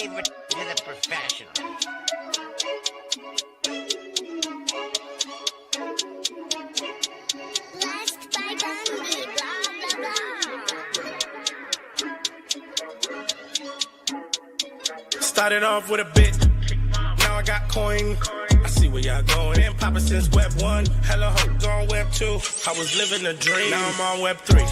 leave it to the professionals. Blessed by Gandhi, blah, blah, blah. Started off with a bit, now I got coin. I see where y'all going. Been poppin' since Web 1, hella hoes on Web 2. I was living a dream, now I'm on Web 3.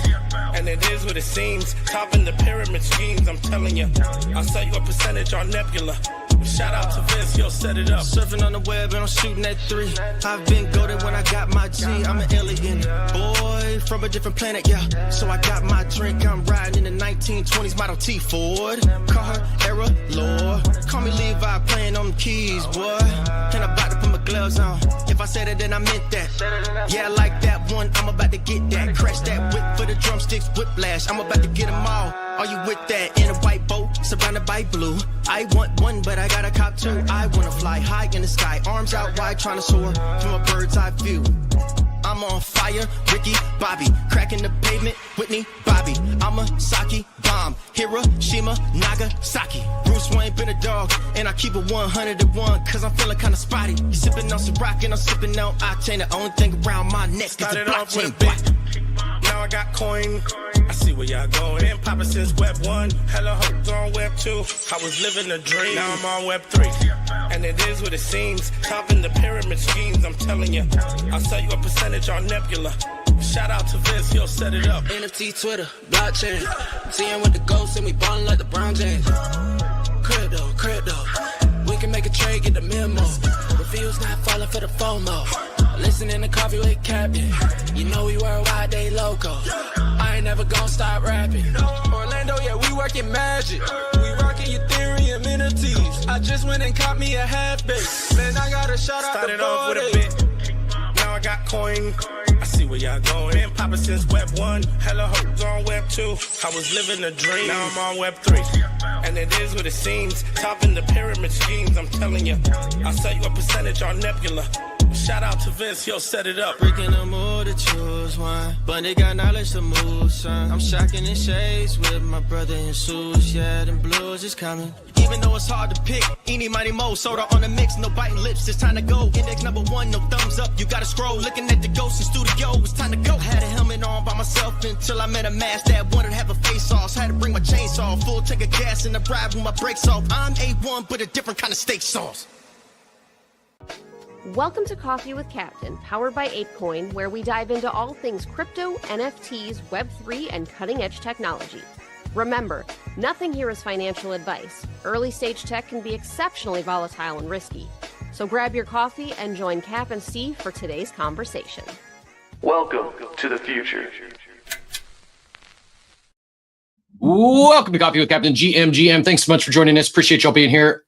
And it is what it seems, topping the pyramid schemes, I'm telling you. I'll sell you a percentage on Nebula. Shout out to Vince, he'll set it up. Surfing on the web and I'm shooting at 3. I've been goated when I got my G. I'm an alien boy from a different planet, yeah. So I got my drink, I'm riding in the 1920s Model T Ford. Car era lore. Call me Levi playing on the keys, boy. And I'm about to put my gloves on. If I said it, then I meant that. Yeah, I like that one, I'm about to get that. Crash that whip for the drumsticks, whiplash. I'm about to get them all. Are you with that? In a white boat, surrounded by blue. I want one, but I got a cop too. I wanna fly high in the sky, arms out wide, trying to soar from a bird's eye view. I'm on fire, Ricky, Bobby, cracking the pavement, Whitney, Bobby. I'm a Saki bomb, Hiroshima, Nagasaki. Bruce Wayne been a dog, and I keep it 101, cause I'm feeling kinda spotty. You sipping on some rock, and I'm sipping on octane. The only thing around my neck is the Started off with a blockchain. bit, now I got coin. I see where y'all going. Been poppin' since Web 1, hella hoes on Web 2. I was living a dream, now I'm on Web 3. And it is what it seems, topping the pyramid schemes, I'm telling you. I'll sell you a percentage on Nebula. Shout out to Vince, he'll set it up. NFT, Twitter, blockchain. Seeing with the ghosts and we ballin' like the Brown James. Crypto. We can make a trade, get the memo. The feels not falling for the FOMO. Listening to Coffee with Captain. You know we worldwide, they loco. I ain't never gonna stop rapping. Orlando, yeah, we working magic. We rocking Ethereum NFTs. I just went and caught me a half base. Man, I got a shout out to Started off with a bit, now I got coin. I see where y'all going. Been poppin' since Web 1, hella hoes on Web 2. I was living a dream, now I'm on Web 3. And it is what it seems, topping the pyramid schemes, I'm telling you. I'll sell you a percentage on Nebula. Shout out to Vince, he'll set it up. Breaking the mood to choose one, but they got knowledge to move, son. I'm shocking in shades with my brother in suits, yeah, them blues is coming. Even though it's hard to pick, eeny, mighty, mo, soda on the mix, no biting lips, it's time to go. Index number 1, no thumbs up, you gotta scroll. Looking at the ghost in studio, it's time to go. Had a helmet on by myself until I met a mask that wanted to have a face off. So had to bring my chainsaw, full tank of gas in the ride with my brakes off. I'm A1, but a different kind of steak sauce. Welcome to Coffee with Captain, powered by ApeChain, where we dive into all things crypto, NFTs, Web3, and cutting-edge technology. Remember, nothing here is financial advice. Early-stage tech can be exceptionally volatile and risky. So grab your coffee and join Cap and Steve for today's conversation. Welcome to the future. Welcome to Coffee with Captain GM. Thanks so much for joining us. Appreciate y'all being here.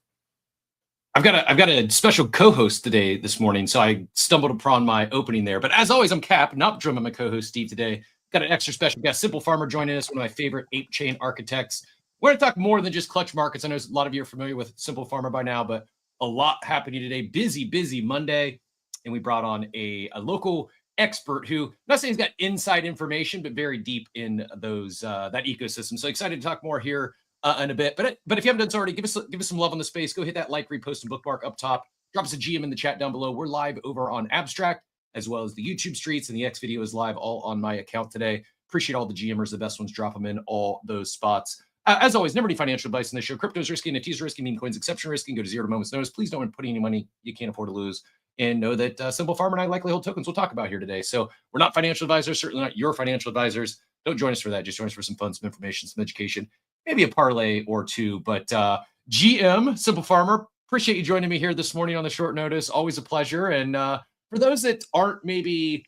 I've got a special co-host today this morning, so I stumbled upon my opening there. But as always, I'm Cap, not Drum. I'm my co-host Steve today. Got an extra special guest, SimpleFarmer, joining us, one of my favorite ApeChain architects. We're going to talk more than just clutch markets. I know a lot of you are familiar with SimpleFarmer by now, but a lot happening today. Busy Monday, and we brought on a local expert who, not saying he's got inside information, but very deep in those that ecosystem. So excited to talk more here in a bit. But if you haven't done so already, give us some love on the space. Go hit that like, repost, and bookmark up top. Drop us a GM in the chat down below. We're live over on Abstract, as well as the YouTube streets, and the X video is live all on my account today. Appreciate all the GMers, the best ones. Drop them in all those spots. As always, never any financial advice in this show. Crypto is risky, NFTs are risky, meme coins exception risky. Go to 0 to moment's notice. Please don't put any money you can't afford to lose. And know that SimpleFarmer and I likely hold tokens we'll talk about here today. So we're not financial advisors, certainly not your financial advisors. Don't join us for that. Just join us for some fun, some information, some education, maybe a parlay or two. But GM, SimpleFarmer, appreciate you joining me here this morning on the short notice. Always a pleasure. And for those that aren't maybe,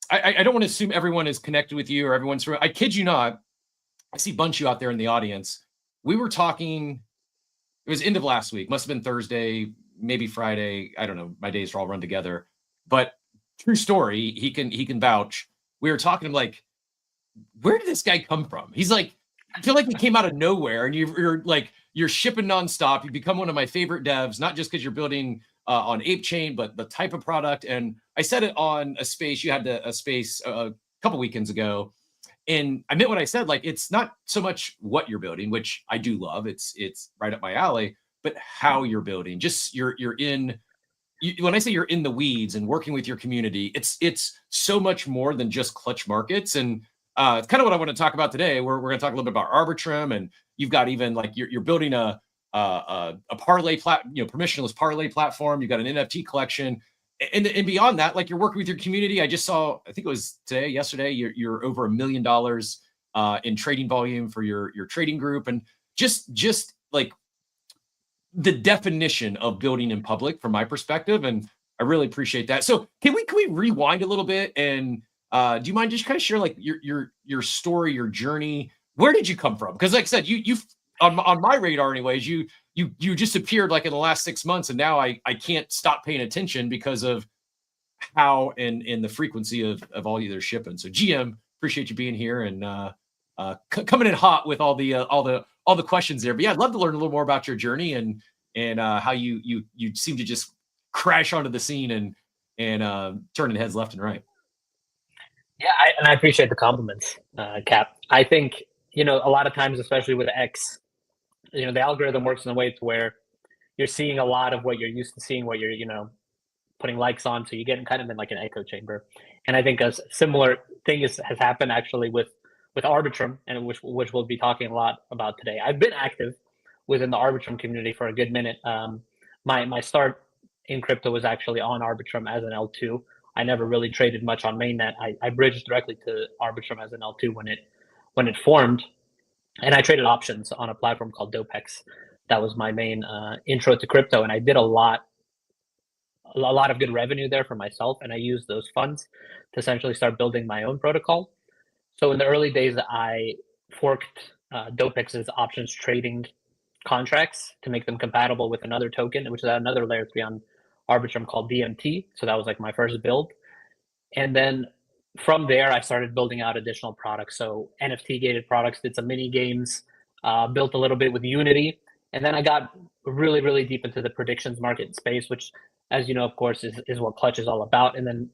I don't want to assume everyone is connected with you or everyone's, I kid you not, I see a bunch of you out there in the audience. We were talking, it was end of last week, must have been Thursday, maybe Friday. I don't know. My days are all run together. But true story, he can vouch. We were talking to him like, where did this guy come from? He's like, I feel like he came out of nowhere, and you're shipping nonstop. You become one of my favorite devs, not just because you're building on ApeChain, but the type of product. And I said it on a space. You had a space a couple weekends ago, And I meant what I said, like, it's not so much what you're building, which I do love. It's right up my alley, but how you're building. Just when I say you're in the weeds and working with your community, it's so much more than just clutch markets. And it's kind of what I want to talk about today. We're going to talk a little bit about Arbitrum, and you've got even like you're building a parlay permissionless parlay platform. You've got an NFT collection, and beyond that, like you're working with your community. I just saw, I think it was yesterday, you're over $1 million in trading volume for your trading group, and just like the definition of building in public from my perspective. And I really appreciate that. So can we rewind a little bit? And do you mind just kind of share like your story, your journey? Where did you come from? Because like I said, you on my radar anyways, you just appeared like in the last 6 months, and now I can't stop paying attention because of how and the frequency of all you're shipping. So GM, appreciate you being here and coming in hot with all the questions there. But yeah, I'd love to learn a little more about your journey and how you seem to just crash onto the scene and turning heads left and right. Yeah, I appreciate the compliments, Cap. I think, a lot of times, especially with X, the algorithm works in a way to where you're seeing a lot of what you're used to seeing, what you're, putting likes on. So you get kind of in like an echo chamber. And I think a similar thing has happened actually with Arbitrum, and which we'll be talking a lot about today. I've been active within the Arbitrum community for a good minute. My start in crypto was actually on Arbitrum as an L2. I never really traded much on mainnet. I bridged directly to Arbitrum as an L2 when it formed, and I traded options on a platform called Dopex. That was my main intro to crypto, and I did a lot of good revenue there for myself, and I used those funds to essentially start building my own protocol. So in the early days, I forked Dopex's options trading contracts to make them compatible with another token, which is another layer 3 on Arbitrum called DMT. So that was like my first build. And then from there, I started building out additional products. So NFT gated products, did some mini games, built a little bit with Unity. And then I got really, really deep into the predictions market space, which, as you know, of course, is what Clutch is all about. And then,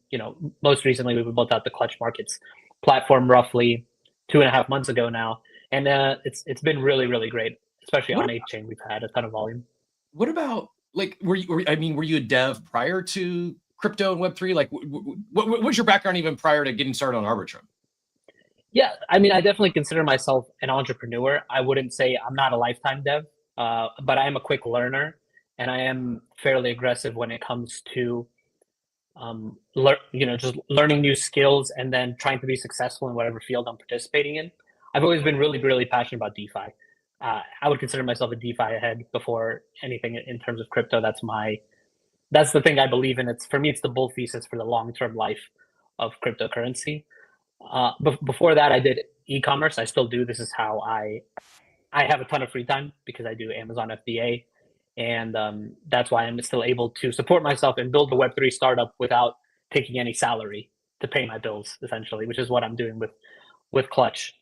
most recently, we built out the Clutch Markets platform roughly 2.5 months ago now. And it's been really, really great, especially on ApeChain. We've had a ton of volume. What about, like, were you a dev prior to crypto and Web3? Like, what was your background even prior to getting started on Arbitrum? Yeah, I definitely consider myself an entrepreneur. I wouldn't say I'm not a lifetime dev, but I am a quick learner, and I am fairly aggressive when it comes to, just learning new skills and then trying to be successful in whatever field I'm participating in. I've always been really, really passionate about DeFi. I would consider myself a DeFi head before anything in terms of crypto. That's the thing I believe in. For me, it's the bull thesis for the long-term life of cryptocurrency. Before that, I did e-commerce. I still do. This is how I have a ton of free time because I do Amazon FBA. And that's why I'm still able to support myself and build a Web3 startup without taking any salary to pay my bills, essentially, which is what I'm doing with Clutch.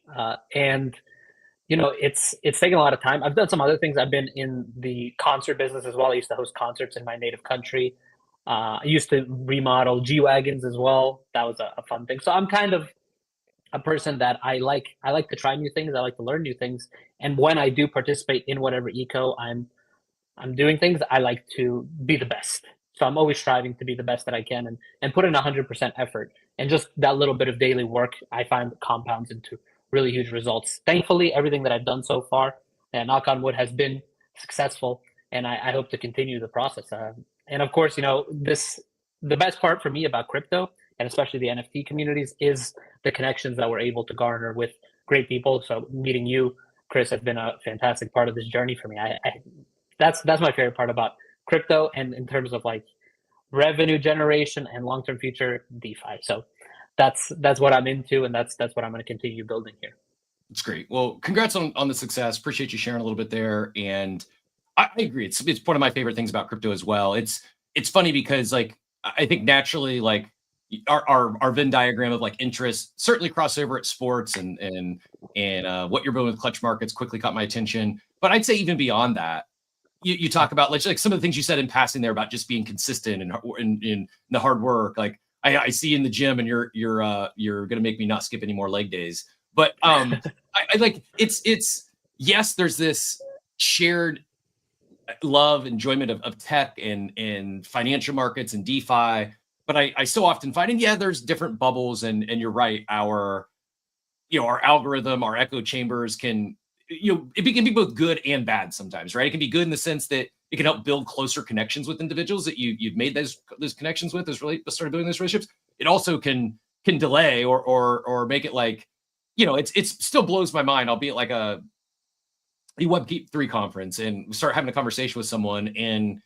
And it's taken a lot of time. I've done some other things. I've been in the concert business as well. I used to host concerts in my native country. I used to remodel G-Wagons as well. That was a fun thing. So I'm kind of a person that I like to try new things. I like to learn new things. And when I do participate in whatever eco I'm doing things, I like to be the best. So I'm always striving to be the best that I can and put in 100% effort. And just that little bit of daily work, I find compounds into really huge results. Thankfully, everything that I've done so far, and knock on wood, has been successful. And I hope to continue the process. And of course, the best part for me about crypto, and especially the NFT communities, is the connections that we're able to garner with great people. So meeting you, Chris, has been a fantastic part of this journey for me. That's my favorite part about crypto, and in terms of like revenue generation and long-term future, DeFi. So that's what I'm into, and that's what I'm going to continue building here. It's great. Well, congrats on the success. Appreciate you sharing a little bit there. And I agree. It's one of my favorite things about crypto as well. It's funny because like I think naturally like our Venn diagram of like interest certainly crossover at sports and what you're building with Clutch Markets quickly caught my attention. But I'd say even beyond that, you talk about like some of the things you said in passing there about just being consistent and in the hard work. Like I see you in the gym, and you're going to make me not skip any more leg days. But I like it's yes, there's this shared love, enjoyment of tech and financial markets and DeFi. But I so often find, and yeah, there's different bubbles, and you're right, our algorithm, our echo chambers can, it can be both good and bad sometimes, right? It can be good in the sense that it can help build closer connections with individuals that you've made those connections with, started building those relationships. It also can delay or make it like, it's still blows my mind. I'll be at like a Web3 conference and we start having a conversation with someone, and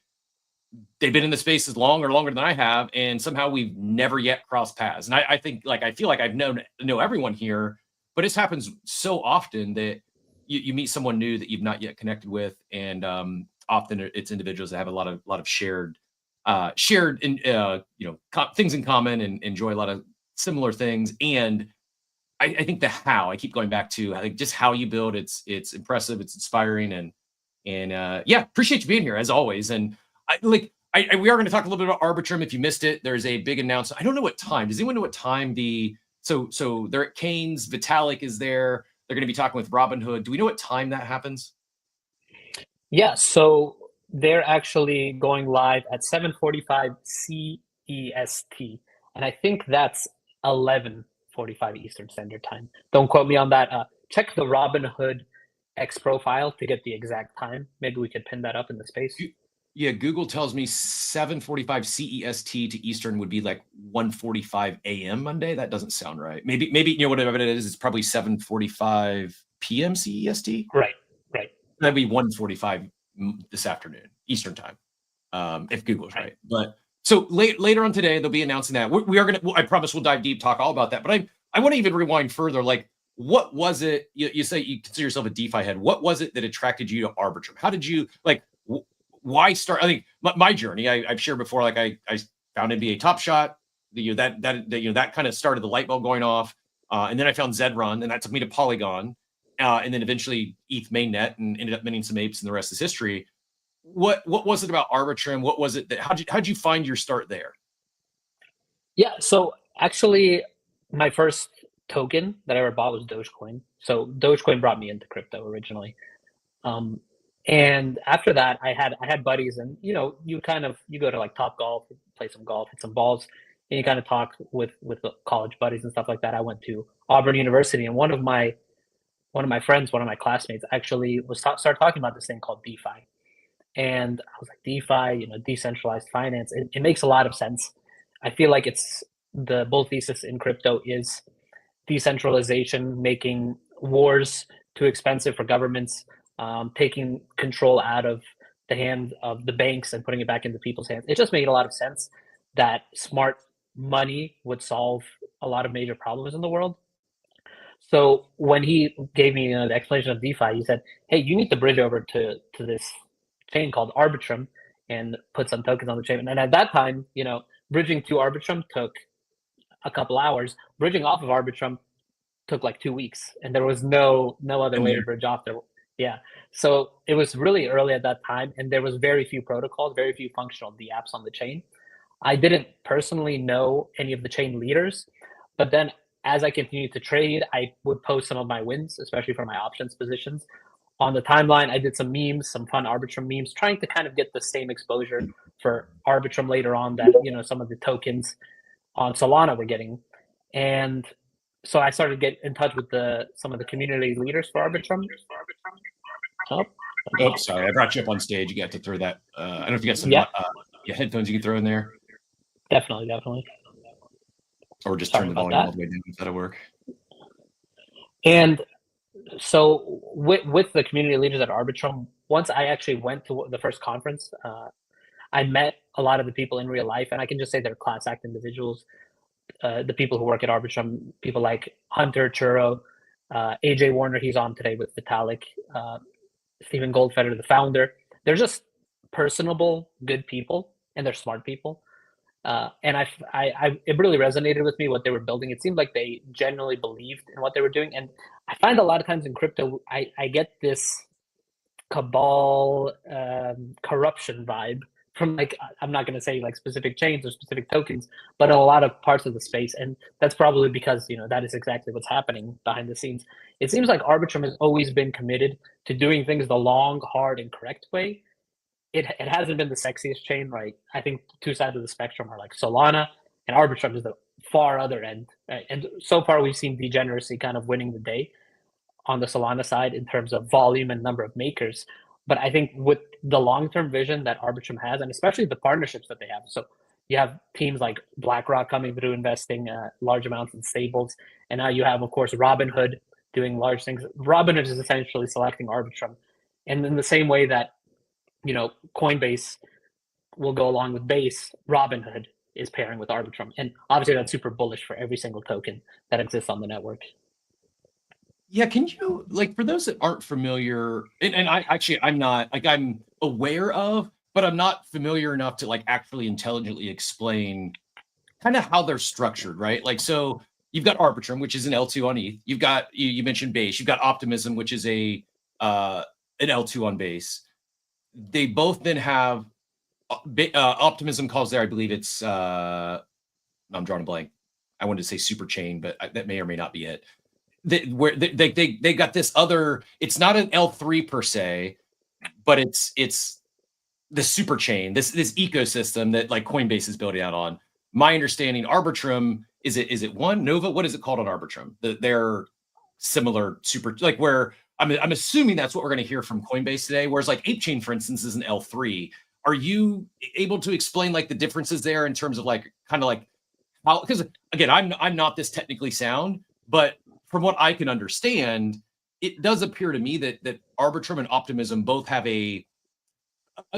they've been in the space as long or longer than I have, and somehow we've never yet crossed paths. And I think, like, I feel like I've know everyone here, but this happens so often that you meet someone new that you've not yet connected with, and often it's individuals that have a lot of shared things in common and enjoy a lot of similar things. And I think the how, I keep going back to, I think just how you build, it's impressive, it's inspiring, and yeah, appreciate you being here as always. And we are going to talk a little bit about Arbitrum. If you missed it, there's a big announcement. I don't know what time. Does anyone know what time so they're at Kane's, Vitalik is there. They're going to be talking with Robinhood. Do we know what time that happens? Yeah, so they're actually going live at 7:45 CEST, and I think that's 11:45 Eastern Standard Time. Don't quote me on that. Check the Robinhood X profile to get the exact time. Maybe we could pin that up in the space. Yeah, Google tells me 7:45 CEST to Eastern would be like 1:45 a.m. Monday. That doesn't sound right. Maybe whatever it is, it's probably 7:45 p.m. CEST. Right. That'd be 1:45 this afternoon Eastern time, if Google's right. But so later on today, they'll be announcing that. We are gonna. I promise we'll dive deep, talk all about that. But I want to even rewind further. Like, what was it? You say you consider yourself a DeFi head. What was it that attracted you to Arbitrum? How did you like? Why start? I think my journey, I've shared before, like I found NBA Top Shot, that kind of started the light bulb going off. And then I found Zedrun, and that took me to Polygon. And then eventually ETH mainnet, and ended up minting some apes, and the rest is history. What was it about Arbitrum? What was it that, how'd you find your start there? Yeah, so actually my first token that I ever bought was Dogecoin. So Dogecoin brought me into crypto originally. And after that, I had buddies, and you go to like Top Golf, play some golf, hit some balls, and you kind of talk with the college buddies and stuff like that. I went to Auburn University, and one of my friends, one of my classmates, actually started talking about this thing called DeFi, and I was like, DeFi, decentralized finance. It makes a lot of sense. I feel like it's the bull thesis in crypto is decentralization, making wars too expensive for governments. Taking control out of the hands of the banks and putting it back into people's hands. It just made a lot of sense that smart money would solve a lot of major problems in the world. So when he gave me the explanation of DeFi, he said, hey, you need to bridge over to this chain called Arbitrum and put some tokens on the chain. And at that time, bridging to Arbitrum took a couple hours. Bridging off of Arbitrum took like 2 weeks, and there was no other way to bridge off there. Yeah, so it was really early at that time, and there was very few protocols, very few functional dApps on the chain. I didn't personally know any of the chain leaders, but then as I continued to trade, I would post some of my wins, especially for my options positions. On the timeline, I did some memes, some fun Arbitrum memes, trying to kind of get the same exposure for Arbitrum later on that, some of the tokens on Solana were getting. And so I started to get in touch with some of the community leaders for Arbitrum. Oh, sorry, I brought you up on stage. You got to throw that. I don't know if you got some headphones you can throw in there. Definitely. Or just turn the volume all the way down if that'll work. And so with the community leaders at Arbitrum, once I actually went to the first conference, I met a lot of the people in real life, and I can just say they're class act individuals. The people who work at Arbitrum, people like Hunter Churro, AJ Warner, he's on today with Vitalik, Stephen Goldfeder, the founder. They're just personable, good people, and they're smart people. And it really resonated with me what they were building. It seemed like they genuinely believed in what they were doing. And I find a lot of times in crypto, I get this cabal corruption vibe from like, I'm not going to say like specific chains or specific tokens, but in a lot of parts of the space. And that's probably because, that is exactly what's happening behind the scenes. It seems like Arbitrum has always been committed to doing things the long, hard, and correct way. It hasn't been the sexiest chain, right? I think two sides of the spectrum are like Solana, and Arbitrum is the far other end. Right? And so far we've seen degeneracy kind of winning the day on the Solana side in terms of volume and number of makers. But I think with the long-term vision that Arbitrum has, and especially the partnerships that they have, so you have teams like BlackRock coming through investing large amounts in stables, and now you have, of course, Robinhood doing large things. Robinhood is essentially selecting Arbitrum, and in the same way that Coinbase will go along with Base, Robinhood is pairing with Arbitrum, and obviously that's super bullish for every single token that exists on the network. Yeah, can you, like, for those that aren't familiar, and I'm not, like, I'm aware of, but I'm not familiar enough to like actually intelligently explain kind of how they're structured, right? Like, so you've got Arbitrum, which is an L2 on ETH. You've got, you mentioned Base. You've got Optimism, which is an L2 on Base. They both then have Optimism calls there, I believe it's I'm drawing a blank. I wanted to say super chain, but that may or may not be it. They got this other, it's not an L3 per se, but it's the super chain, this ecosystem that like Coinbase is building out on. My understanding, Arbitrum, is it one Nova? What is it called on Arbitrum? They're similar super, like, where I'm assuming that's what we're going to hear from Coinbase today. Whereas like ApeChain, for instance, is an L3. Are you able to explain like the differences there in terms of like kind of like how? Because again, I'm not this technically sound, but from what I can understand, it does appear to me that Arbitrum and Optimism both have a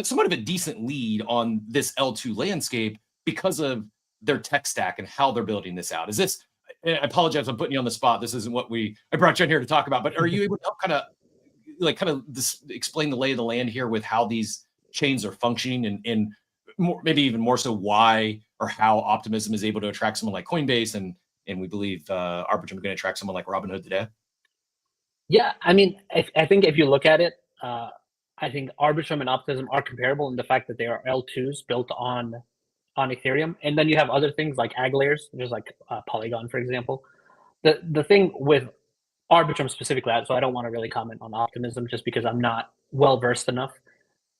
somewhat of a decent lead on this L2 landscape because of their tech stack and how they're building this out. Is this? I apologize, I'm putting you on the spot. This isn't what I brought you in here to talk about. But are you able to help kind of explain the lay of the land here with how these chains are functioning and more, maybe even more so why or how Optimism is able to attract someone like Coinbase and we believe Arbitrum is going to attract someone like Robinhood today? Yeah, I mean, I think if you look at it, I think Arbitrum and Optimism are comparable in the fact that they are L2s built on Ethereum. And then you have other things like ag layers, there's like Polygon, for example. The thing with Arbitrum specifically, so I don't want to really comment on Optimism just because I'm not well-versed enough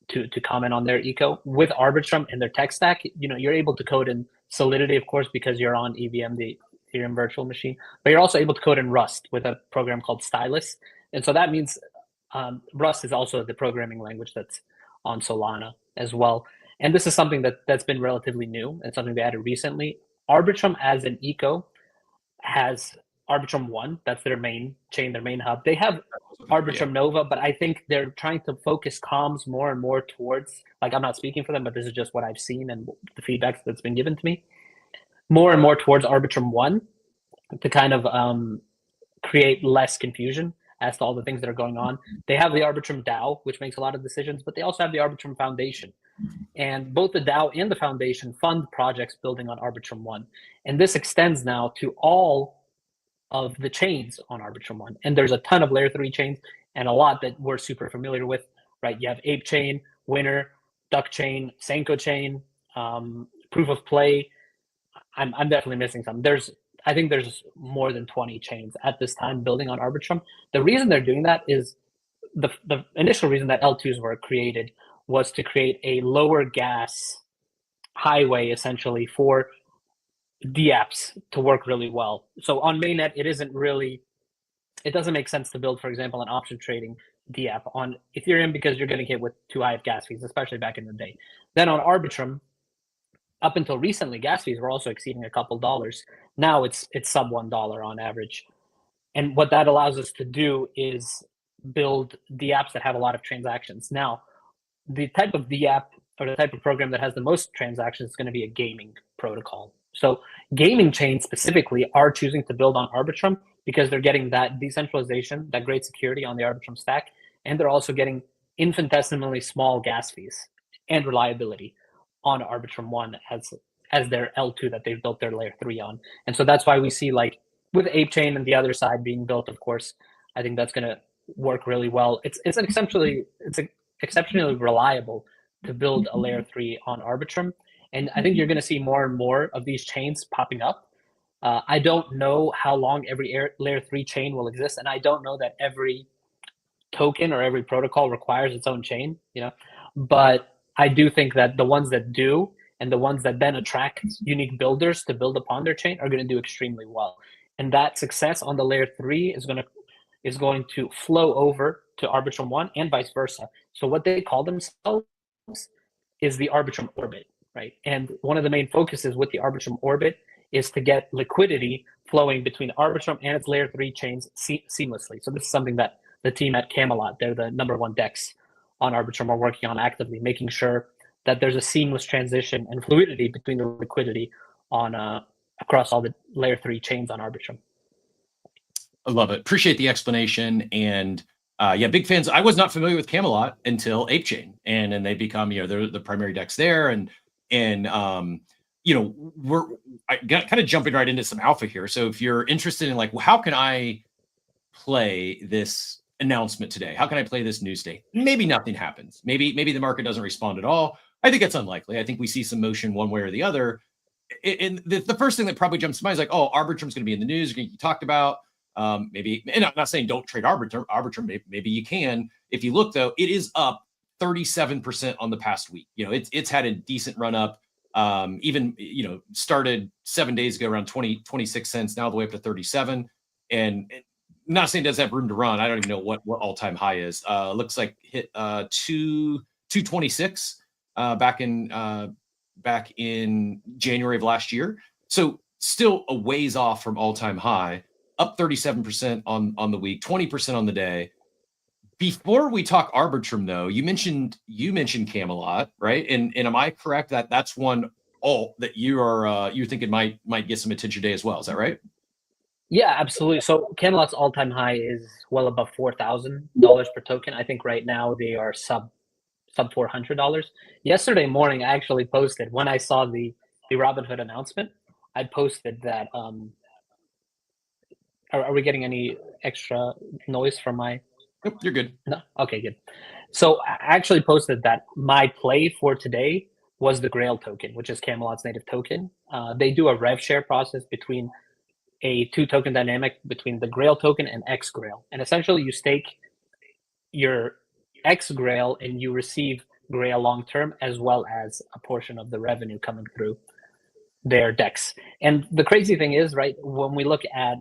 to comment on their eco. With Arbitrum and their tech stack, you're able to code in Solidity, of course, because you're on EVM, the Ethereum virtual machine, but you're also able to code in Rust with a program called Stylus. And so that means Rust is also the programming language that's on Solana as well. And this is something that's been relatively new and something they added recently. Arbitrum as an eco has Arbitrum 1, that's their main chain, their main hub. They have Arbitrum Nova, but I think they're trying to focus comms more and more towards, like, I'm not speaking for them, but this is just what I've seen and the feedback that's been given to me, more and more towards Arbitrum 1 to kind of create less confusion as to all the things that are going on. They have the Arbitrum DAO, which makes a lot of decisions, but they also have the Arbitrum Foundation. And both the DAO and the Foundation fund projects building on Arbitrum 1. And this extends now to all of the chains on Arbitrum 1. And there's a ton of layer 3 chains and a lot that we're super familiar with, right? You have ApeChain, Winner, Duck Chain, Senko Chain, Proof of Play. I'm definitely missing some. I think there's more than 20 chains at this time building on Arbitrum. The reason they're doing that is the initial reason that L2s were created was to create a lower gas highway essentially for DApps to work really well. So on mainnet, it doesn't make sense to build, for example, an option trading DApp on Ethereum because you're going to get with too high of gas fees, especially back in the day. Then on Arbitrum, up until recently, gas fees were also exceeding a couple dollars. Now it's sub $1 on average. And what that allows us to do is build DApps that have a lot of transactions. Now, the type of DApp or the type of program that has the most transactions is going to be a gaming protocol. So gaming chains specifically are choosing to build on Arbitrum because they're getting that decentralization, that great security on the Arbitrum stack, and they're also getting infinitesimally small gas fees and reliability on Arbitrum 1 as their L2 that they've built their layer 3 on. And so that's why we see, like, with ApeChain and the other side being built, of course, I think that's going to work really well. It's exceptionally reliable to build a layer 3 on Arbitrum. And I think you're going to see more and more of these chains popping up. I don't know how long every layer 3 chain will exist, and I don't know that every token or every protocol requires its own chain, but I do think that the ones that do and the ones that then attract unique builders to build upon their chain are going to do extremely well. And that success on the layer 3 is going to flow over to Arbitrum 1 and vice versa. So what they call themselves is the Arbitrum orbit, right? And one of the main focuses with the Arbitrum orbit is to get liquidity flowing between Arbitrum and its layer 3 chains seamlessly. So this is something that the team at Camelot, they're the #1 DEX on Arbitrum, are working on actively, making sure that there's a seamless transition and fluidity between the liquidity on across all the layer 3 chains on Arbitrum. I love it. Appreciate the explanation. And yeah, big fans. I was not familiar with Camelot until ApeChain, and then they become, they're the primary DEX there. And we're kind of jumping right into some alpha here. So if you're interested in like, well, how can I play this announcement today? How can I play this news day? Maybe nothing happens. Maybe the market doesn't respond at all. I think it's unlikely. I think we see some motion one way or the other. And the first thing that probably jumps to mind is like, oh, Arbitrum's going to be in the news. You talked about maybe, and I'm not saying don't trade Arbitrum. Maybe you can. If you look though, it is up 37% on the past week. It's had a decent run up. Even started 7 days ago around 26 cents, now all the way up to 37. And not saying it doesn't have room to run. I don't even know what all-time high is. Looks like hit 226 back in January of last year. So still a ways off from all-time high, up 37% on the week, 20% on the day. Before we talk Arbitrum, though, you mentioned Camelot, right? And am I correct that that's one that you're thinking might get some attention today as well? Is that right? Yeah, absolutely. So Camelot's all-time high is well above $4,000 per token. I think right now they are sub $400. Yesterday morning, I actually posted when I saw the Robinhood announcement. I posted that. Are we getting any extra noise from my? Nope, you're good. No? Okay, good. So I actually posted that my play for today was the Grail token, which is Camelot's native token. They do a rev-share process between a 2-token dynamic between the Grail token and X Grail. And essentially you stake your X Grail and you receive Grail long-term, as well as a portion of the revenue coming through their DEX. And the crazy thing is, right, when we look at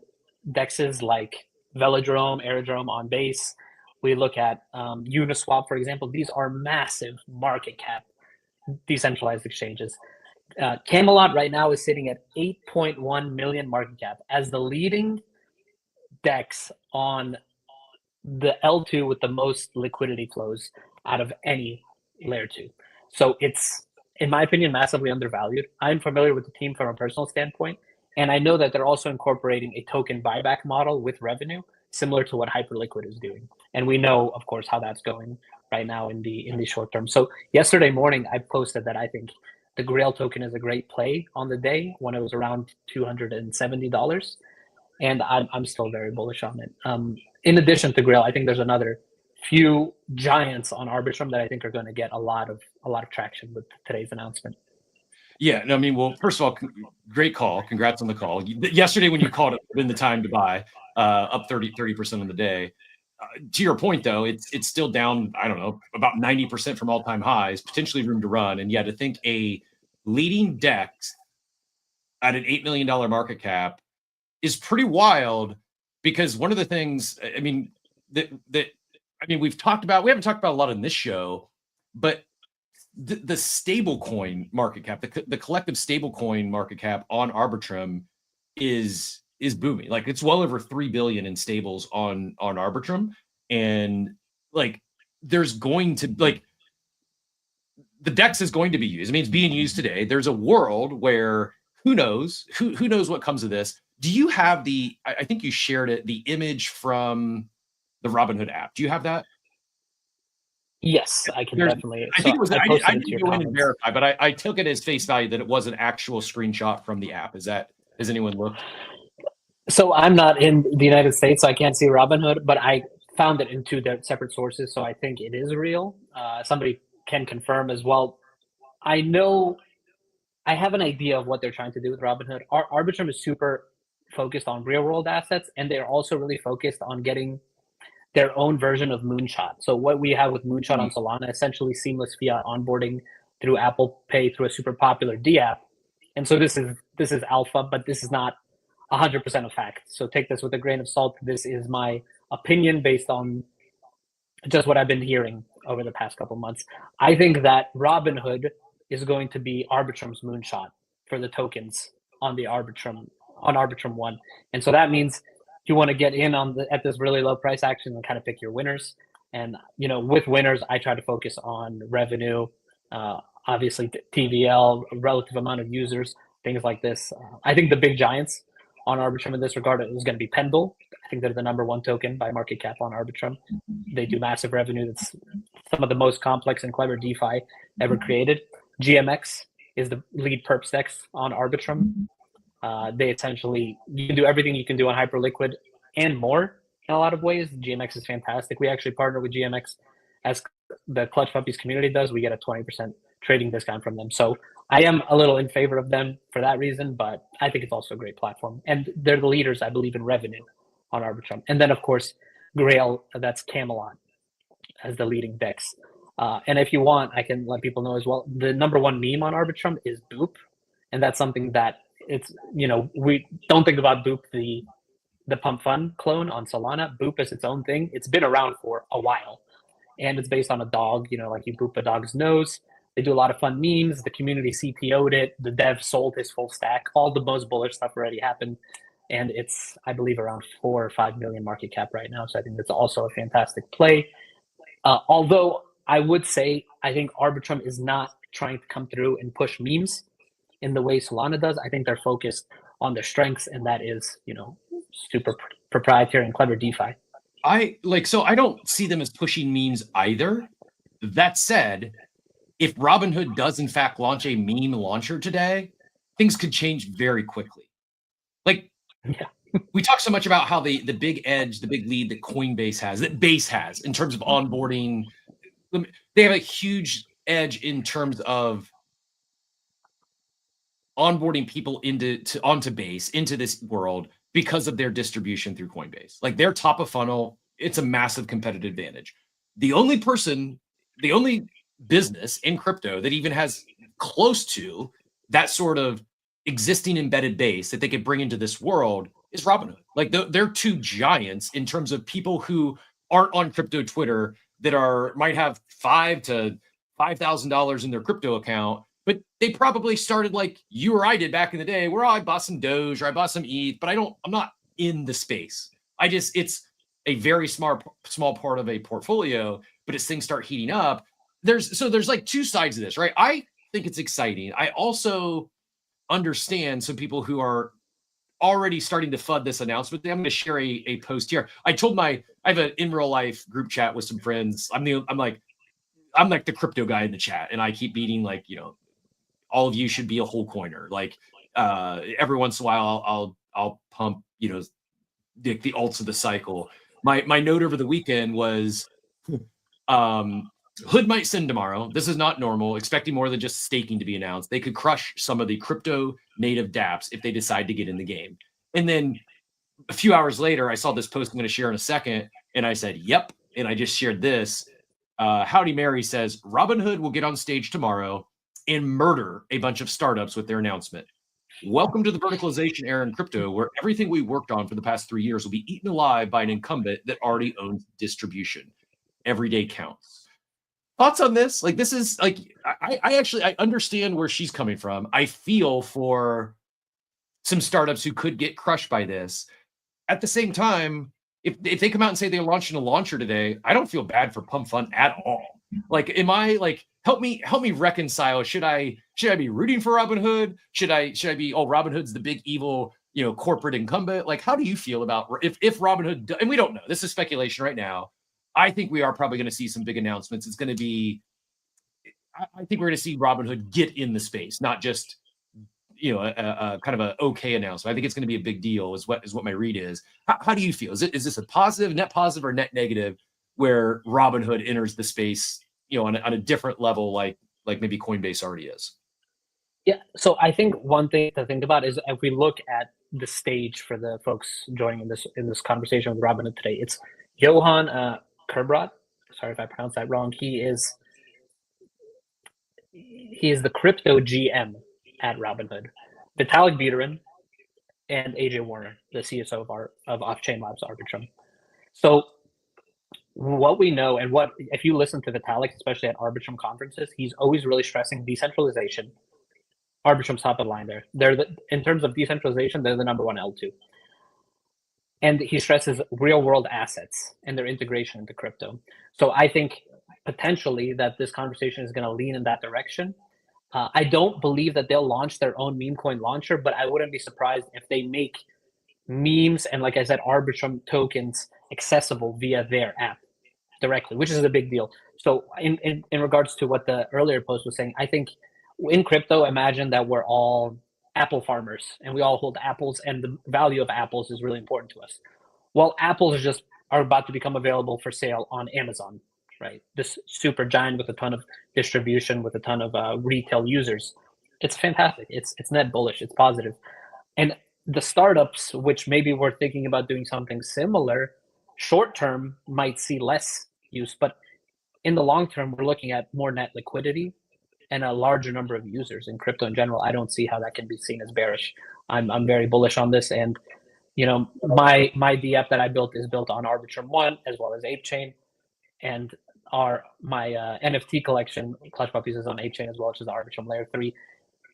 DEXs like Velodrome, Aerodrome on Base, we look at Uniswap, for example, these are massive market cap decentralized exchanges. Camelot right now is sitting at 8.1 million market cap as the leading DEX on the L2 with the most liquidity flows out of any layer 2. So it's, in my opinion, massively undervalued. I'm familiar with the team from a personal standpoint, and I know that they're also incorporating a token buyback model with revenue, similar to what Hyperliquid is doing. And we know, of course, how that's going right now in the short term. So yesterday morning, I posted that I think the Grail token is a great play on the day when it was around $270. And I'm still very bullish on it. In addition to Grail, I think there's another few giants on Arbitrum that I think are going to get a lot of traction with today's announcement. Yeah, no, I mean, well, first of all, great call. Congrats on the call. Yesterday when you called it, been the time to buy, up 30% on the day. To your point, though, it's still down, I don't know, about 90% from all-time highs, potentially room to run. And yet I think a leading DEX at an $8 million market cap is pretty wild, because one of the things, I mean, we haven't talked about a lot in this show, but the stablecoin market cap, the collective stablecoin market cap on Arbitrum is booming. Like, it's well over 3 billion in stables on Arbitrum. And like, there's going to, like, the DEX is going to be used. I mean, it's being used today. There's a world where who knows what comes of this. Do you have I think you shared it, the image from the Robinhood app. Do you have that? Yes, I can definitely. I think it was. I didn't go in and verify, but I took it as face value that it was an actual screenshot from the app. Has anyone looked? So I'm not in the United States, so I can't see Robinhood, but I found it in 2 separate sources, so I think it is real. Somebody can confirm as well. I know I have an idea of what they're trying to do with Robinhood. Arbitrum is super focused on real world assets, and they're also really focused on getting their own version of Moonshot. So what we have with Moonshot on Solana, essentially seamless fiat onboarding through Apple Pay through a super popular D app. And so this is alpha, but this is not 100% a fact. So take this with a grain of salt. This is my opinion based on just what I've been hearing over the past couple months. I think that Robinhood is going to be Arbitrum's Moonshot for the tokens on the Arbitrum 1. And so that means you want to get in at this really low price action and kind of pick your winners. And with winners, I try to focus on revenue, obviously TVL, relative amount of users, things like this. I think the big giants on Arbitrum in this regard is going to be Pendle. I think they're the number 1 token by market cap on Arbitrum. They do massive revenue. That's some of the most complex and clever DeFi ever created. GMX is the lead perps DEX on Arbitrum. They essentially, you can do everything you can do on Hyperliquid and more in a lot of ways. GMX is fantastic. We actually partner with GMX as the Clutch Puppies community does. We get a 20% trading discount from them. So I am a little in favor of them for that reason, but I think it's also a great platform. And they're the leaders, I believe, in revenue on Arbitrum. And then, of course, Grail, that's Camelot as the leading DEX. And if you want, I can let people know as well, the number 1 meme on Arbitrum is Boop. And that's something that it's, we don't think about Boop, the Pump Fun clone on Solana. Boop is its own thing. It's been around for a while. And it's based on a dog, like you boop a dog's nose. They do a lot of fun memes. The community CTO'd it. The dev sold his full stack. All the most bullish stuff already happened. And it's, I believe, around 4 or 5 million market cap right now. So I think that's also a fantastic play. Although I would say, I think Arbitrum is not trying to come through and push memes in the way Solana does. I think they're focused on their strengths, and that is, super proprietary and clever DeFi. I don't see them as pushing memes either. That said, if Robinhood does in fact launch a meme launcher today, things could change very quickly. We talk so much about how the big edge, the big lead that Coinbase has, that Base has in terms of onboarding. They have a huge edge in terms of onboarding people onto Base, into this world, because of their distribution through Coinbase. Like, their top of funnel, it's a massive competitive advantage. The only business in crypto that even has close to that sort of existing embedded base that they could bring into this world is Robinhood. Like, they're 2 giants in terms of people who aren't on crypto Twitter that might have $5,000 to $5,000 in their crypto account, but they probably started like you or I did back in the day, where I bought some Doge or I bought some ETH, but I'm not in the space. It's a very small part of a portfolio, but as things start heating up, there's like 2 sides of this, right? I think it's exciting. I also understand some people who are already starting to FUD this announcement. I'm going to share a post here. I have an in real life group chat with some friends. I'm like the crypto guy in the chat, and I keep beating all of you should be a whole coiner. Every once in a while I'll pump, the alts of the cycle. My note over the weekend was Hood might send tomorrow. This is not normal. Expecting more than just staking to be announced. They could crush some of the crypto native dApps if they decide to get in the game. And then a few hours later, I saw this post I'm going to share in a second, and I said, yep. And I just shared this. Howdy Mary says, Robinhood will get on stage tomorrow and murder a bunch of startups with their announcement. Welcome to the verticalization era in crypto, where everything we worked on for the past 3 years will be eaten alive by an incumbent that already owns distribution. Every day counts. Thoughts on this? This is I understand where she's coming from. I feel for some startups who could get crushed by this. At the same time, if they come out and say they're launching a launcher today, I don't feel bad for Pump Fun at all. Am I help me reconcile? Should I be rooting for Robinhood? Should I be, Robinhood's the big evil, corporate incumbent? How do you feel about if Robinhood, and we don't know, this is speculation right now. I think we are probably going to see some big announcements. It's going to be, I think we're going to see Robinhood get in the space, not just, a kind of an okay announcement. I think it's going to be a big deal is what my read is. How do you feel? Is this a positive, net positive, or net negative where Robinhood enters the space on a different level, like maybe Coinbase already is. Yeah. So I think one thing to think about is if we look at the stage for the folks joining in this conversation with Robinhood today, it's Johan Kerbrot. Sorry if I pronounced that wrong. He is the crypto GM at Robinhood. Vitalik Buterin and AJ Warner, the CSO of Off-Chain Labs Arbitrum. So what we know, and what if you listen to Vitalik, especially at Arbitrum conferences, he's always really stressing decentralization. Arbitrum's top of the line there. In terms of decentralization, they're the number one L2. And he stresses real world assets and their integration into crypto. So I think potentially that this conversation is going to lean in that direction. I don't believe that they'll launch their own meme coin launcher, but I wouldn't be surprised if they make memes and, like I said, Arbitrum tokens accessible via their app directly, which is a big deal. So in regards to what the earlier post was saying, I think in crypto, imagine that we're all apple farmers and we all hold apples, and the value of apples is really important to us. Well, apples are about to become available for sale on Amazon, right? This super giant with a ton of distribution, with a ton of retail users. It's fantastic. It's net bullish. It's positive. And the startups, which maybe we're thinking about doing something similar, short term might see less use, but in the long term, we're looking at more net liquidity and a larger number of users in crypto in general. I don't see how that can be seen as bearish. I'm very bullish on this, and my D app that I built is built on Arbitrum 1 as well as ApeChain, and my NFT collection, Clutch Puppies, is on ApeChain as well, which is the Arbitrum Layer 3.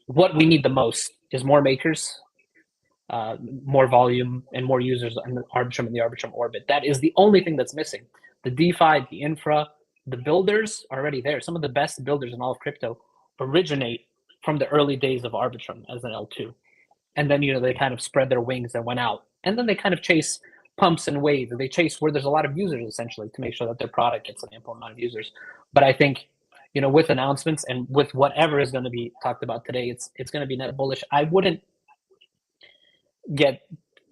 What we need the most is more makers, more volume, and more users on the Arbitrum and the Arbitrum orbit. That is the only thing that's missing. The DeFi, the infra, the builders are already there. Some of the best builders in all of crypto originate from the early days of Arbitrum as an L2. And then, they kind of spread their wings and went out. And then they kind of chase pumps and waves. They chase where there's a lot of users, essentially, to make sure that their product gets an ample amount of users. But I think, with announcements and with whatever is going to be talked about today, it's going to be net bullish. I wouldn't get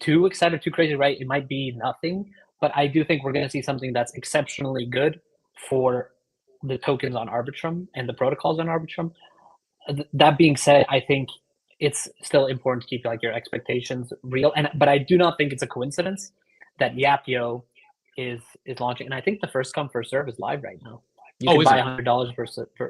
too excited, too crazy, right? It might be nothing, but I do think we're going to see something that's exceptionally good for the tokens on Arbitrum and the protocols on Arbitrum. That being said, I think it's still important to keep your expectations real. But I do not think it's a coincidence that Yapio is launching. And I think the first come, first serve is live right now. You can buy $100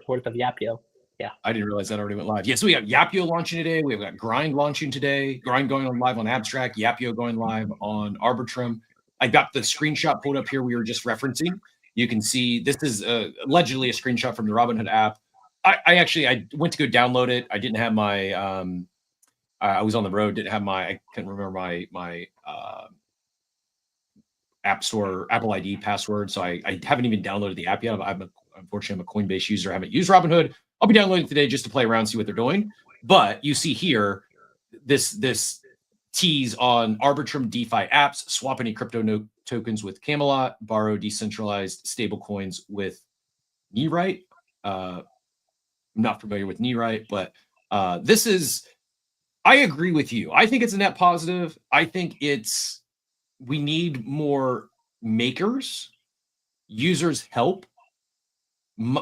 worth of Yapio. Yeah. I didn't realize that already went live. Yeah, so we have Yapio launching today. We've got Grind launching today. Grind going on live on Abstract. Yapio going live on Arbitrum. I got the screenshot pulled up here we were just referencing. You can see this is allegedly a screenshot from the Robinhood app. I went to go download it. I didn't have my I was on the road, didn't have I couldn't remember my App Store Apple ID password, so I haven't even downloaded the app yet. Unfortunately, I'm a Coinbase user. I haven't used Robinhood. I'll be downloading today just to play around, see what they're doing. But you see here this tease on Arbitrum DeFi apps, swap any crypto tokens with Camelot, borrow decentralized stable coins with Neerite. I'm not familiar with Neerite, but this is, I agree with you. I think it's a net positive. I think we need more makers, users help.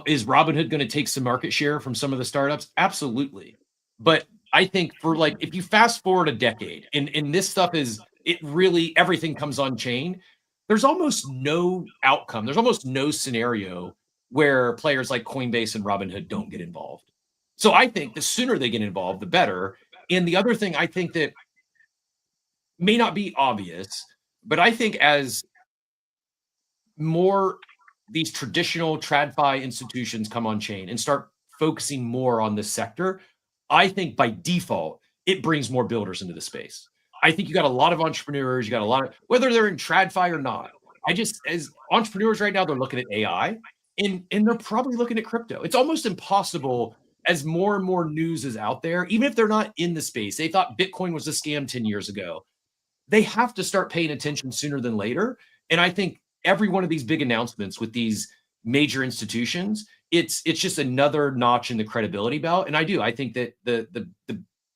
Is Robinhood going to take some market share from some of the startups? Absolutely. But I think if you fast forward a decade and this stuff everything comes on chain, there's almost no outcome. There's almost no scenario where players like Coinbase and Robinhood don't get involved. So I think the sooner they get involved, the better. And the other thing I think that may not be obvious, but I think as more these traditional TradFi institutions come on chain and start focusing more on this sector, I think by default, it brings more builders into the space. I think you got a lot of entrepreneurs, you got a lot of, whether they're in TradFi or not. As entrepreneurs right now, they're looking at AI and they're probably looking at crypto. It's almost impossible as more and more news is out there, even if they're not in the space. They thought Bitcoin was a scam 10 years ago. They have to start paying attention sooner than later. And I think every one of these big announcements with these major institutions, it's just another notch in the credibility belt. And I think that the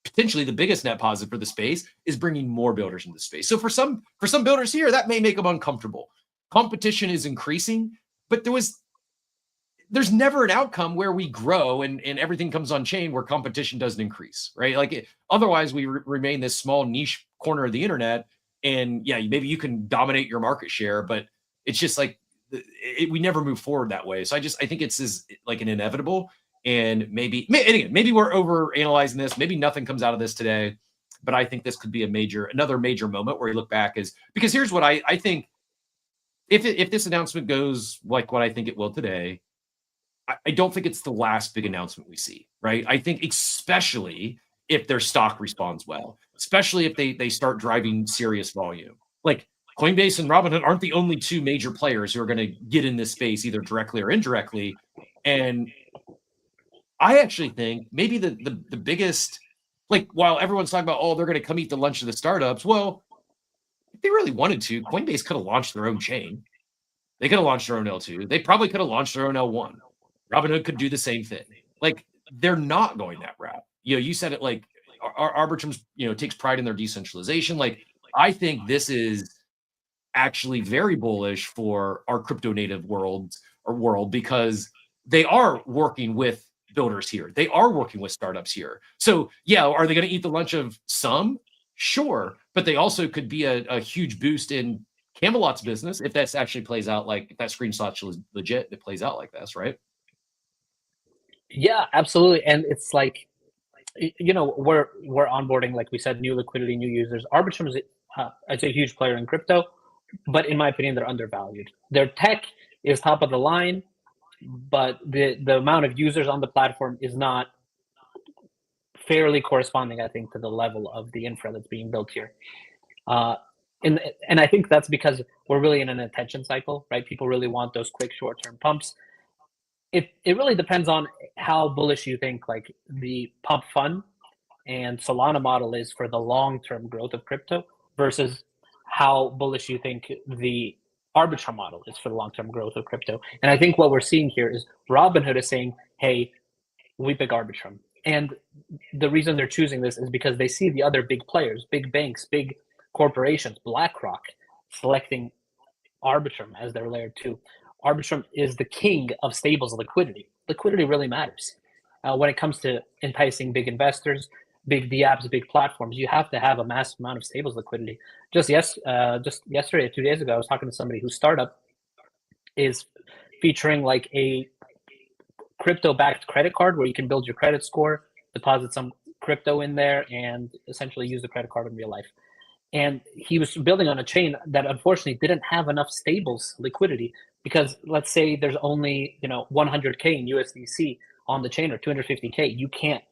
potentially the biggest net positive for the space is bringing more builders into the space. So for some builders here, that may make them uncomfortable. Competition is increasing, but there's never an outcome where we grow and everything comes on chain where competition doesn't increase, right? Like otherwise we remain this small niche corner of the internet. And yeah, maybe you can dominate your market share, but it's just like we never move forward that way. So I think it's like an inevitable. And maybe we're over analyzing this. Maybe nothing comes out of this today, but I think this could be another major moment where you look back because here's what I think. If this announcement goes like what I think it will today, I don't think it's the last big announcement we see, right? I think especially if their stock responds well, especially if they start driving serious volume. Like Coinbase and Robinhood aren't the only two major players who are going to get in this space either directly or indirectly. And I actually think maybe the biggest, like while everyone's talking about, oh, they're going to come eat the lunch of the startups. Well, if they really wanted to, Coinbase could have launched their own chain. They could have launched their own L2. They probably could have launched their own L1. Robinhood could do the same thing. Like they're not going that route. You said it like Arbitrum, takes pride in their decentralization. Like I think this is actually very bullish for our crypto native world because they are working with builders here. They are working with startups here. So yeah, are they going to eat the lunch of some? Sure. But they also could be a huge boost in Camelot's business if that actually plays out like if that screenshot's legit, it plays out like this, right? Yeah, absolutely. And it's like, we're onboarding, like we said, new liquidity, new users. Arbitrum is it's a huge player in crypto, but in my opinion, they're undervalued. Their tech is top of the line, but the amount of users on the platform is not fairly corresponding, I think, to the level of the infra that's being built here. And I think that's because we're really in an attention cycle, right? People really want those quick short-term pumps. It really depends on how bullish you think like the pump fund and Solana model is for the long-term growth of crypto versus how bullish you think the Arbitrum model is for the long-term growth of crypto. And I think what we're seeing here is Robinhood is saying, hey, we pick Arbitrum. And the reason they're choosing this is because they see the other big players, big banks, big corporations, BlackRock, selecting Arbitrum as their layer 2. Arbitrum is the king of stables liquidity. Liquidity really matters. When it comes to enticing big investors, big DApps, big platforms, you have to have a massive amount of stables liquidity. Just yesterday, 2 days ago, I was talking to somebody whose startup is featuring like a crypto-backed credit card where you can build your credit score, deposit some crypto in there, and essentially use the credit card in real life. And he was building on a chain that unfortunately didn't have enough stables liquidity because let's say there's only 100K in USDC on the chain or 250K. You can't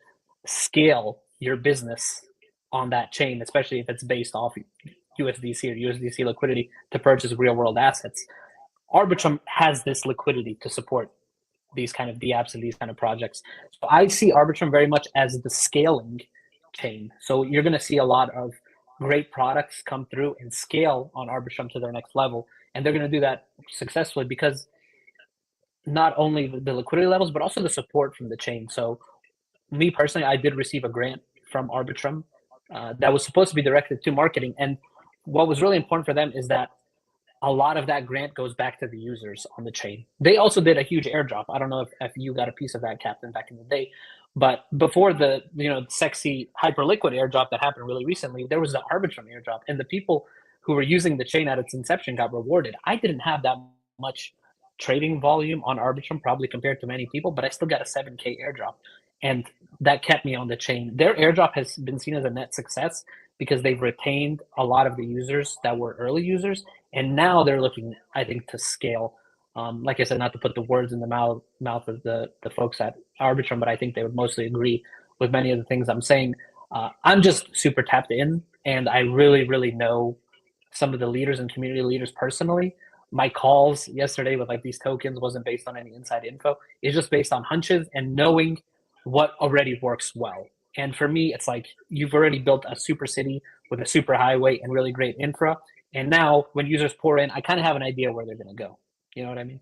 scale your business on that chain, especially if it's based off USDC or USDC liquidity to purchase real world assets. Arbitrum has this liquidity to support these kind of DApps and these kind of projects. So I see Arbitrum very much as the scaling chain. So you're going to see a lot of great products come through and scale on Arbitrum to their next level. And they're going to do that successfully because not only the liquidity levels, but also the support from the chain. So me personally, I did receive a grant from Arbitrum that was supposed to be directed to marketing. And what was really important for them is that a lot of that grant goes back to the users on the chain. They also did a huge airdrop. I don't know if you got a piece of that, Captain, back in the day. But before the sexy hyperliquid airdrop that happened really recently, there was the Arbitrum airdrop. And the people who were using the chain at its inception got rewarded. I didn't have that much trading volume on Arbitrum, probably compared to many people, but I still got a 7K airdrop. And that kept me on the chain. Their airdrop has been seen as a net success because they've retained a lot of the users that were early users. And now they're looking, I think, to scale. Like I said, not to put the words in the mouth of the folks at Arbitrum, but I think they would mostly agree with many of the things I'm saying. I'm just super tapped in, and I really, really know some of the leaders and community leaders personally. My calls yesterday with like these tokens wasn't based on any inside info. It's just based on hunches and knowing what already works well. And for me, it's like you've already built a super city with a super highway and really great infra. And now when users pour in, I kind of have an idea where they're going to go. You know what I mean?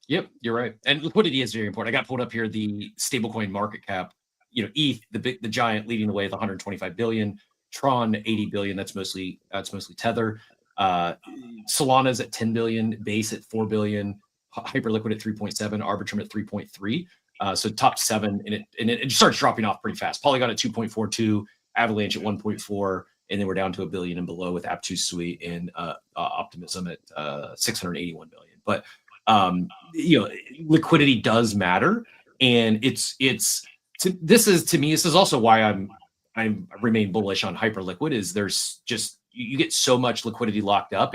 Yep, you're right. And liquidity is very important. I got pulled up here the stablecoin market cap. ETH, the giant, leading the way with 125 billion. Tron 80 billion. That's mostly Tether. Solana's at 10 billion. Base at 4 billion. Hyperliquid at 3.7, Arbitrum at 3.3. So top 7, and it starts dropping off pretty fast. Polygon at 2.42, Avalanche at 1.4, and then we're down to $1 billion and below with App2 Suite and Optimism at 681 million. But liquidity does matter, and this is also why I remain bullish on Hyperliquid. Is there's just you get so much liquidity locked up.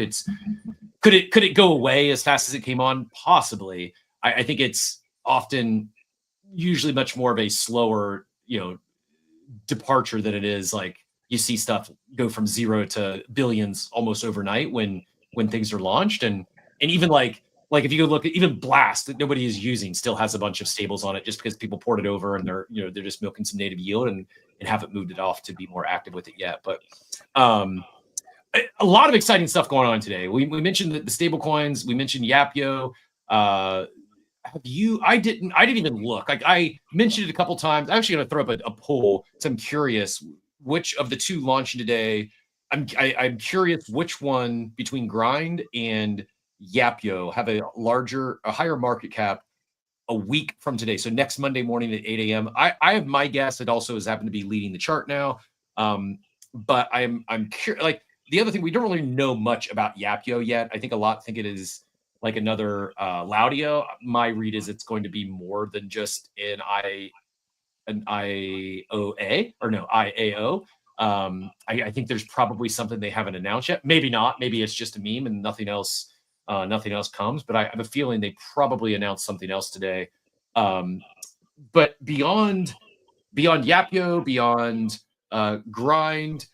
Could it go away as fast as it came on? Possibly. I think it's often usually much more of a slower, departure than it is like you see stuff go from 0 to billions almost overnight when things are launched. And even like if you go look at even Blast that nobody is using still has a bunch of stables on it just because people poured it over and they're just milking some native yield and haven't moved it off to be more active with it yet. But a lot of exciting stuff going on today. We mentioned the stable coins. We mentioned Yapio. I didn't even look. Like I mentioned it a couple times. I'm actually going to throw up a poll. So I'm curious which of the two launching today. I'm curious which one between Grind and Yapio have a higher market cap a week from today. So next Monday morning at 8 a.m. I have my guess. It also has happened to be leading the chart now. But I'm curious. Like the other thing, we don't really know much about Yapio yet. I think a lot think it is like another Laudio. My read is it's going to be more than just an IAO. I think there's probably something they haven't announced yet. Maybe not. Maybe it's just a meme and nothing else comes. But I have a feeling they probably announced something else today. But beyond Yapio, beyond Grind,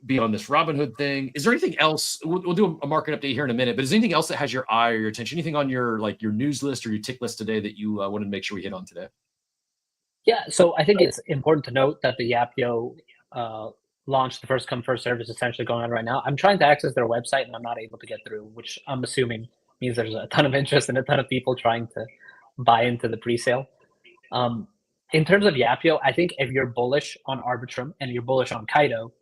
beyond this Robinhood thing, is there anything else? We'll do a market update here in a minute, but is there anything else that has your eye or your attention? Anything on your news list or your tick list today that you wanted to make sure we hit on today? Yeah, so I think it's important to note that the Yapio launch, the first come first serve, is essentially going on right now. I'm trying to access their website and I'm not able to get through, which I'm assuming means there's a ton of interest and a ton of people trying to buy into the pre-sale. In terms of Yapio, I think if you're bullish on Arbitrum and you're bullish on Kaido,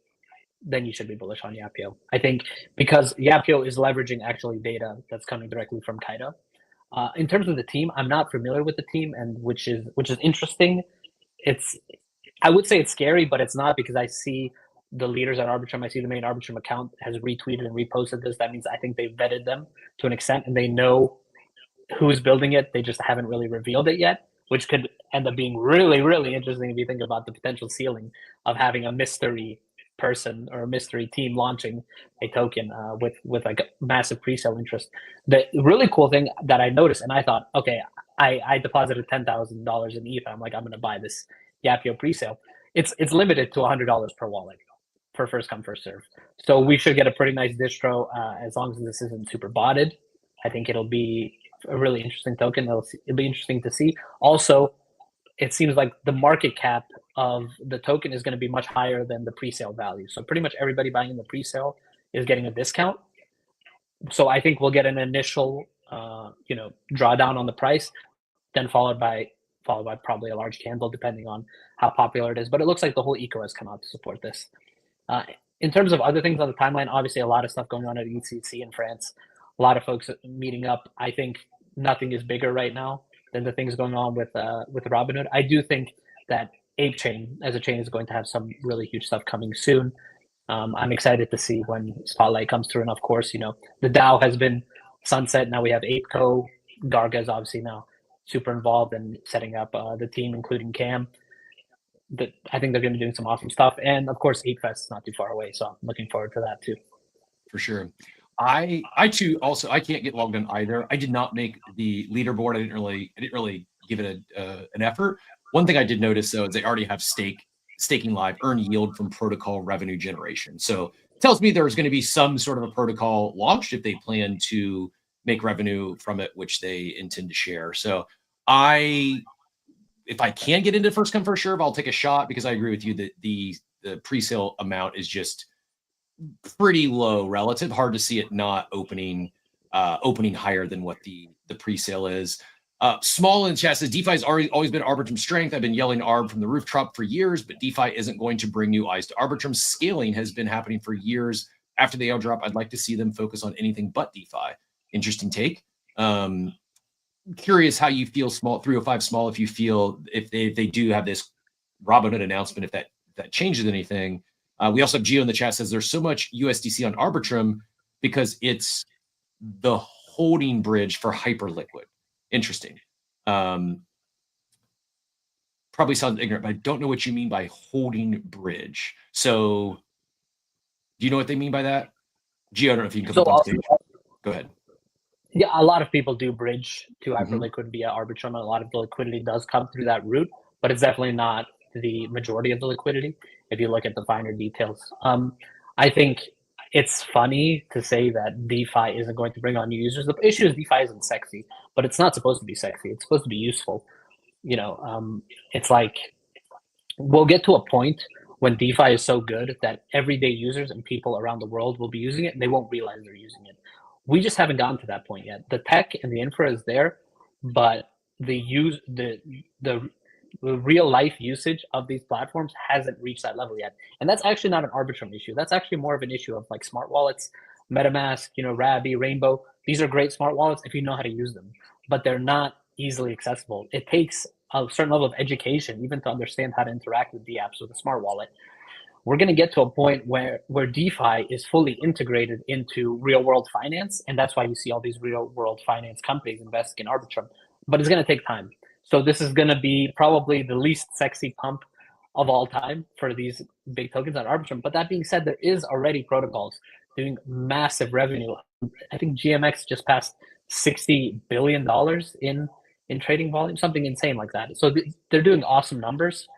then you should be bullish on Yapio. I think because Yapio is leveraging actually data that's coming directly from Kaido. In terms of the team, I'm not familiar with the team, and which is interesting. I would say it's scary, but it's not, because I see the leaders at Arbitrum. I see the main Arbitrum account has retweeted and reposted this. That means I think they vetted them to an extent and they know who's building it. They just haven't really revealed it yet, which could end up being really, really interesting if you think about the potential ceiling of having a mystery person or a mystery team launching a token with like a massive pre-sale interest. The really cool thing that I noticed, and I thought, okay, I deposited $10,000 in ETH. I'm like, I'm going to buy this Yapio pre-sale. It's limited to $100 per wallet for first come first serve. So we should get a pretty nice distro as long as this isn't super botted. I think it'll be a really interesting token. It'll be interesting to see. Also, it seems like the market cap of the token is going to be much higher than the pre-sale value. So pretty much everybody buying in the pre-sale is getting a discount. So I think we'll get an initial, drawdown on the price, then followed by probably a large candle, depending on how popular it is. But it looks like the whole eco has come out to support this. In terms of other things on the timeline, obviously a lot of stuff going on at ECC in France. A lot of folks meeting up. I think nothing is bigger right now than the things going on with Robinhood. I do think that ApeChain as a chain is going to have some really huge stuff coming soon. I'm excited to see when Spotlight comes through. And of course, the DAO has been sunset. Now we have ApeCo. Garga is obviously now super involved in setting up the team, including Cam. I think they're going to be doing some awesome stuff. And of course, ApeFest is not too far away. So I'm looking forward to that too. For sure. I too also, I can't get logged in either. I did not make the leaderboard. I didn't really give it an effort. One thing I did notice though is they already have staking live, earn yield from protocol revenue generation. So it tells me there's going to be some sort of a protocol launched if they plan to make revenue from it, which they intend to share. So if I can get into first come first serve, I'll take a shot, because I agree with you that the pre-sale amount is just pretty low relative. Hard to see it not opening higher than what the pre-sale is. Small in chat says DeFi has always been Arbitrum's strength. I've been yelling ARB from the rooftop for years, but DeFi isn't going to bring new eyes to Arbitrum. Scaling has been happening for years. After the airdrop, I'd like to see them focus on anything but DeFi. Interesting take. curious how you feel, small 305 small, if you feel if they do have this Robinhood announcement, if that changes anything. We also have Gio in the chat says there's so much USDC on Arbitrum because it's the holding bridge for hyperliquid. Interesting. Probably sounds ignorant, but I don't know what you mean by holding bridge. So do you know what they mean by that? Gio, I don't know if you can come up on stage. Go ahead. Yeah, a lot of people do bridge to hyperliquid via Arbitrum. A lot of the liquidity does come through that route, but it's definitely not the majority of the liquidity if you look at the finer details. I think it's funny to say that DeFi isn't going to bring on new users. The issue is DeFi isn't sexy, but it's not supposed to be sexy. It's supposed to be useful. It's like we'll get to a point when DeFi is so good that everyday users and people around the world will be using it and they won't realize they're using it. We just haven't gotten to that point yet. The tech and the infra is there, but the real life usage of these platforms hasn't reached that level yet. And that's actually not an Arbitrum issue. That's actually more of an issue of like smart wallets, MetaMask, Rabby, Rainbow. These are great smart wallets if you know how to use them, but they're not easily accessible. It takes a certain level of education even to understand how to interact with the apps with a smart wallet. We're going to get to a point where DeFi is fully integrated into real world finance. And that's why you see all these real world finance companies investing in Arbitrum. But it's going to take time. So this is going to be probably the least sexy pump of all time for these big tokens on Arbitrum. But that being said, there is already protocols doing massive revenue. I think GMX just passed $60 billion in trading volume, something insane like that. So they're doing awesome numbers.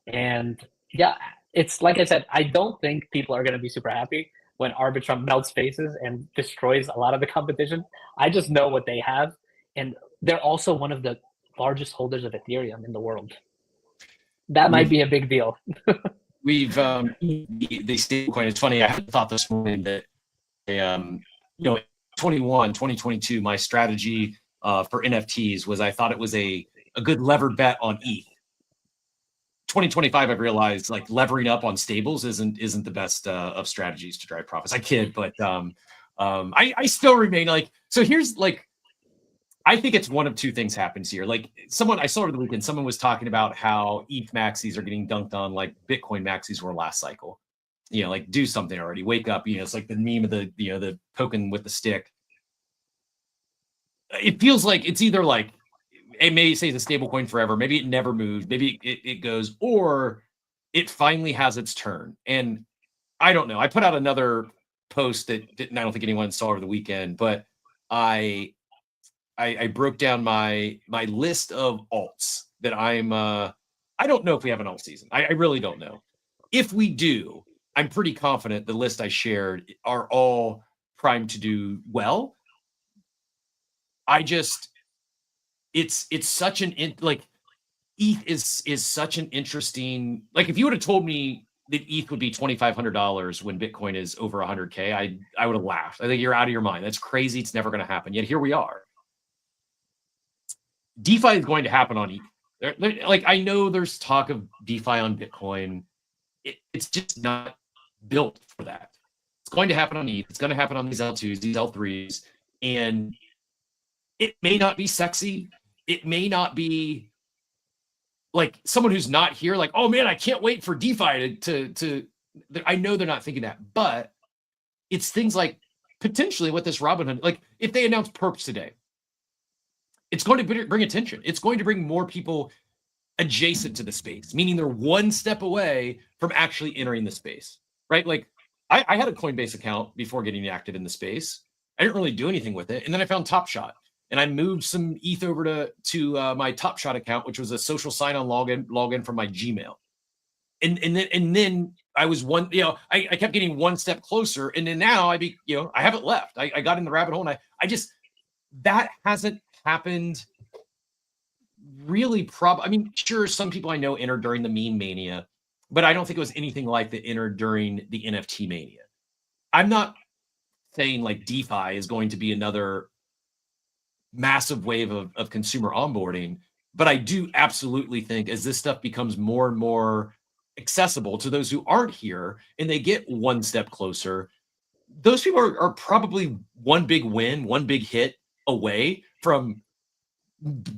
And yeah, it's like I said, I don't think people are going to be super happy when Arbitrum melts faces and destroys a lot of the competition. I just know what they have. And they're also one of the largest holders of Ethereum in the world. That might be a big deal. We've the stablecoin. It's funny. I had thought this morning that 2022, my strategy for NFTs was I thought it was a good levered bet on ETH. 2025, I've realized like levering up on stables isn't the best of strategies to drive profits. I kid, but I still remain like, so here's like, I think it's one of two things happens here. Like I saw over the weekend, someone was talking about how ETH maxis are getting dunked on like Bitcoin maxis were last cycle. Like do something already, wake up. It's like the meme of the poking with the stick. It feels like it's either like, it may say it's a stable coin forever. Maybe it never moves. Maybe it goes, or it finally has its turn. And I don't know. I put out another post that I don't think anyone saw over the weekend, but I broke down my list of alts that I don't know if we have an alt season. I really don't know. If we do, I'm pretty confident the list I shared are all primed to do well. It's such an ETH is such an interesting, like if you would have told me that ETH would be $2,500 when Bitcoin is over 100K, I would have laughed. I think you're out of your mind. That's crazy. It's never going to happen. Yet here we are. DeFi is going to happen on ETH. Like I know there's talk of DeFi on Bitcoin. It's just not built for that. It's going to happen on ETH. It's going to happen on these L2s, these L3s, and it may not be sexy. It may not be like someone who's not here, like, oh man, I can't wait for DeFi to I know they're not thinking that, but it's things like potentially what this Robinhood, like if they announce perps today, it's going to bring attention. It's going to bring more people adjacent to the space, meaning they're one step away from actually entering the space, right? Like I had a Coinbase account before getting active in the space. I didn't really do anything with it. And then I found Top Shot. And I moved some ETH over to my Top Shot account, which was a social sign-on login from my Gmail. And then I was I kept getting one step closer. And then now I haven't left. I got in the rabbit hole and I just, that hasn't happened really. I mean, sure, some people I know entered during the meme mania, but I don't think it was anything like that entered during the NFT mania. I'm not saying like DeFi is going to be another massive wave of consumer onboarding, but I do absolutely think as this stuff becomes more and more accessible to those who aren't here and they get one step closer, those people are probably one big win, one big hit away from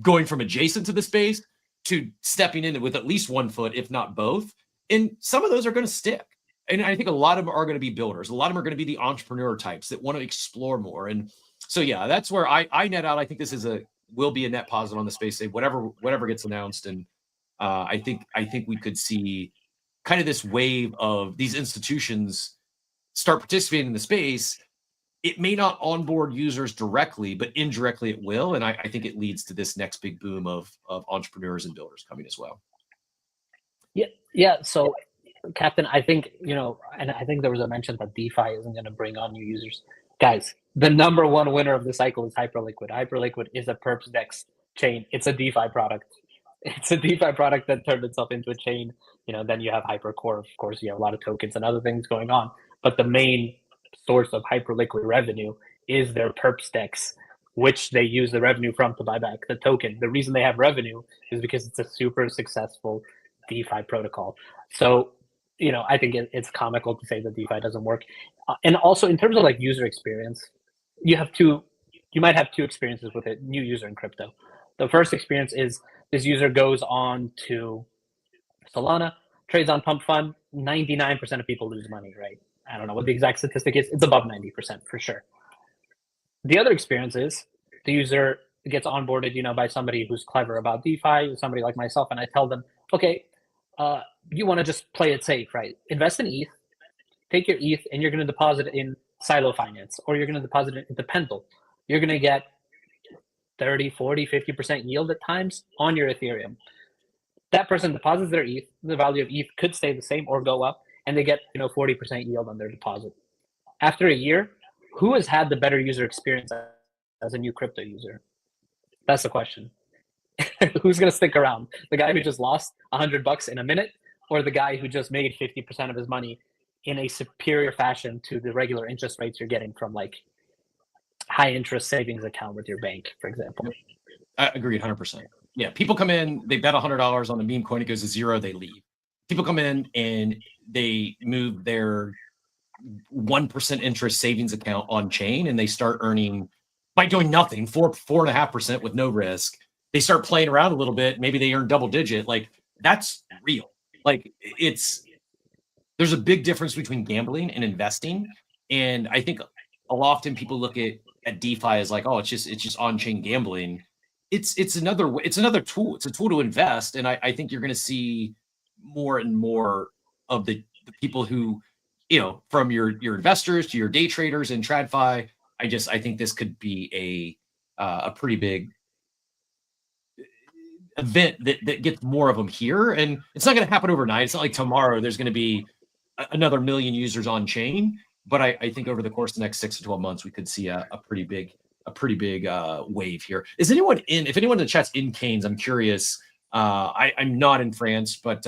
going from adjacent to the space to stepping in with at least 1 foot, if not both. And some of those are going to stick. And I think a lot of them are going to be builders. A lot of them are going to be the entrepreneur types that want to explore more. And so, yeah, that's where I net out. I think this will be a net positive on the space. Say whatever gets announced. And I think we could see kind of this wave of these institutions start participating in the space. It may not onboard users directly, but indirectly it will. And I think it leads to this next big boom of entrepreneurs and builders coming as well. Yeah. So, Captain, I think, and I think there was a mention that DeFi isn't going to bring on new users. Guys, the number one winner of the cycle is Hyperliquid. Hyperliquid is a perps DEX chain. It's a DeFi product. It's a DeFi product that turned itself into a chain. Then you have Hypercore. Of course, you have a lot of tokens and other things going on. But the main source of Hyperliquid revenue is their perps DEX, which they use the revenue from to buy back the token. The reason they have revenue is because it's a super successful DeFi protocol. So, I think it's comical to say that DeFi doesn't work. And also in terms of like user experience, you might have two experiences with a new user in crypto. The first experience is this user goes on to Solana, trades on Pump Fund. 99% of people lose money, right? I don't know what the exact statistic is. It's above 90% for sure. The other experience is the user gets onboarded, by somebody who's clever about DeFi, somebody like myself, and I tell them, okay, you want to just play it safe, right? Invest in ETH, take your ETH, and you're going to deposit it in Silo Finance, or you're going to deposit it into Pendle. You're going to get 30, 40, 50% yield at times on your Ethereum. That person deposits their ETH. The value of ETH could stay the same or go up, and they get 40% yield on their deposit. After a year, who has had the better user experience as a new crypto user? That's the question. Who's going to stick around? The guy who just lost $100 in a minute, or the guy who just made 50% of his money in a superior fashion to the regular interest rates you're getting from like high interest savings account with your bank, for example? I agree 100%. Yeah, people come in, they bet $100 on the meme coin, it goes to zero, they leave. People come in and they move their 1% interest savings account on chain, and they start earning by doing nothing, 4.5% with no risk. They start playing around a little bit. Maybe they earn double digit. Like, that's real. Like, there's a big difference between gambling and investing. And I think often people look at DeFi as like, oh, it's just on-chain gambling. It's another tool. It's a tool to invest. And I think you're going to see more and more of the people who, from your investors to your day traders and TradFi. I think this could be a pretty big event that gets more of them here. And it's not going to happen overnight. It's not like tomorrow there's going to be another million users on chain. But I think over the course of the next 6 to 12 months, we could see a pretty big wave here. If anyone in the chat's in Canes, I'm curious. I'm not in France, but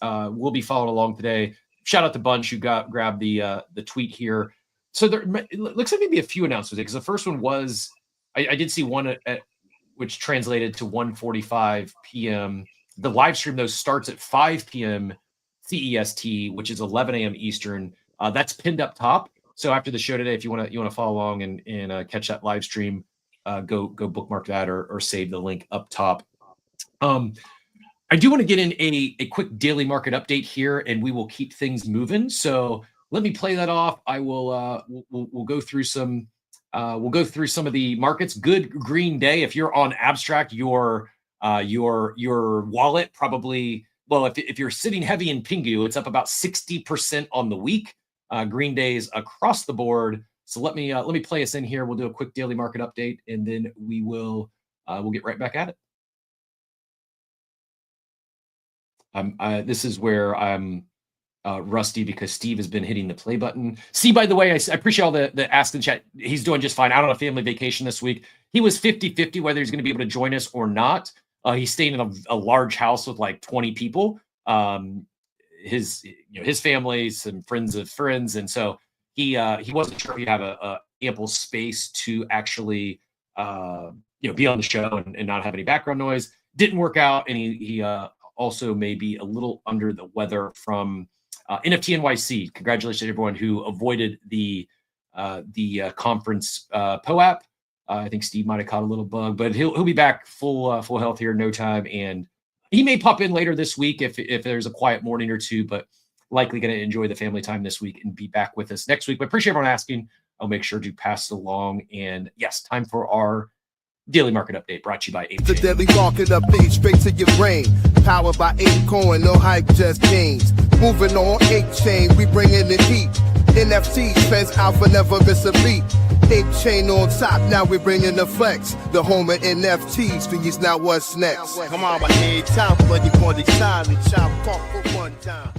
we'll be following along today. Shout out to Bunch who grabbed the tweet here. So it looks like maybe a few announcements, because the first one was I did see one which translated to 1:45 p.m. The live stream though starts at 5 p.m. CEST, which is 11 a.m. Eastern. That's pinned up top. So after the show today, if you want to follow along and catch that live stream, go bookmark that or save the link up top. I do want to get in a quick daily market update here, and we will keep things moving. So let me play that off. I will we'll go through some of the markets. Good green day. If you're on Abstract, your wallet probably, well, if you're sitting heavy in Pingu, it's up about 60% on the week. Green days across the board. So let me play us in here. We'll do a quick daily market update, and then we'll get right back at it. This is where I'm rusty because Steve has been hitting the play button. Steve, by the way, I appreciate all the ask in chat. He's doing just fine. Out on a family vacation this week. He was 50-50 whether he's going to be able to join us or not. He's staying in a large house with like 20 people. His family, some friends of friends, and so he wasn't sure he'd have a ample space to actually be on the show and not have any background noise. Didn't work out, and he also may be a little under the weather from NFT NYC. Congratulations to everyone who avoided the conference POAP. I think Steve might have caught a little bug, but he'll be back full health here in no time, and he may pop in later this week if there's a quiet morning or two, but likely going to enjoy the family time this week and be back with us next week. But appreciate everyone asking. I'll make sure to pass it along. And yes, time for our daily market update brought to you by ApeChain. The daily market update straight to your brain. Powered by ApeCoin, no hype, just gains. Moving on ApeChain, we bringing the heat. NFTs, fence alpha, never miss a beat. ApeChain on top, now we bringing the flex. The home of NFTs, figures now what's next. Come on, my head top, but you want the time to chop off for one time.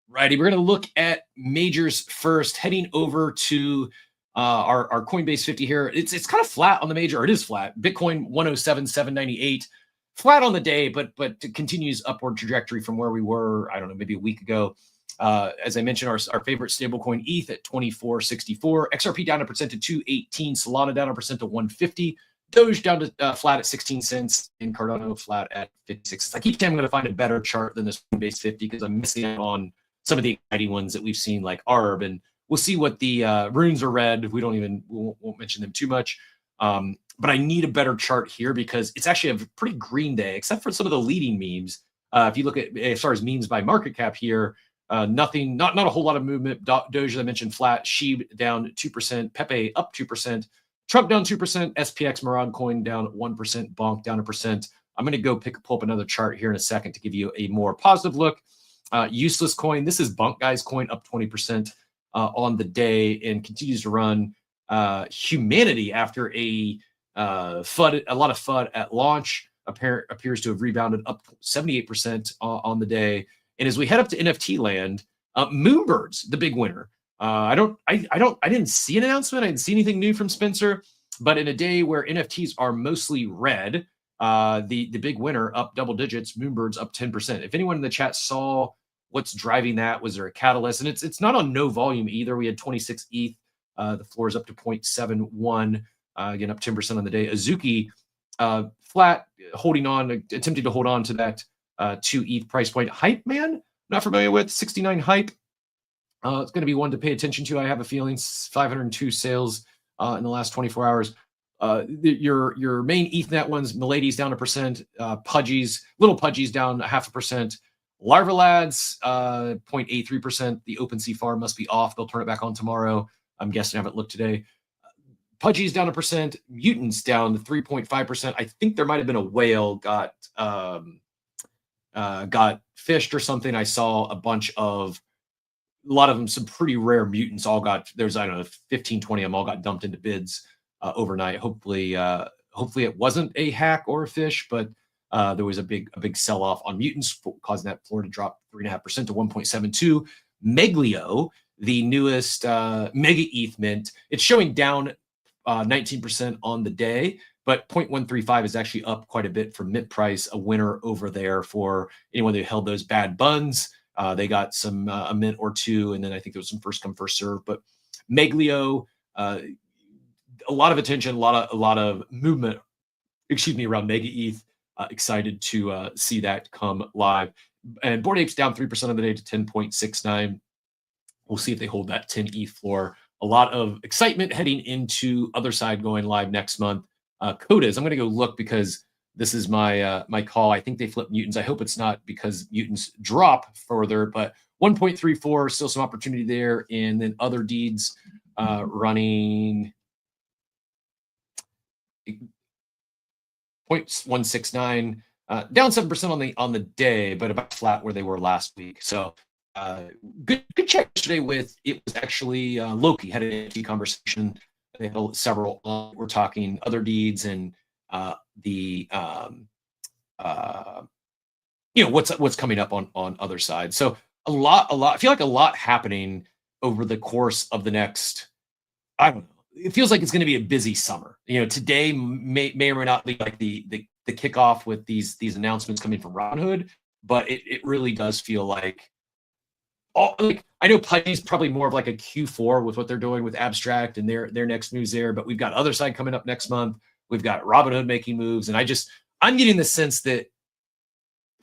Righty, we're going to look at majors first, heading over to our Coinbase 50 here. It's kind of flat on the major, or it is flat. Bitcoin 107,798, flat on the day, but continues upward trajectory from where we were, I don't know, maybe a week ago. As I mentioned, our favorite stablecoin ETH at 24.64, XRP down 1% to 218, Solana down 1% to 150, Doge down to flat at 16 cents, and Cardano flat at 56 cents. I keep saying I'm going to find a better chart than this Coinbase 50 because I'm missing out on some of the exciting ones that we've seen, like ARB, and we'll see what the runes are red. We won't mention them too much. But I need a better chart here because it's actually a pretty green day, except for some of the leading memes. If you look at as far as memes by market cap here, nothing, not a whole lot of movement. Doge, as I mentioned, flat. Sheeb down 2%. Pepe up 2%. Trump down 2%. SPX Morag Coin down 1%. Bonk down 1%. I'm going to go pull up another chart here in a second to give you a more positive look. Useless Coin. This is Bunk Guy's coin up 20% on the day and continues to run. Humanity, after a lot of FUD at launch, appears to have rebounded up 78% on the day. And as we head up to NFT land, Moonbirds, the big winner. I didn't see an announcement. I didn't see anything new from Spencer. But in a day where NFTs are mostly red, the big winner up double digits. Moonbirds up 10%. If anyone in the chat saw what's driving that, was there a catalyst? And it's not on no volume either. We had 26 ETH. The floor is up to 0.71. Again, up 10% on the day. Azuki flat, attempting to hold on to that 2 ETH price point. Hype Man, not familiar with. 69 Hype. It's going to be one to pay attention to. I have a feeling. 502 sales in the last 24 hours. Your main Ethnet ones, Milady's down 1%. Pudgies, little Pudgies down 0.5%. Larva Lads, 0.83%. The OpenSea farm must be off. They'll turn it back on tomorrow. I'm guessing I haven't looked today. Pudgy's down 1%. Mutants down 3.5%. I think there might have been a whale got fished or something. I saw a lot of them, some pretty rare mutants all got, there's, I don't know, 15, 20 of them all got dumped into bids overnight. Hopefully it wasn't a hack or a fish, but there was a big sell-off on mutants, causing that floor to drop 3.5% to 1.72. Meglio, the newest mega ETH mint, it's showing down 19% on the day, but 0.135 is actually up quite a bit from mint price. A winner over there for anyone who held those bad buns. They got some a mint or two, and then I think there was some first come first serve. But Meglio, a lot of attention, a lot of movement. Around Mega ETH. Excited to see that come live. And Bored Apes down 3% on the day to 10.69. We'll see if they hold that 10 ETH floor. A lot of excitement heading into Other Side going live next month. Codas, I'm going to go look because this is my call. I think they flip mutants. I hope it's not because mutants drop further, but 1.34, still some opportunity there. And then Other Deeds running 0.169, down 7% on the day, but about flat where they were last week. So good check yesterday with, it was actually Loki had an NFT conversation. They had several. We're talking Other Deeds and what's coming up on Other Side. So a lot. I feel like a lot happening over the course of the next, I don't know. It feels like it's going to be a busy summer. Today may or may not be like the kickoff with these announcements coming from Robinhood, but it really does feel like, I know Putty's probably more of like a Q4 with what they're doing with Abstract and their next moves there, but we've got Other Side coming up next month. We've got Robinhood making moves, and I'm getting the sense that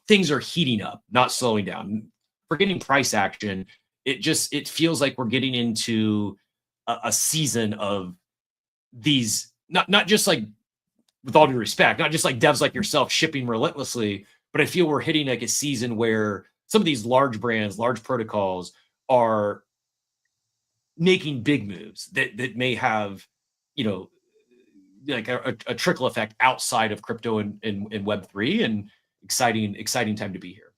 things are heating up, not slowing down. Forgetting price action, it feels like we're getting into a season of these, not just like, with all due respect, not just like devs like yourself shipping relentlessly, but I feel we're hitting like a season where some of these large brands, large protocols are making big moves that may have, like a trickle effect outside of crypto and Web3, and exciting time to be here.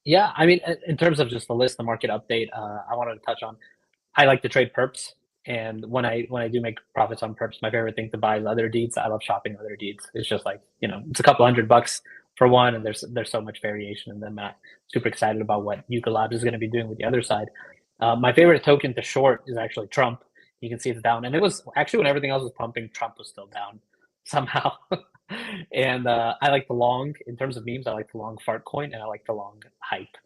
Yeah, I mean, in terms of just the list, the market update, I wanted to touch on, I like to trade perps. And when I do make profits on perps, my favorite thing to buy is other deeds. I love shopping other deeds. It's just like, it's a couple $100 for one, and there's so much variation in them. I'm super excited about what Yuga Labs is going to be doing with the other side. My favorite token to short is actually Trump. You can see it's down, and it was actually, when everything else was pumping, Trump was still down somehow. And I like the long, in terms of memes, I like the long fart coin, and I like the long hype.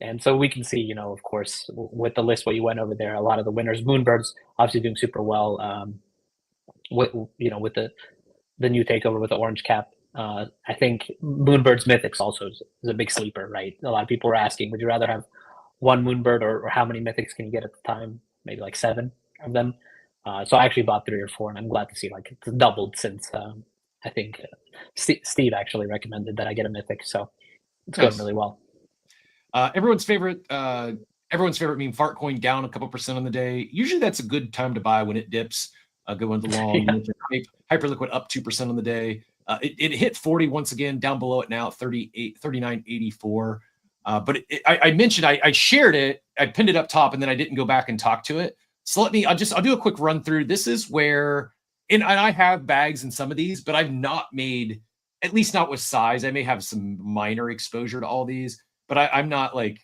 And so we can see, of course, with the list, what you went over there, a lot of the winners. Moonbird's obviously doing super well. With the new takeover with the orange cap. I think Moonbird's Mythics also is a big sleeper, right? A lot of people were asking, would you rather have one Moonbird or how many Mythics can you get at the time? Maybe like 7 of them. So I actually bought 3 or 4, and I'm glad to see like it's doubled since I think Steve actually recommended that I get a Mythic. So it's going really well. Everyone's favorite meme, fart coin, down a couple % on the day. Usually that's a good time to buy when it dips. A good one to long. Yeah. Hyperliquid up 2% on the day. It hit 40 once again, down below it now, 39.84. But I mentioned I shared it, I pinned it up top, and then I didn't go back and talk to it. So I'll do a quick run through. This is where, and I have bags in some of these, but I've not made, at least not with size. I may have some minor exposure to all these. But I'm not like,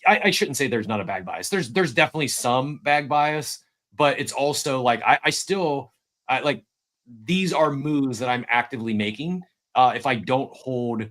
I shouldn't say there's not a bag bias. There's definitely some bag bias, but it's also like, I still like, these are moves that I'm actively making. If I don't hold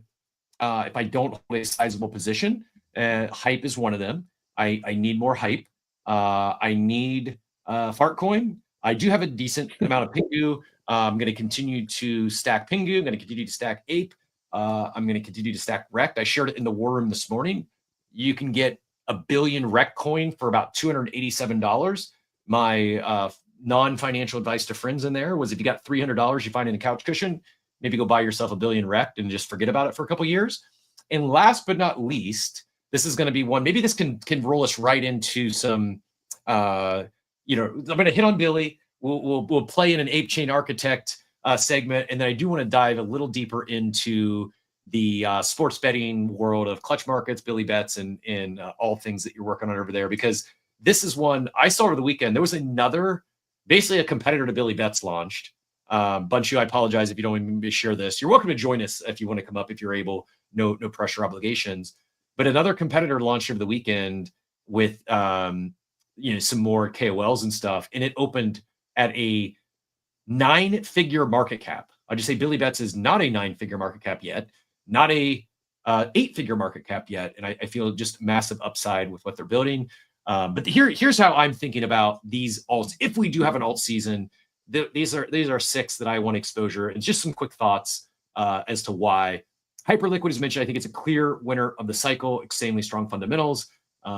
a sizable position, hype is one of them. I need more hype. I need fart coin. I do have a decent amount of Pingu. I'm going to continue to stack Pingu. I'm going to continue to stack Ape. I'm going to continue to stack Rect. I shared it in the war room this morning. You can get a billion Rect coin for about $287. My non-financial advice to friends in there was, if you got $300 you find in a couch cushion, maybe go buy yourself a billion Rect and just forget about it for a couple years. And last but not least, this is going to be one, maybe this can roll us right into some, I'm going to hit on Billy. We'll play in an ApeChain architect segment, and then I do want to dive a little deeper into the sports betting world of clutch markets, Billy Bets, and all things that you're working on over there, because this is one I saw over the weekend. There was another, basically a competitor to Billy Bets launched. Bunchu, I apologize if you don't want me to share this. You're welcome to join us if you want to come up, if you're able. No pressure obligations. But another competitor launched over the weekend with some more KOLs and stuff, and it opened at a 9-figure market cap. I'll just say Billy Bets is not a 9-figure market cap yet, not a 8-figure market cap yet, and I feel just massive upside with what they're building. But here's how I'm thinking about these alts. If we do have an alt season, these are 6 that I want exposure, and just some quick thoughts as to why. Hyperliquid is mentioned. I think it's a clear winner of the cycle. Extremely strong fundamentals.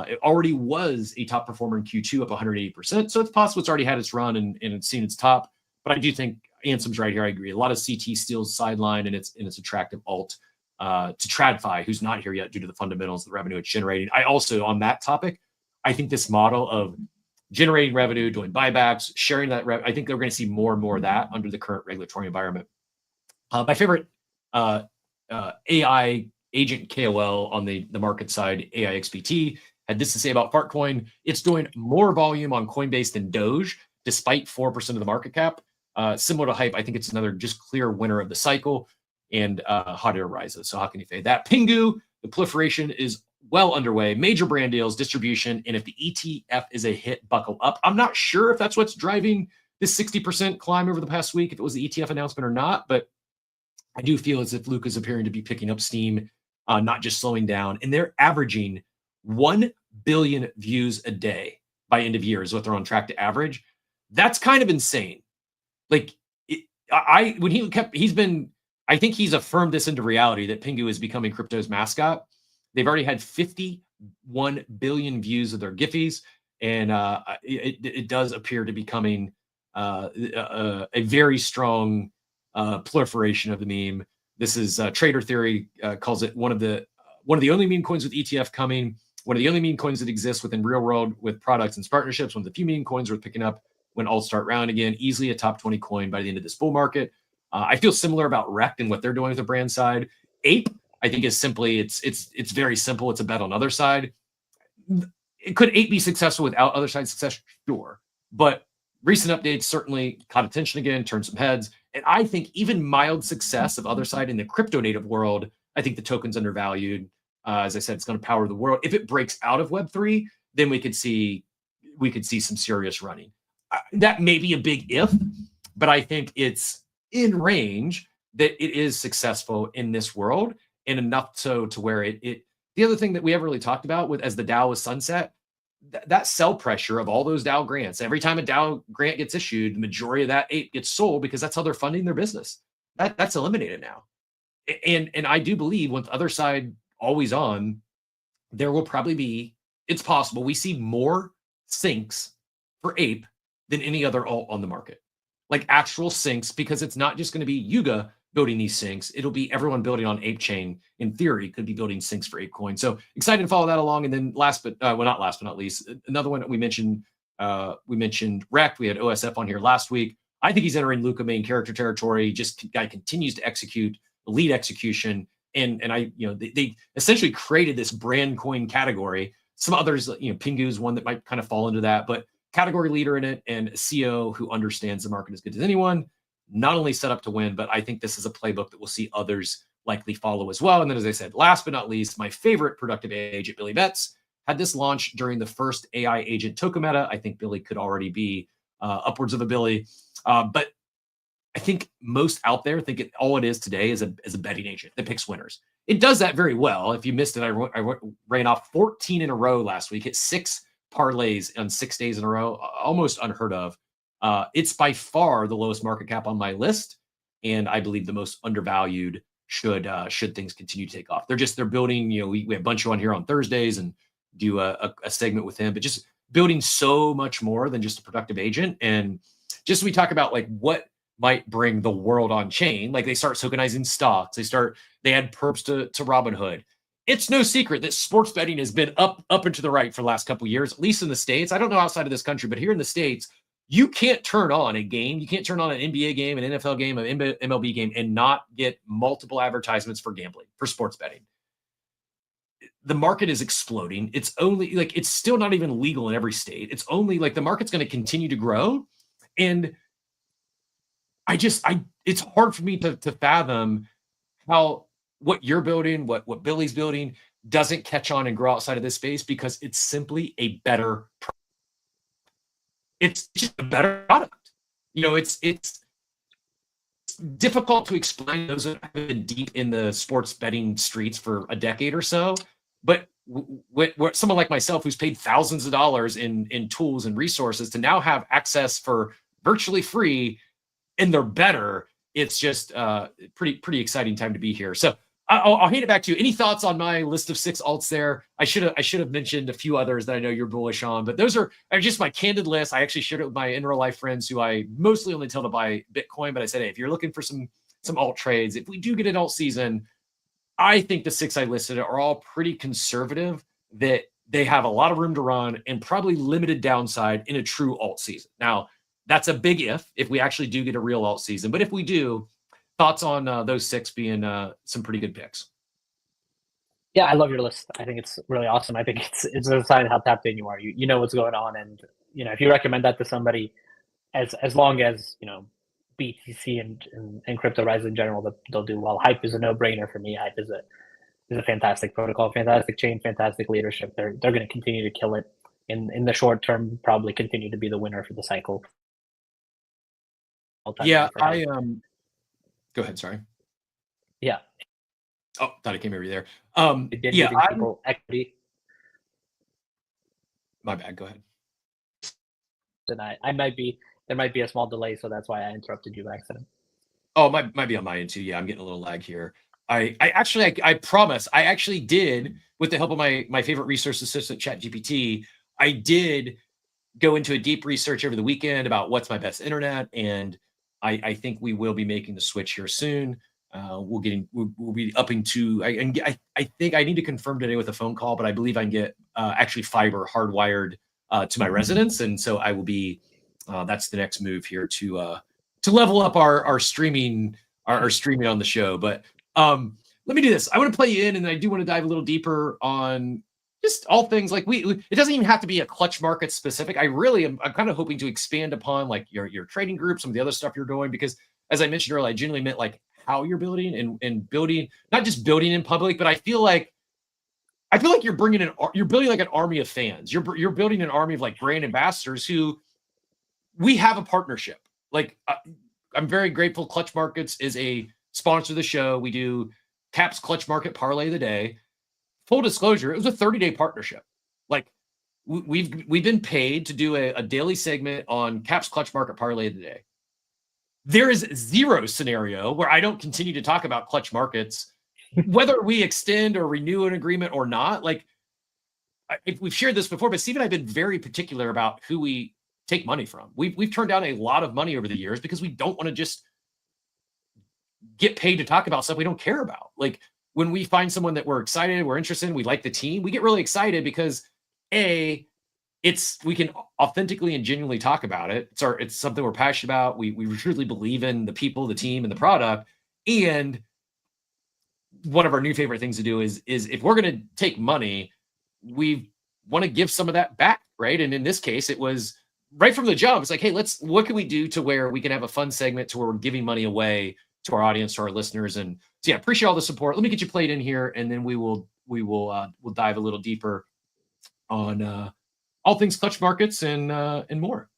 It already was a top performer in Q2, up 180%. So it's possible it's already had its run and it's seen its top. But I do think Ansom's right here. I agree. A lot of CT steals sideline, and it's attractive alt to TradFi, who's not here yet due to the fundamentals, the revenue it's generating. I also, on that topic, I think this model of generating revenue, doing buybacks, sharing that I think they're going to see more and more of that under the current regulatory environment. My favorite AI agent KOL on the market side, AIXBT, had this to say about Fartcoin. It's doing more volume on Coinbase than Doge, despite 4% of the market cap. Similar to Hype, I think it's another just clear winner of the cycle, and hot air rises. So how can you fade that? Pingu, the proliferation is well underway. Major brand deals, distribution, and if the ETF is a hit, buckle up. I'm not sure if that's what's driving this 60% climb over the past week, if it was the ETF announcement or not, but I do feel as if Luke is appearing to be picking up steam, not just slowing down. And they're averaging 1 billion views a day by end of year is what they're on track to average. That's kind of insane. Like I think he's affirmed this into reality that Pingu is becoming crypto's mascot. They've already had 51 billion views of their Giphies, and it does appear to becoming a very strong proliferation of the meme. This is Trader Theory calls it one of the only meme coins with ETF coming. One of the only meme coins that exists within real world with products and partnerships. One of the few meme coins worth picking up when all start round again. Easily a top 20 coin by the end of this bull market. I feel similar about Rect and what they're doing with the brand side. Ape, I think, is simply it's very simple. It's a bet on other side. Could Ape be successful without other side success? Sure, but recent updates certainly caught attention again, turned some heads, and I think even mild success of other side in the crypto native world, I think the token's undervalued. As I said, it's going to power the world. If it breaks out of Web3, then we could see some serious running. That may be a big if, but I think it's in range that it is successful in this world, and enough so to where it. The other thing that we haven't really talked about with as the DAO was sunset, that sell pressure of all those DAO grants. Every time a DAO grant gets issued, the majority of that ape gets sold because that's how they're funding their business. That's eliminated now, and I do believe with other side always on, there will probably be, it's possible we see more sinks for Ape than any other alt on the market, like actual sinks, because it's not just going to be Yuga building these sinks. It'll be everyone building on ApeChain, in theory, could be building sinks for ApeCoin. So excited to follow that along. And then last but not least, another one that we mentioned Rect. We had OSF on here last week. I think he's entering Luca main character territory. Just guy continues to execute, lead execution. And they essentially created this brand coin category. Some others, Pingu is one that might kind of fall into that, but category leader in it and a CEO who understands the market as good as anyone, not only set up to win, but I think this is a playbook that we'll see others likely follow as well. And then, as I said, last but not least, my favorite productive agent, Billy Betts, had this launch during the first AI agent token meta. I think Billy could already be upwards of a Billy, but I think most out there think all it is today is a betting agent that picks winners. It does that very well. If you missed it, I ran off 14 in a row last week. Hit 6 parlays on 6 days in a row, almost unheard of. It's by far the lowest market cap on my list, and I believe the most undervalued should things continue to take off. They're building. We have a bunch on here on Thursdays and do a segment with him, but just building so much more than just a productive agent. And just we talk about like what might bring the world on chain. Like they start tokenizing stocks. They add perps to Robinhood. It's no secret that sports betting has been up and to the right for the last couple of years, at least in the States. I don't know outside of this country, but here in the States, you can't turn on a game. You can't turn on an NBA game, an NFL game, an MLB game, and not get multiple advertisements for gambling, for sports betting. The market is exploding. It's only like, it's still not even legal in every state. It's only like the market's going to continue to grow. And it's hard for me to fathom how what you're building, what Billy's building doesn't catch on and grow outside of this space, because it's simply a better product. It's just a better product. It's difficult to explain those that have been deep in the sports betting streets for a decade or so. But someone like myself, who's paid thousands of dollars in tools and resources to now have access for virtually free, and they're better, it's just pretty exciting time to be here. So I'll hand it back to you. Any thoughts on my list of 6 alts there? I should have mentioned a few others that I know you're bullish on, but those are just my candid list. I actually shared it with my in real life friends who I mostly only tell to buy Bitcoin, but I said, hey, if you're looking for some alt trades, if we do get an alt season, I think the 6 I listed are all pretty conservative, that they have a lot of room to run and probably limited downside in a true alt season. Now, that's a big if we actually do get a real alt season. But if we do, thoughts on those 6 being some pretty good picks? Yeah, I love your list. I think it's really awesome. I think it's a sign of how tapped in you are. You know what's going on, and if you recommend that to somebody, as long as BTC and crypto rise in general, they'll do well. Hype is a no-brainer for me. Hype is a fantastic protocol, fantastic chain, fantastic leadership. They're going to continue to kill it in the short term. Probably continue to be the winner for the cycle. Yeah, go ahead. Sorry. Yeah. Oh, thought it came over there. People equity. My bad. Go ahead. And there might be a small delay, so that's why I interrupted you by accident. Oh, might be on my end too. Yeah, I'm getting a little lag here. I promise, I actually did, with the help of my favorite resource assistant, ChatGPT, I did go into a deep research over the weekend about what's my best internet, and I think we will be making the switch here soon. We'll be upping to. I think I need to confirm today with a phone call, but I believe I can get actually fiber hardwired to my residence, and so I will be. That's the next move here to level up our streaming our streaming on the show. But let me do this. I want to play you in, and I do want to dive a little deeper on just all things like it doesn't even have to be a clutch market specific. I'm kind of hoping to expand upon like your trading group, some of the other stuff you're doing, because as I mentioned earlier, I genuinely meant like how you're building and building, not just building in public, but I feel like you're building like an army of fans. You're building an army of like brand ambassadors who we have a partnership. Like I'm very grateful. Clutch Markets is a sponsor of the show. We do Cap's Clutch Market Parlay of the Day. Full disclosure, it was a 30-day partnership. Like we've been paid to do a daily segment on Cap's Clutch Market Parlay of the Day. There is zero scenario where I don't continue to talk about clutch markets, whether we extend or renew an agreement or not. Like we've shared this before, but Steve and I have been very particular about who we take money from. We've turned down a lot of money over the years because we don't want to just get paid to talk about stuff we don't care about. Like when we find someone that we're excited, we're interested in, we like the team, we get really excited because we can authentically and genuinely talk about it. It's something we're passionate about. We truly believe in the people, the team, and the product. And one of our new favorite things to do is if we're going to take money, we want to give some of that back, right? And in this case, it was right from the jump. It's like, hey, what can we do to where we can have a fun segment to where we're giving money away to our audience, to our listeners. And so, yeah, appreciate all the support. Let me get you played in here, and then we'll dive a little deeper on all things clutch markets and more.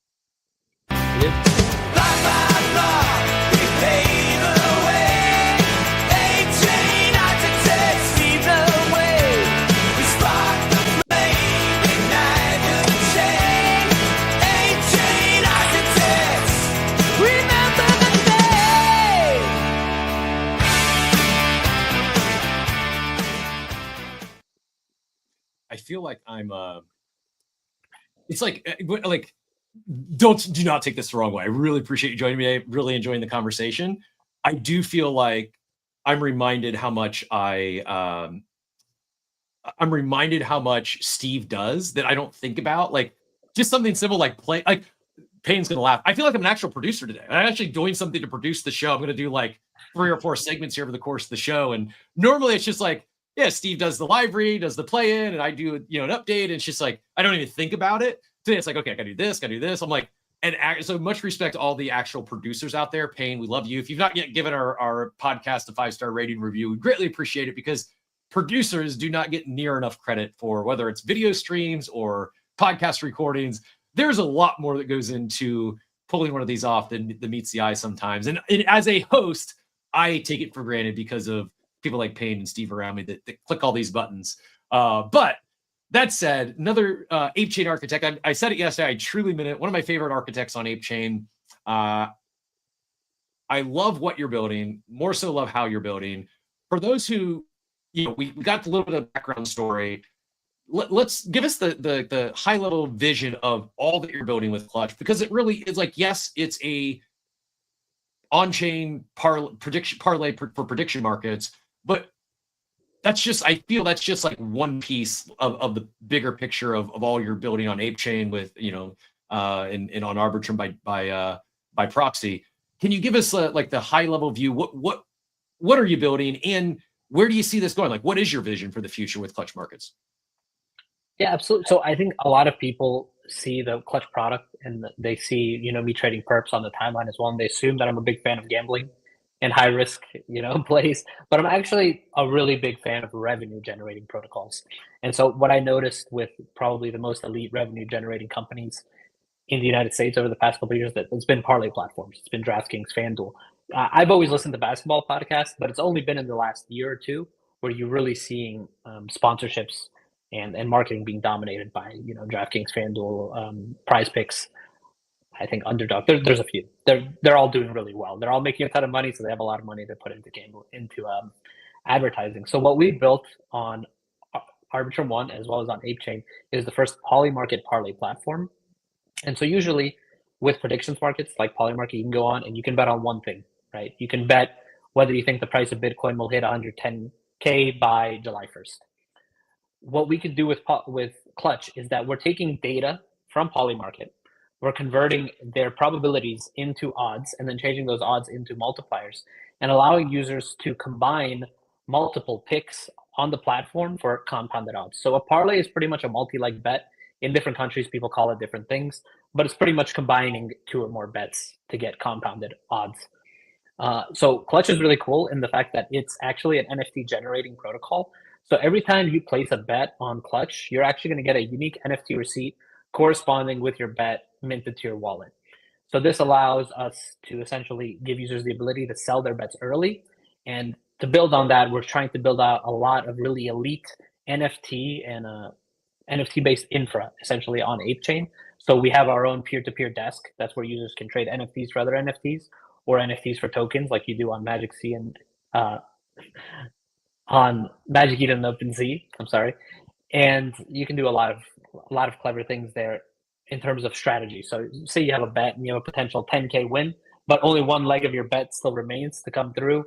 I feel like I'm it's like do not take this the wrong way. I really appreciate you joining me. I'm really enjoying the conversation. I do feel like I'm reminded how much Steve does that I don't think about. Like just something simple like play, like Payne's gonna laugh. I feel like I'm an actual producer today. I'm actually doing something to produce the show. I'm gonna do like 3 or 4 segments here over the course of the show. And normally it's just like, yeah, Steve does the live read, does the play in, and I do, an update. And it's just like, I don't even think about it. Today it's like, okay, I gotta do this. I'm like, and so much respect to all the actual producers out there. Payne, we love you. If you've not yet given our podcast a 5-star rating review, we greatly appreciate it because producers do not get near enough credit for whether it's video streams or podcast recordings. There's a lot more that goes into pulling one of these off than meets the eye sometimes. And as a host, I take it for granted because of people like Payne and Steve around me that click all these buttons. But that said, another ApeChain architect, I said it yesterday, I truly meant it. One of my favorite architects on ApeChain. I love what you're building, more so love how you're building. For those who, we got a little bit of background story. Let's give us the high level vision of all that you're building with Clutch, because it really is like, yes, it's a on-chain parlay for prediction markets, but I feel that's just like one piece of the bigger picture of all you're building on ApeChain with, and on Arbitrum by proxy. Can you give us like the high level view? What are you building and where do you see this going? Like, what is your vision for the future with Clutch Markets? Yeah, absolutely. So I think a lot of people see the Clutch product and they see, me trading perps on the timeline as well. And they assume that I'm a big fan of gambling and high risk, plays, but I'm actually a really big fan of revenue generating protocols. And so what I noticed with probably the most elite revenue generating companies in the United States over the past couple of years, that it's been parlay platforms. It's been DraftKings, FanDuel. I've always listened to basketball podcasts, but it's only been in the last year or two where you're really seeing sponsorships and marketing being dominated by, DraftKings, FanDuel, Prize Picks. I think Underdog. There's a few. They're all doing really well. They're all making a ton of money, so they have a lot of money to put into advertising. So what we built on Arbitrum 1 as well as on ApeChain is the first poly market parlay platform And so usually with predictions markets like Polymarket, you can go on and you can bet on one thing, right? You can bet whether you think the price of Bitcoin will hit 110K by July 1st. What we can do with Clutch is that we're taking data from Polymarket, we're converting their probabilities into odds and then changing those odds into multipliers and allowing users to combine multiple picks on the platform for compounded odds. So a parlay is pretty much a multi-leg bet. In different countries, people call it different things, but it's pretty much combining two or more bets to get compounded odds. So Clutch is really cool in the fact that it's actually an NFT generating protocol. So every time you place a bet on Clutch, you're actually going to get a unique NFT receipt corresponding with your bet minted to your wallet. So this allows us to essentially give users the ability to sell their bets early. And to build on that, we're trying to build out a lot of really elite NFT and NFT-based infra, essentially on ApeChain. So we have our own peer-to-peer desk. That's where users can trade NFTs for other NFTs or NFTs for tokens, like you do on Magic Sea and on Magic Eden and OpenSea. I'm sorry, and you can do a lot of clever things there in terms of strategy. So say you have a bet and you have a potential 10K win, but only one leg of your bet still remains to come through.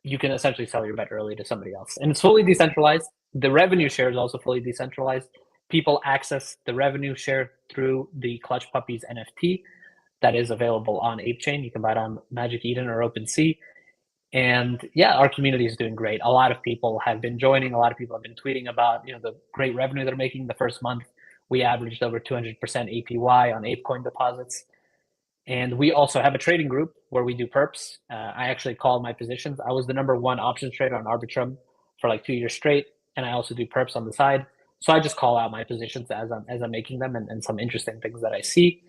You can essentially sell your bet early to somebody else, and it's fully decentralized. The revenue share is also fully decentralized. People access the revenue share through the Clutch Puppies NFT that is available on ApeChain. You can buy it on Magic Eden or OpenSea. And yeah, our community is doing great. A lot of people have been joining. A lot of people have been tweeting about the great revenue they're making. The first month, we averaged over 200% APY on ApeCoin deposits. And we also have a trading group where we do perps. I actually call my positions. I was the #1 options trader on Arbitrum for like 2 years straight. And I also do perps on the side. So I just call out my positions as I'm making them and some interesting things that I see.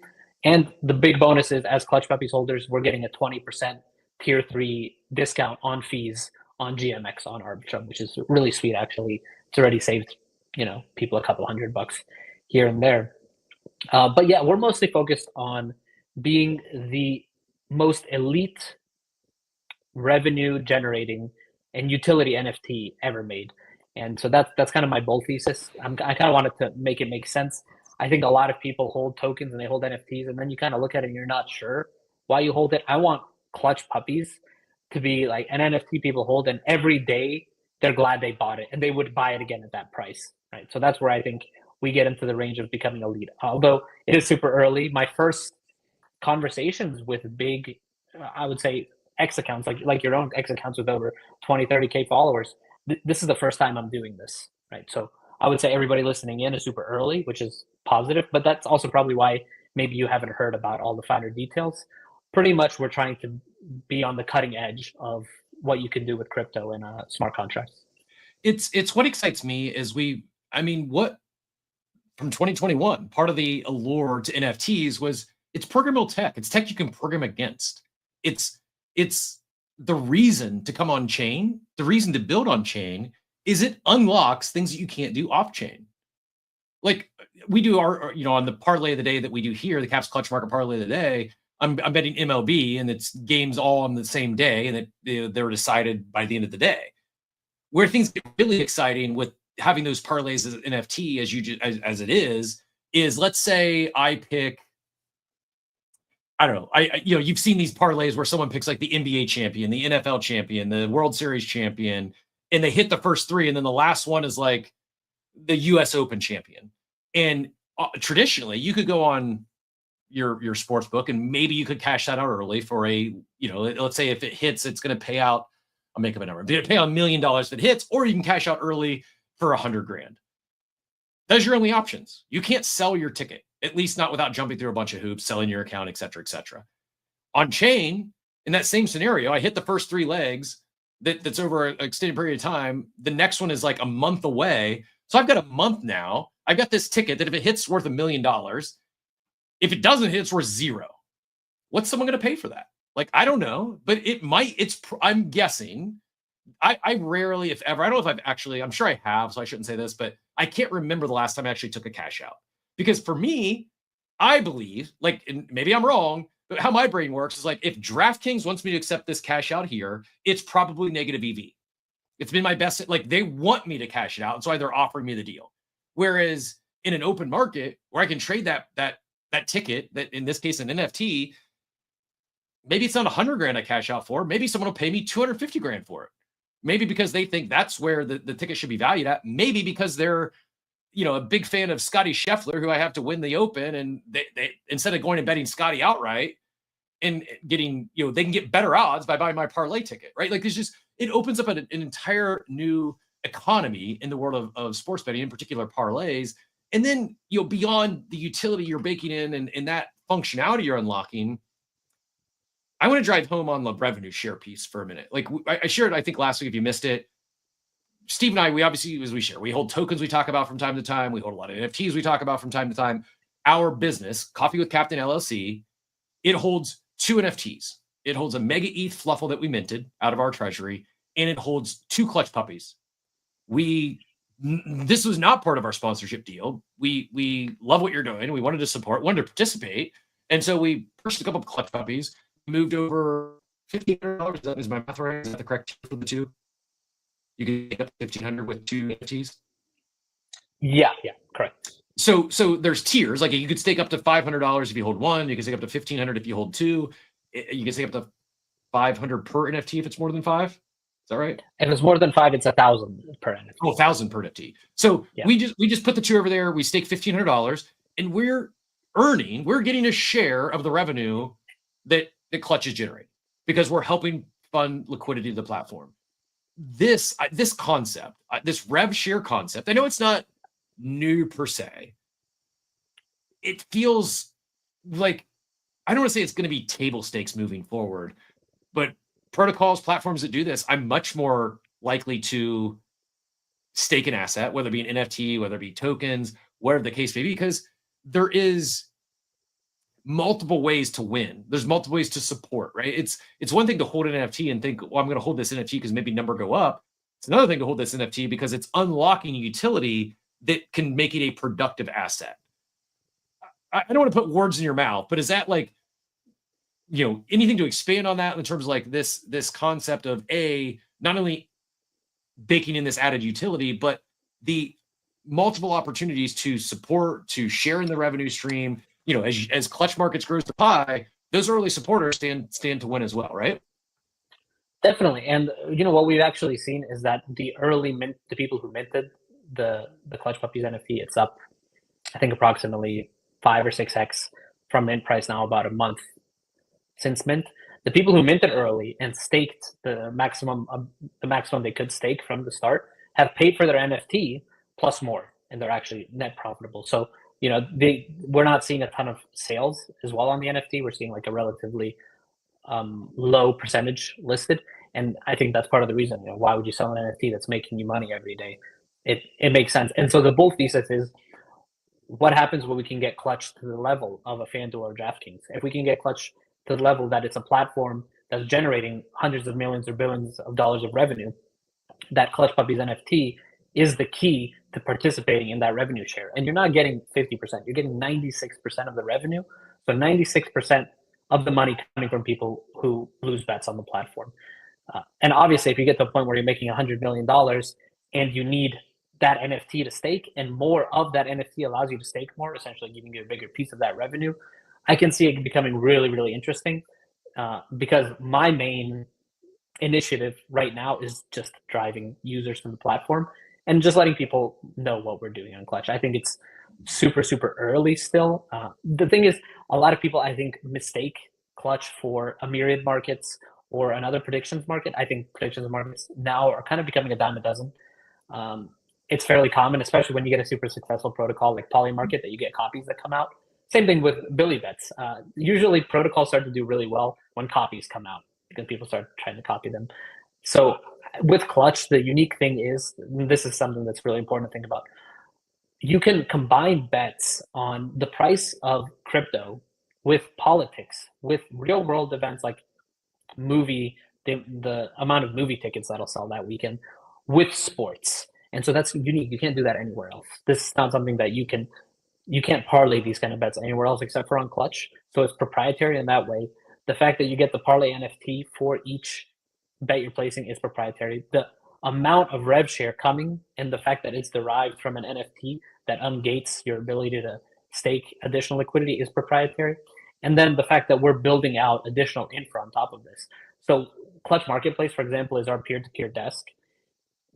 And the big bonus is, as Clutch Puppies holders, we're getting a 20% tier 3 discount on fees on GMX on Arbitrum, which is really sweet. Actually, it's already saved people a couple $100 here and there. But yeah, we're mostly focused on being the most elite revenue generating and utility NFT ever made. And so that's kind of my bold thesis. I kind of wanted to make it make sense. I think a lot of people hold tokens and they hold NFTs, and then you kind of look at it and you're not sure why you hold it. I want Clutch Puppies to be like an NFT people hold, and every day they're glad they bought it and they would buy it again at that price, right? So that's where I think we get into the range of becoming elite. Although it is super early, my first conversations with big, I would say, X accounts, like your own X accounts with over 20, 30K followers, this is the first time I'm doing this, right? So I would say everybody listening in is super early, which is positive, but that's also probably why maybe you haven't heard about all the finer details. Pretty much we're trying to be on the cutting edge of what you can do with crypto and smart contracts. It's what excites me is what from 2021, part of the allure to NFTs was it's programmable tech. It's tech you can program against. It's the reason to come on chain, the reason to build on chain is it unlocks things that you can't do off chain. Like we do our on the parlay of the day that we do here, the Caps Clutch Market parlay of the day, I'm betting MLB, and it's games all on the same day, and they're decided by the end of the day. Where things get really exciting with having those parlays as an NFT, as it is let's say I pick, I don't know, you've seen these parlays where someone picks like the NBA champion, the NFL champion, the World Series champion, and they hit the first 3, and then the last one is like the US Open champion. And traditionally, you could go on your sports book and maybe you could cash that out early for let's say if it hits, it's going to pay out, I'll make up a number, pay out $1 million if it hits, or you can cash out early for $100,000. Those are your only options. You can't sell your ticket, at least not without jumping through a bunch of hoops, selling your account, et cetera, et cetera. On chain, in that same scenario, I hit the first 3 legs that's over an extended period of time. The next one is like a month away. So I've got a month now. I've got this ticket that if it hits, worth $1 million. If it doesn't hit, it's worth 0. What's someone going to pay for that? Like, I don't know, but it might. I'm guessing. I rarely, if ever, I don't know if I've actually, I'm sure I have, so I shouldn't say this, but I can't remember the last time I actually took a cash out. Because for me, I believe, like, and maybe I'm wrong, but how my brain works is like, if DraftKings wants me to accept this cash out here, it's probably negative EV. It's been my best, like, they want me to cash it out, and so they're offering me the deal. Whereas in an open market where I can trade that that ticket, that in this case an NFT, maybe it's not 100 grand I cash out for. Maybe someone will pay me 250 grand for it. Maybe because they think that's where the ticket should be valued at. Maybe because they're, a big fan of Scotty Scheffler, who I have to win the Open, and they instead of going and betting Scotty outright and getting, they can get better odds by buying my parlay ticket, right? Like it opens up an entire new economy in the world of sports betting, in particular parlays. And then, beyond the utility you're baking in and that functionality you're unlocking, I want to drive home on the revenue share piece for a minute. Like I shared, I think last week, if you missed it, Steve and I, we obviously, as we share, we hold tokens we talk about from time to time. We hold a lot of NFTs we talk about from time to time. Our business, Coffee with Captain LLC, it holds 2 NFTs. It holds a Mega ETH Fluffle that we minted out of our treasury, and it holds 2 clutch puppies. This was not part of our sponsorship deal. We love what you're doing. We wanted to support, wanted to participate. And so we purchased a couple of clutch puppies, moved over $1,500. Is my math right? Is that the correct for the 2? You can take up $1,500 with 2 NFTs. Yeah, correct. So there's tiers. Like you could stake up to $500 if you hold 1. You can stake up to $1,500 if you hold 2. You can stake up to $500 per NFT if it's more than 5. Is that right? If it's more than 5, it's $1,000 per NFT. Oh, 1,000 per NFT. So yeah. we just put the 2 over there. We stake $1,500, and we're getting a share of the revenue that Clutch is generating because we're helping fund liquidity to the platform. This concept, this rev-share concept, I know it's not new per se. It feels like, I don't want to say it's going to be table stakes moving forward, but protocols, platforms that do this, I'm much more likely to stake an asset, whether it be an NFT, whether it be tokens, whatever the case may be, because there is multiple ways to win. There's multiple ways to support, right? It's one thing to hold an NFT and think, well, I'm going to hold this NFT because maybe number go up. It's another thing to hold this NFT because it's unlocking a utility that can make it a productive asset. I don't want to put words in your mouth, but is that like, anything to expand on that in terms of like this concept of not only baking in this added utility, but the multiple opportunities to support, to share in the revenue stream, as Clutch Markets grows the pie, those early supporters stand to win as well, right? Definitely. And what we've actually seen is that the people who minted the Clutch Puppies NFT, it's up, I think, approximately 5 or 6x from mint price now, about a month since mint. The people who minted early and staked the maximum they could stake from the start have paid for their NFT plus more, and they're actually net profitable. So we're not seeing a ton of sales as well on the NFT. We're seeing like a relatively low percentage listed, and I think that's part of the reason. Why would you sell an NFT that's making you money every day? It makes sense. And so the bull thesis is, what happens when we can get Clutch to the level of a FanDuel or DraftKings? If we can get Clutch to the level that it's a platform that's generating hundreds of millions or billions of dollars of revenue, that Clutch Puppies NFT is the key to participating in that revenue share. And you're not getting 50%, you're getting 96% of the revenue. So 96% of the money coming from people who lose bets on the platform. And obviously, if you get to a point where you're making $100 million and you need that NFT to stake, and more of that NFT allows you to stake more, essentially giving you a bigger piece of that revenue, I can see it becoming really, really interesting because my main initiative right now is just driving users to the platform and just letting people know what we're doing on Clutch. I think it's super, super early still. The thing is, a lot of people, I think, mistake Clutch for a myriad markets or another predictions market. I think predictions markets now are kind of becoming a dime a dozen. It's fairly common, especially when you get a super successful protocol like Polymarket, that you get copies that come out. Same thing with Billy Bets. Usually protocols start to do really well when copies come out because people start trying to copy them. So with Clutch, the unique thing is, this is something that's really important to think about. You can combine bets on the price of crypto with politics, with real world events like the amount of movie tickets that'll sell that weekend, with sports. And so that's unique. You can't do that anywhere else. This is not something that you can't parlay these kind of bets anywhere else except for on Clutch. So it's proprietary in that way. The fact that you get the parlay NFT for each bet you're placing is proprietary. The amount of rev share coming and the fact that it's derived from an NFT that ungates your ability to stake additional liquidity is proprietary. And then the fact that we're building out additional infra on top of this. So Clutch Marketplace, for example, is our peer-to-peer desk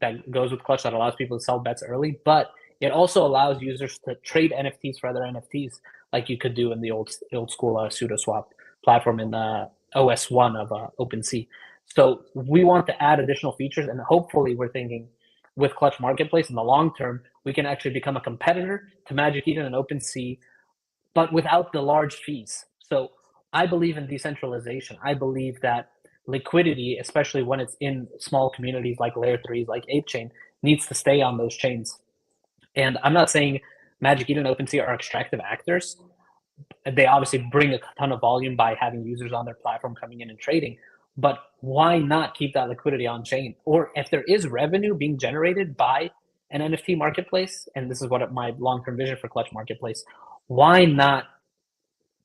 that goes with Clutch that allows people to sell bets early, but it also allows users to trade NFTs for other NFTs, like you could do in the old school SudoSwap platform in the OS1 of OpenSea. So we want to add additional features, and hopefully we're thinking with Clutch Marketplace in the long term, we can actually become a competitor to Magic Eden and OpenSea, but without the large fees. So I believe in decentralization. I believe that liquidity, especially when it's in small communities like Layer 3s, like ApeChain, needs to stay on those chains. And I'm not saying Magic Eden and OpenSea are extractive actors. They obviously bring a ton of volume by having users on their platform coming in and trading. But why not keep that liquidity on chain? Or if there is revenue being generated by an NFT marketplace, and this is what my long-term vision for Clutch Marketplace, why not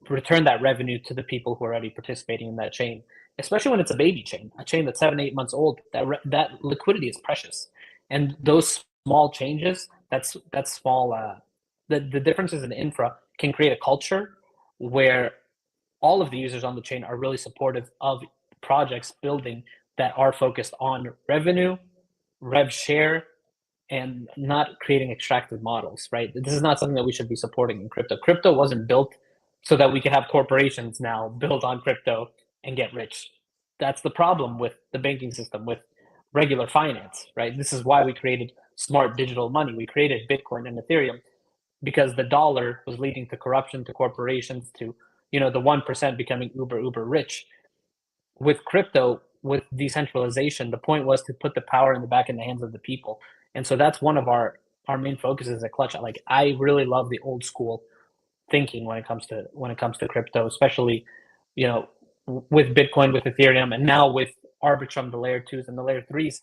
return that revenue to the people who are already participating in that chain, especially when it's a baby chain, a chain that's 7-8 months old. That liquidity is precious, and those small changes, that's small. The differences in infra can create a culture where all of the users on the chain are really supportive of projects building that are focused on revenue, rev-share, and not creating extractive models, right? This is not something that we should be supporting in crypto. Crypto wasn't built so that we can have corporations now build on crypto and get rich. That's the problem with the banking system, with regular finance, right? This is why we created smart digital money. We created Bitcoin and Ethereum because the dollar was leading to corruption, to corporations, to the 1% becoming uber rich. With crypto, with decentralization, the point was to put the power in the hands of the people. And so that's one of our main focuses at Clutch. Like, I really love the old school thinking when it comes to crypto, especially with Bitcoin, with Ethereum, and now with Arbitrum, the Layer 2s and the Layer 3s.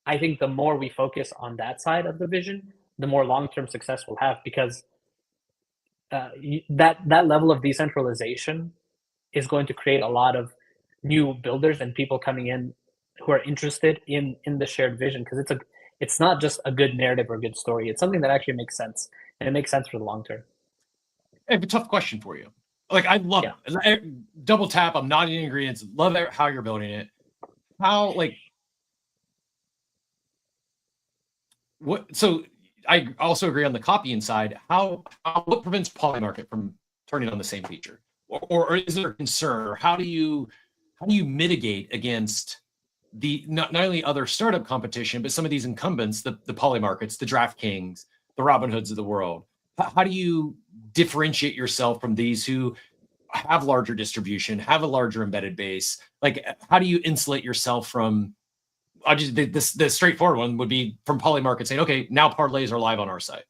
I think the more we focus on that side of the vision, the more long-term success we'll have, because that level of decentralization is going to create a lot of new builders and people coming in who are interested in the shared vision, because it's not just a good narrative or a good story. It's something that actually makes sense, and it makes sense for the long term. I have a tough question for you. Like, I love it. Double tap. I'm nodding ingredients. Love how you're building it. So I also agree on the copying side. What prevents Polymarket from turning on the same feature, or is there a concern, or how do you mitigate against the not only other startup competition, but some of these incumbents, the Polymarkets, the DraftKings, the Robinhoods of the world? How do you differentiate yourself from these who have larger distribution, have a larger embedded base? Like, how do you insulate yourself from? The straightforward one would be from Polymarket saying, okay, now parlays are live on our site.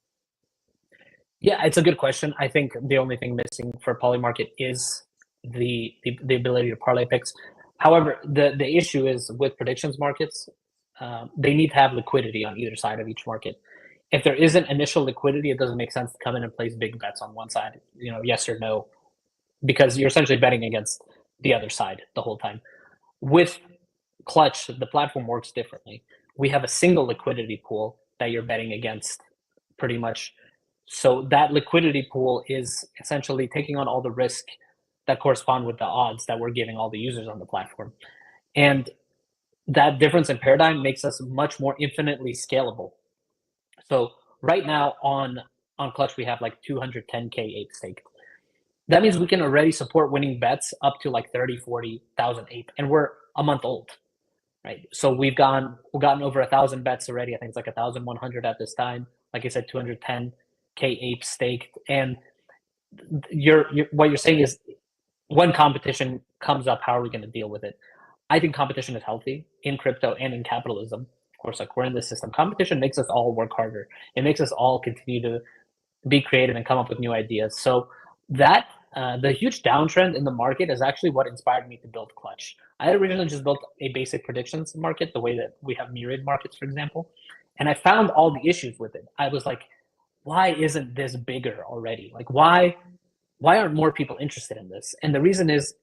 Yeah, it's a good question. I think the only thing missing for Polymarket is the ability to parlay picks. However, the issue is with predictions markets, they need to have liquidity on either side of each market. If there isn't initial liquidity, it doesn't make sense to come in and place big bets on one side, yes or no, because you're essentially betting against the other side the whole time. With Clutch, the platform works differently. We have a single liquidity pool that you're betting against pretty much. So that liquidity pool is essentially taking on all the risk that correspond with the odds that we're giving all the users on the platform. And that difference in paradigm makes us much more infinitely scalable. So right now on Clutch, we have like 210K ape staked. That means we can already support winning bets up to like 30, 40,000 ape, and we're a month old. Right, so we've gotten over 1,000 bets already. I think it's like 1,100 at this time. Like I said, 210K ape staked. And what you're saying is, when competition comes up, how are we going to deal with it? I think competition is healthy in crypto and in capitalism. Of course, like, we're in this system. Competition makes us all work harder. It makes us all continue to be creative and come up with new ideas. So that the huge downtrend in the market is actually what inspired me to build Clutch. I had originally just built a basic predictions market, the way that we have myriad markets, for example, and I found all the issues with it. I was like, why isn't this bigger already? Like, why aren't more people interested in this? And the reason is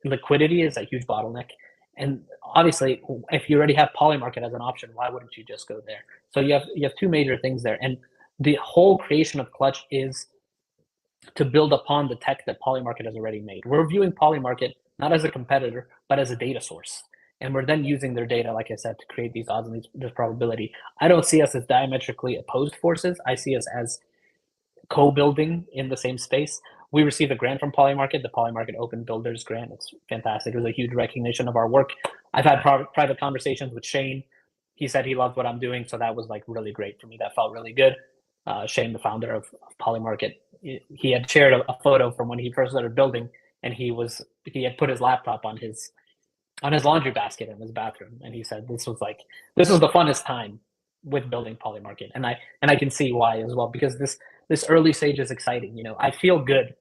liquidity is a huge bottleneck. And obviously, if you already have Polymarket as an option, why wouldn't you just go there? So you have two major things there. And the whole creation of Clutch is to build upon the tech that Polymarket has already made. We're viewing Polymarket not as a competitor, but as a data source. And we're then using their data, like I said, to create these odds and this probability. I don't see us as diametrically opposed forces. I see us as co-building in the same space. We received a grant from Polymarket, the Polymarket Open Builders Grant. It's fantastic. It was a huge recognition of our work. I've had private conversations with Shane. He said he loved what I'm doing, so that was like really great for me. That felt really good. Shane, the founder of Polymarket, he had shared a photo from when he first started building, and he had put his laptop on his laundry basket in his bathroom, and he said this was the funnest time with building Polymarket, and I can see why as well, because this early stage is exciting. You know, I feel good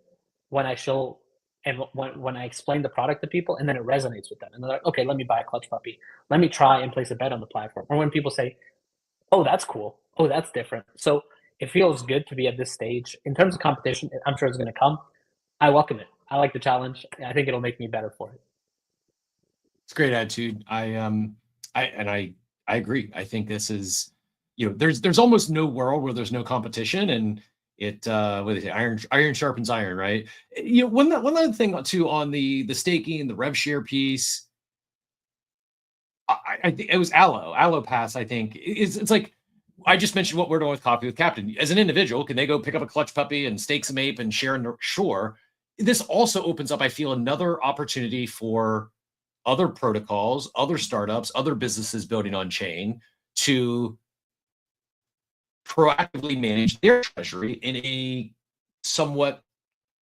when I show and when I explain the product to people, and then it resonates with them, and they're like, okay, let me buy a clutch puppy, let me try and place a bet on the platform. Or when people say, oh, that's cool, oh, that's different. So it feels good to be at this stage. In terms of competition, I'm sure it's going to come. I welcome it. I like the challenge. I think it'll make me better for it. It's a great attitude. I agree. I think this is, you know, there's almost no world where there's no competition, and it what do they say, iron sharpens iron, right? You know, one other thing too on the staking, the rev-share piece. I think it was Allo Pass. I think it's like, I just mentioned what we're doing with Coffee with Captain. As an individual, can they go pick up a clutch puppy and stake some ape and share in the shore? This also opens up, I feel, another opportunity for other protocols, other startups, other businesses building on chain to proactively manage their treasury in a somewhat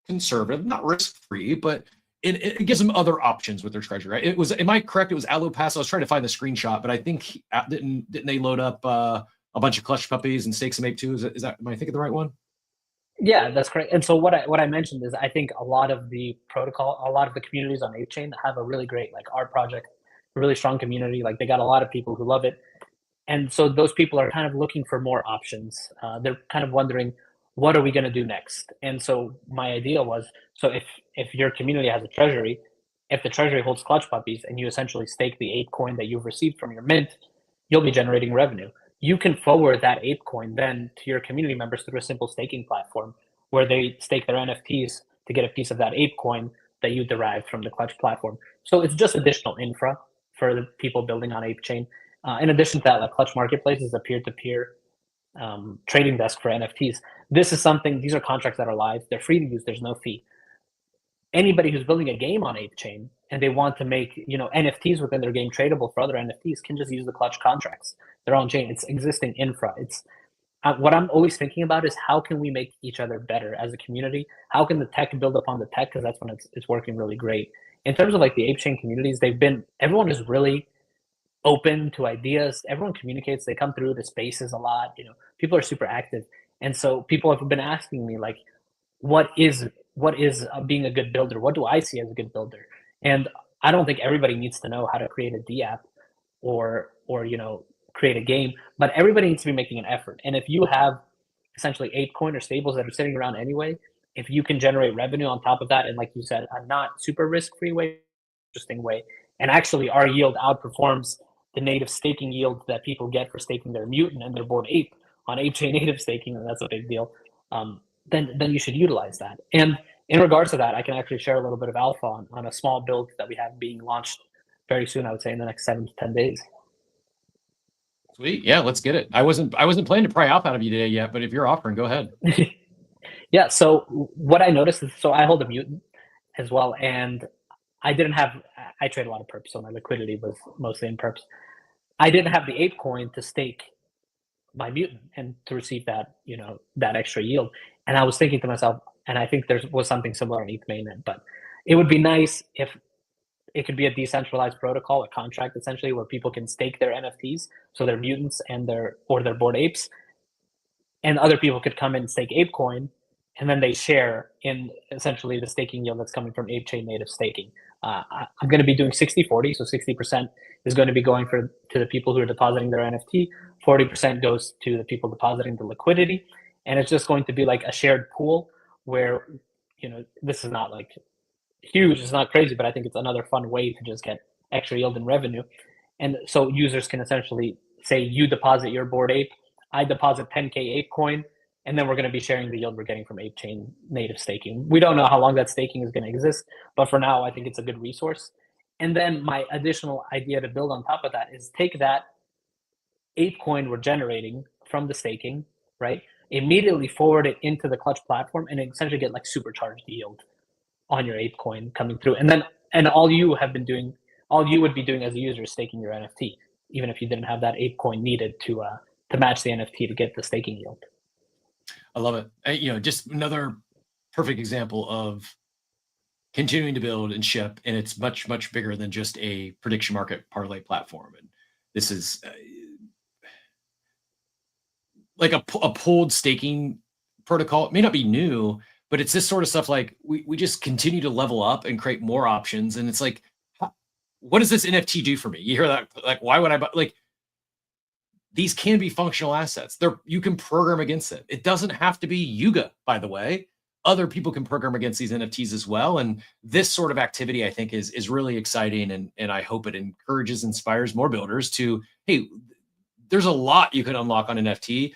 conservative, not risk-free, but it gives them other options with their treasury. Right? It was, am I correct? It was Allo Pass. I was trying to find the screenshot, but I think didn't they load up a bunch of clutch puppies and stake some ape too? Is that, am I thinking the right one? Yeah, that's correct. And so what I mentioned is, I think a lot of the communities on ApeChain have a really great, like our project, a really strong community. Like they got a lot of people who love it. And so those people are kind of looking for more options. They're kind of wondering, what are we going to do next? And so my idea was, so if your community has a treasury, if the treasury holds clutch puppies and you essentially stake the ape coin that you've received from your mint, you'll be generating revenue. You can forward that ape coin then to your community members through a simple staking platform where they stake their NFTs to get a piece of that ape coin that you derived from the clutch platform. So it's just additional infra for the people building on ApeChain. In addition to that, like Clutch Marketplace is a peer-to-peer trading desk for NFTs. These are contracts that are live. They're free to use. There's no fee. Anybody who's building a game on ApeChain and they want to make, you know, NFTs within their game tradable for other NFTs can just use the Clutch contracts. They're on chain. It's existing infra. It's what I'm always thinking about is, how can we make each other better as a community? How can the tech build upon the tech? Because that's when it's working really great. In terms of like the ApeChain communities, everyone is really open to ideas. Everyone communicates. They come through the spaces a lot. You know, people are super active, and so people have been asking me like, what is being a good builder? What do I see as a good builder? And I don't think everybody needs to know how to create a D app or you know, create a game, but everybody needs to be making an effort. And if you have essentially ApeCoin or stables that are sitting around anyway, if you can generate revenue on top of that, and like you said, a not super risk-free way, interesting way, and actually our yield outperforms the native staking yield that people get for staking their mutant and their bored ape on ApeChain native staking, and that's a big deal, then you should utilize that. And in regards to that, I can actually share a little bit of alpha on a small build that we have being launched very soon, I would say in the next 7 to 10 days. Sweet. Yeah, let's get it. I wasn't planning to pry alpha out of you today yet, but if you're offering, go ahead. Yeah, so what I noticed is, so I hold a mutant as well, and I trade a lot of perps, so my liquidity was mostly in perps. I didn't have the ape coin to stake my mutant and to receive that, you know, that extra yield. And I was thinking to myself, and I think there was something similar on ETH mainnet, but it would be nice if it could be a decentralized protocol, a contract essentially, where people can stake their NFTs, so their mutants and their bored apes, and other people could come in and stake ApeCoin, and then they share in essentially the staking yield that's coming from ApeChain native staking. I'm going to be doing 60-40, so 60% is going to be going to the people who are depositing their NFT, 40% goes to the people depositing the liquidity, and it's just going to be like a shared pool where, you know, this is not like huge, it's not crazy, but I think it's another fun way to just get extra yield and revenue. And so users can essentially say, you deposit your bored ape, I deposit 10K ApeCoin, And then we're going to be sharing the yield we're getting from ApeChain native staking. We don't know how long that staking is going to exist, but for now, I think it's a good resource. And then my additional idea to build on top of that is take that ApeCoin we're generating from the staking, right? Immediately forward it into the Clutch platform and essentially get like supercharged yield on your ApeCoin coming through. And all you would be doing as a user is staking your NFT, even if you didn't have that ApeCoin needed to match the NFT to get the staking yield. I love it. Just another perfect example of continuing to build and ship, and it's much, much bigger than just a prediction market parlay platform. And this is like a pooled staking protocol. It may not be new, but it's this sort of stuff. Like we just continue to level up and create more options. And it's like, what does this NFT do for me? You hear that? Like, why would I buy? Like, these can be functional assets. You can program against it. It doesn't have to be Yuga, by the way. Other people can program against these NFTs as well. And this sort of activity, I think, is really exciting. And I hope it inspires more builders to, hey, there's a lot you can unlock on NFT.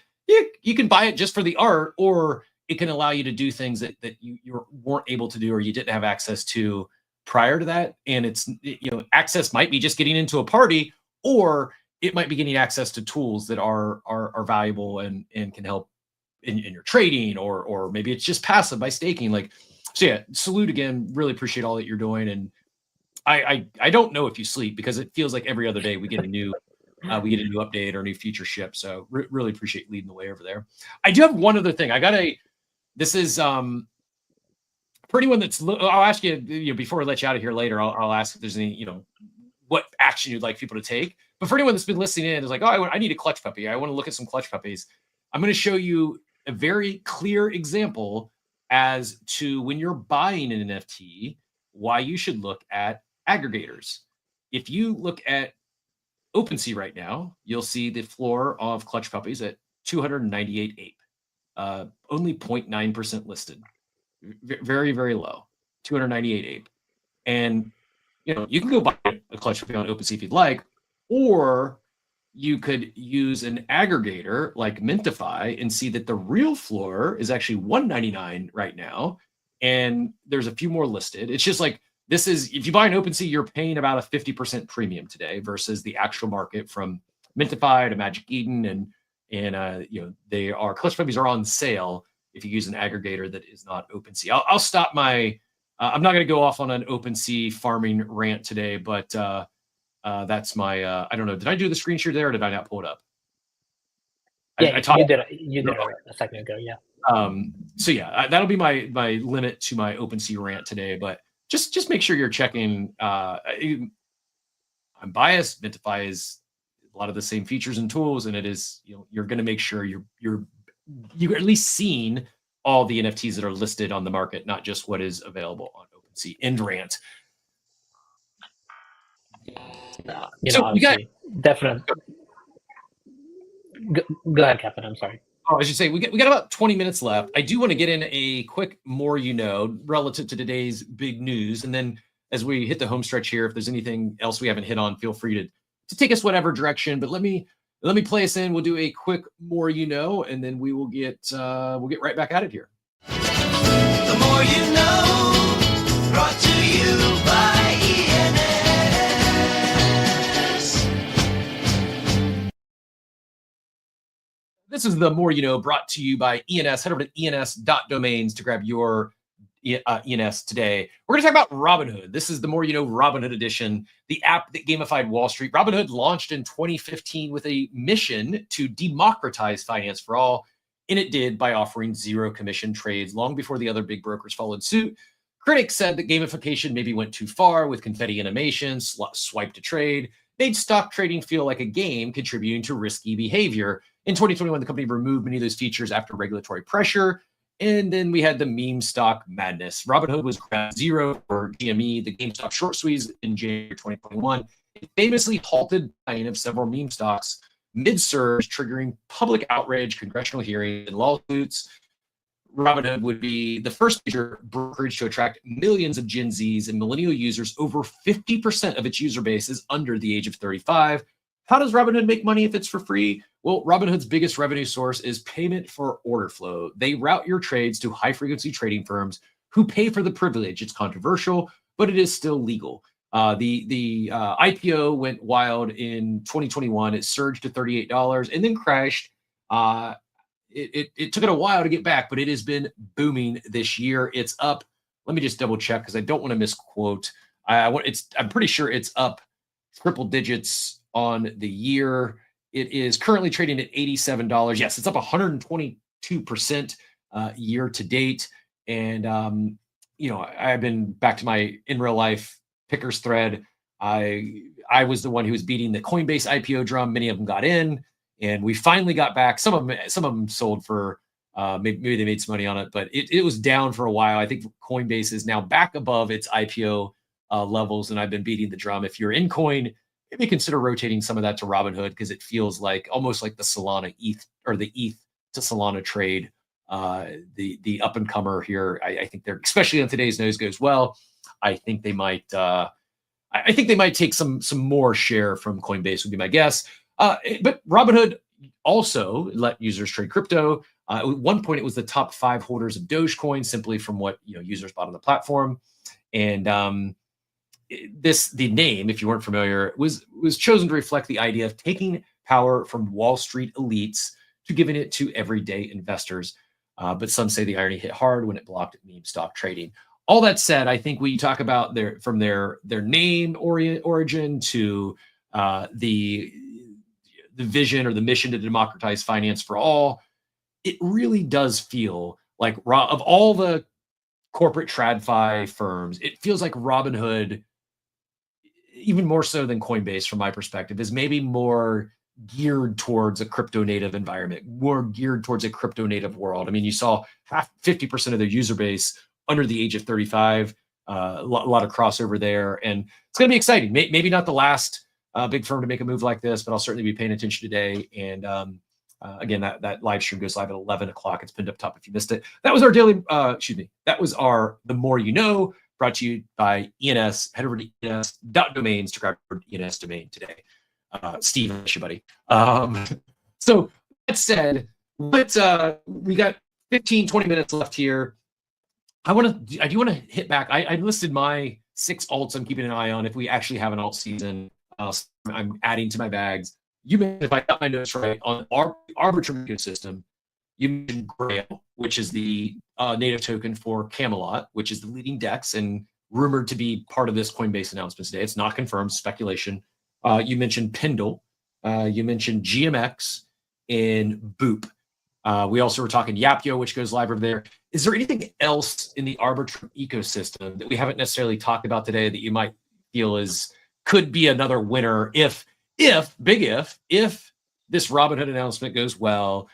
You can buy it just for the art, or it can allow you to do things that you weren't able to do or you didn't have access to prior to that. And it's, access might be just getting into a party, or it might be getting access to tools that are valuable and can help in your trading, or maybe it's just passive by staking. Like, so yeah, salute again. Really appreciate all that you're doing. And I don't know if you sleep, because it feels like every other day we get a new update or a new feature ship. So really appreciate leading the way over there. I do have one other thing. This is for anyone that's, I'll ask you, before I let you out of here later, I'll ask if there's any, what action you'd like people to take. But for anyone that's been listening in, is like, oh, I need a clutch puppy. I want to look at some clutch puppies. I'm going to show you a very clear example as to when you're buying an NFT, why you should look at aggregators. If you look at OpenSea right now, you'll see the floor of clutch puppies at 298 ape, only 0.9% listed, very, very low, 298 ape. And you can go buy a clutch puppy on OpenSea if you'd like, or you could use an aggregator like Mintify and see that the real floor is actually 199 right now, and there's a few more listed. It's just like, this is, if you buy an OpenSea, you're paying about a 50% premium today versus the actual market from Mintify to Magic Eden, and they are, clutch puppies are on sale if you use an aggregator that is not OpenSea. I'll stop my. I'm not going to go off on an OpenSea farming rant today, but that's my. I don't know. Did I do the screen share there, or did I not pull it up? Yeah, you did it a second ago. Yeah. So yeah, that'll be my limit to my OpenSea rant today. But just make sure you're checking. I'm biased. Mintify is a lot of the same features and tools, and it is, you're going to make sure you're at least seeing all the NFTs that are listed on the market, not just what is available on OpenSea. End rant. So you got definitely. Go ahead, Captain. I'm sorry. I should say we got about 20 minutes left. I do want to get in a quick more relative to today's big news, and then as we hit the home stretch here, if there's anything else we haven't hit on, feel free to take us whatever direction. But let me play us in. We'll do a quick more and then we will get right back at it here. The more you know, brought to you by ENS. This is the more brought to you by ENS. Head over to ens.domains to grab your ENS today. We're going to talk about Robinhood. This is the more Robinhood edition, the app that gamified Wall Street. Robinhood launched in 2015 with a mission to democratize finance for all, and it did by offering zero commission trades long before the other big brokers followed suit. Critics said that gamification maybe went too far with confetti animations, swipe to trade, made stock trading feel like a game, contributing to risky behavior. In 2021, the company removed many of those features after regulatory pressure. And then we had the meme stock madness. Robinhood was ground zero for GME, the GameStop short squeeze in January 2021. It famously halted buying of several meme stocks mid-surge, triggering public outrage, congressional hearings, and lawsuits. Robinhood would be the first major brokerage to attract millions of Gen Zs and millennial users. Over 50% of its user base is under the age of 35. How does Robinhood make money if it's for free? Well, Robinhood's biggest revenue source is payment for order flow. They route your trades to high-frequency trading firms who pay for the privilege. It's controversial, but it is still legal. The IPO went wild in 2021. It surged to $38 and then crashed. It took it a while to get back, but it has been booming this year. It's up. Let me just double check because I don't want to misquote. I'm pretty sure it's up triple digits on the year. It is currently trading at $87. Yes, it's up 122% year to date. And I've been back to my in real life pickers thread. I was the one who was beating the Coinbase IPO drum. Many of them got in, and we finally got back. Some of them sold for maybe they made some money on it, but it was down for a while. I think Coinbase is now back above its IPO levels, and I've been beating the drum. If you're in coin, maybe consider rotating some of that to Robinhood because it feels like almost like the Solana ETH or the ETH to Solana trade. The up and comer here, I think they're, especially on today's news goes well. I think they might. I think they might take some more share from Coinbase would be my guess. But Robinhood also let users trade crypto. At one point, it was the top 5 holders of Dogecoin simply from what users bought on the platform. And the name, if you weren't familiar, was chosen to reflect the idea of taking power from Wall Street elites to giving it to everyday investors. But some say the irony hit hard when it blocked meme stock trading. All that said, I think when you talk about their name origin to the vision or the mission to democratize finance for all, it really does feel like of all the corporate TradFi firms, it feels like Robinhood, even more so than Coinbase from my perspective, is maybe more geared towards a crypto native environment, more geared towards a crypto native world. I mean, you saw 50% of their user base under the age of 35, a lot of crossover there. And it's going to be exciting. Maybe not the last big firm to make a move like this, but I'll certainly be paying attention today. And again, that live stream goes live at 11 o'clock. It's pinned up top if you missed it. That was our daily, that was our The More You Know, brought to you by ENS. Head over to ENS.domains to grab your ENS domain today. Steve, that's your buddy. So that said, we got 15, 20 minutes left here. I do want to hit back. I listed my 6 alts I'm keeping an eye on if we actually have an alt season. I'm adding to my bags. You mentioned, if I got my notes right, on our Arbitrum ecosystem, you mentioned Grail, which is the native token for Camelot, which is the leading DEX and rumored to be part of this Coinbase announcement today. It's not confirmed, speculation. You mentioned Pendle. You mentioned GMX and Boop. We also were talking Yapio, which goes live over there. Is there anything else in the Arbitrum ecosystem that we haven't necessarily talked about today that you might feel could be another winner if this Robinhood announcement goes well?